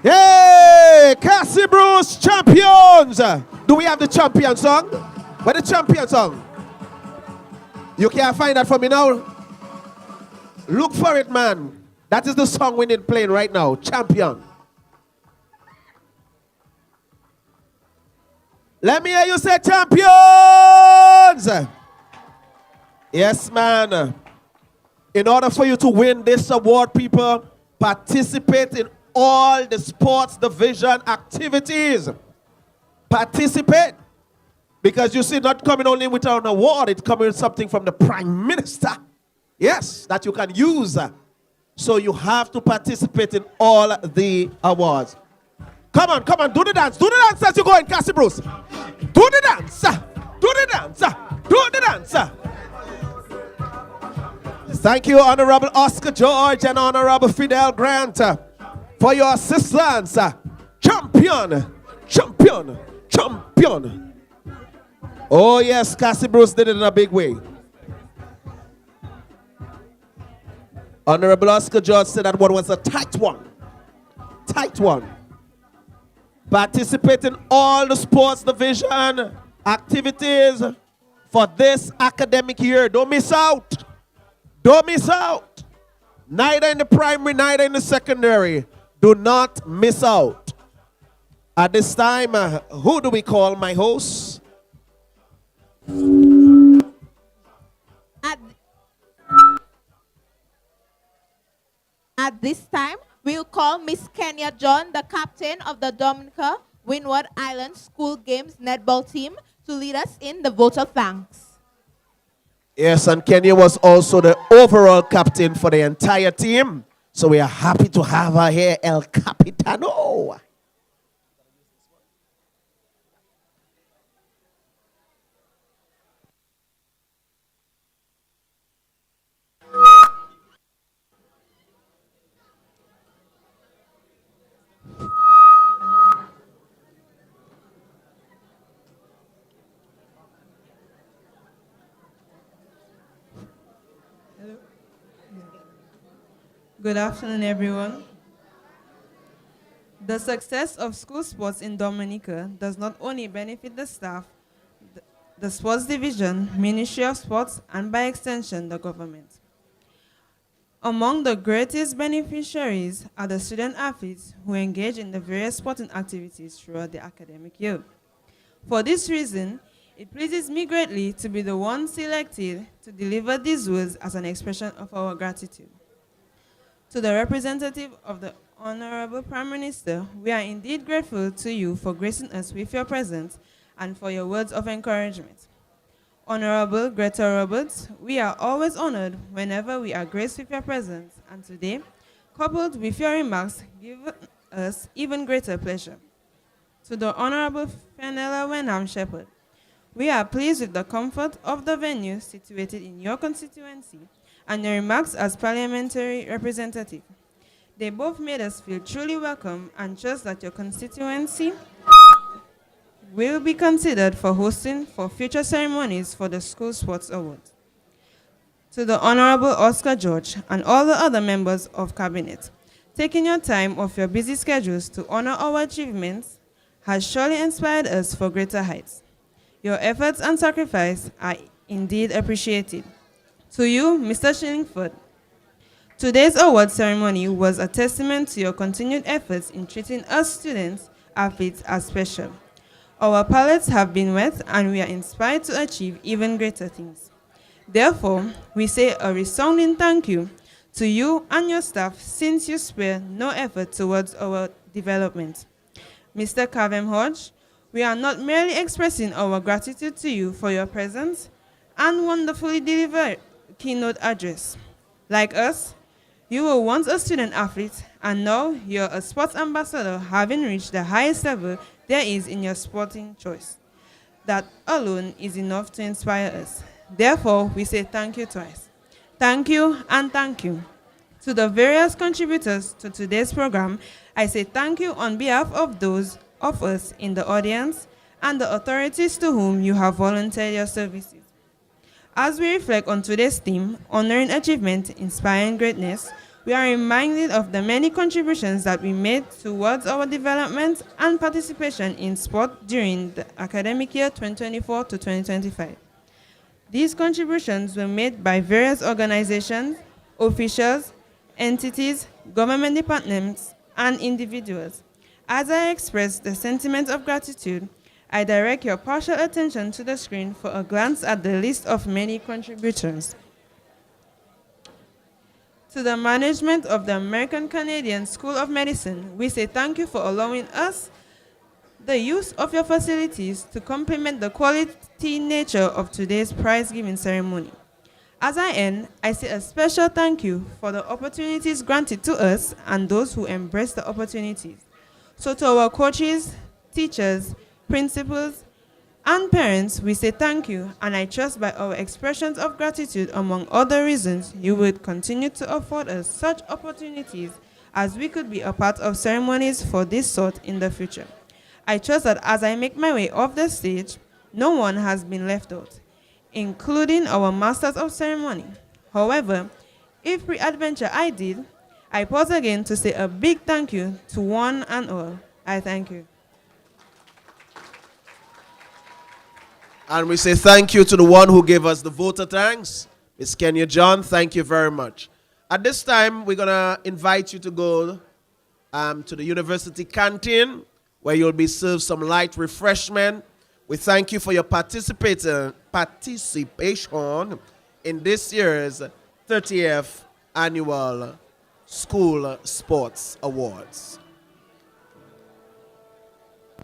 Hey, Cassie Bruce champions. Do we have the champion song? Where the champion song? You can't find that for me now? Look for it, man. That is the song we need playing right now. Champion. Let me hear you say champions. Yes, man. In order for you to win this award, people, participate in all the sports division activities. Participate. Because you see, not coming only with an award, it's coming with something from the Prime Minister. Yes, that you can use. So you have to participate in all the awards. Come on, do the dance. Do the dance as you go in, Cassie Bruce. Do the dance. Do the dance. Do the dance. Thank you, Honorable Oscar George and Honorable Fidel Grant, for your assistance. Champion. Champion. Champion. Oh, yes, Cassie Bruce did it in a big way. Honorable Oscar George said that one was a tight one. Tight one. Participate in all the sports division activities for this academic year. Don't miss out. Don't miss out. Neither in the primary, neither in the secondary. Do not miss out. At this time, who do we call my host? At this time, we'll call Miss Kenya John, the captain of the Dominica Windward Island School Games netball team, to lead us in the vote of thanks. Yes, and Kenya was also the overall captain for the entire team. So we are happy to have her here, El Capitano. Good afternoon, everyone. The success of school sports in Dominica does not only benefit the staff, the sports division, Ministry of Sports, and by extension, the government. Among the greatest beneficiaries are the student athletes who engage in the various sporting activities throughout the academic year. For this reason, it pleases me greatly to be the one selected to deliver these words as an expression of our gratitude. To the representative of the Honorable Prime Minister, we are indeed grateful to you for gracing us with your presence and for your words of encouragement. Honorable Greta Roberts, we are always honored whenever we are graced with your presence, and today, coupled with your remarks, give us even greater pleasure. To the Honorable Fenella Wenham Shepherd, we are pleased with the comfort of the venue situated in your constituency and your remarks as parliamentary representative. They both made us feel truly welcome and trust that your constituency will be considered for hosting for future ceremonies for the School Sports Awards. To the Honorable Oscar George and all the other members of Cabinet, taking your time off your busy schedules to honor our achievements has surely inspired us for greater heights. Your efforts and sacrifice are indeed appreciated. To you, Mr. Shillingford, today's award ceremony was a testament to your continued efforts in treating us students, athletes as special. Our palates have been wet and we are inspired to achieve even greater things. Therefore, we say a resounding thank you to you and your staff since you spare no effort towards our development. Mr. Kavem Hodge, we are not merely expressing our gratitude to you for your presence and wonderfully delivered keynote address. Like us, you were once a student athlete and now you're a sports ambassador, having reached the highest level there is in your sporting choice. That alone is enough to inspire us. Therefore, we say thank you twice. Thank you and thank you. To the various contributors to today's program, I say thank you on behalf of those of us in the audience and the authorities to whom you have volunteered your services. As we reflect on today's theme, honoring achievement, inspiring greatness, we are reminded of the many contributions that we made towards our development and participation in sport during the academic year 2024 to 2025. These contributions were made by various organizations, officials, entities, government departments, and individuals. As I express the sentiment of gratitude, I direct your partial attention to the screen for a glance at the list of many contributors. To the management of the American Canadian School of Medicine, we say thank you for allowing us the use of your facilities to complement the quality nature of today's prize-giving ceremony. As I end, I say a special thank you for the opportunities granted to us and those who embrace the opportunities. So to our coaches, teachers, principals, and parents, we say thank you, and I trust by our expressions of gratitude, among other reasons, you would continue to afford us such opportunities as we could be a part of ceremonies for this sort in the future. I trust that as I make my way off the stage, no one has been left out, including our Masters of Ceremony. However, if pre-adventure I did, I pause again to say a big thank you to one and all. I thank you. And we say thank you to the one who gave us the vote of thanks, Ms. Kenya John. Thank you very much. At this time, we're going to invite you to go to the university canteen, where you'll be served some light refreshment. We thank you for your participation in this year's 30th Annual School Sports Awards.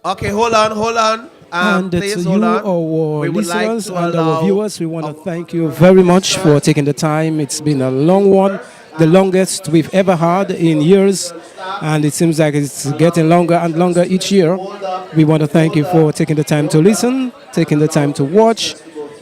Okay, hold on. And to please you, hold on. our listeners like and our viewers, we want to thank you very much for taking the time. It's been a long one, the longest we've ever had in years, and it seems like it's getting longer and longer each year. We want to thank you for taking the time to listen, taking the time to watch,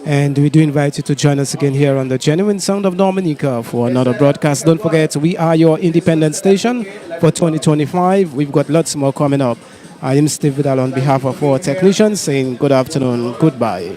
and we do invite you to join us again here on the Genuine Sound of Dominica for another broadcast. Don't forget, we are your independent station for 2025. We've got lots more coming up. I am Steve Vidal on behalf of our technicians saying good afternoon, goodbye.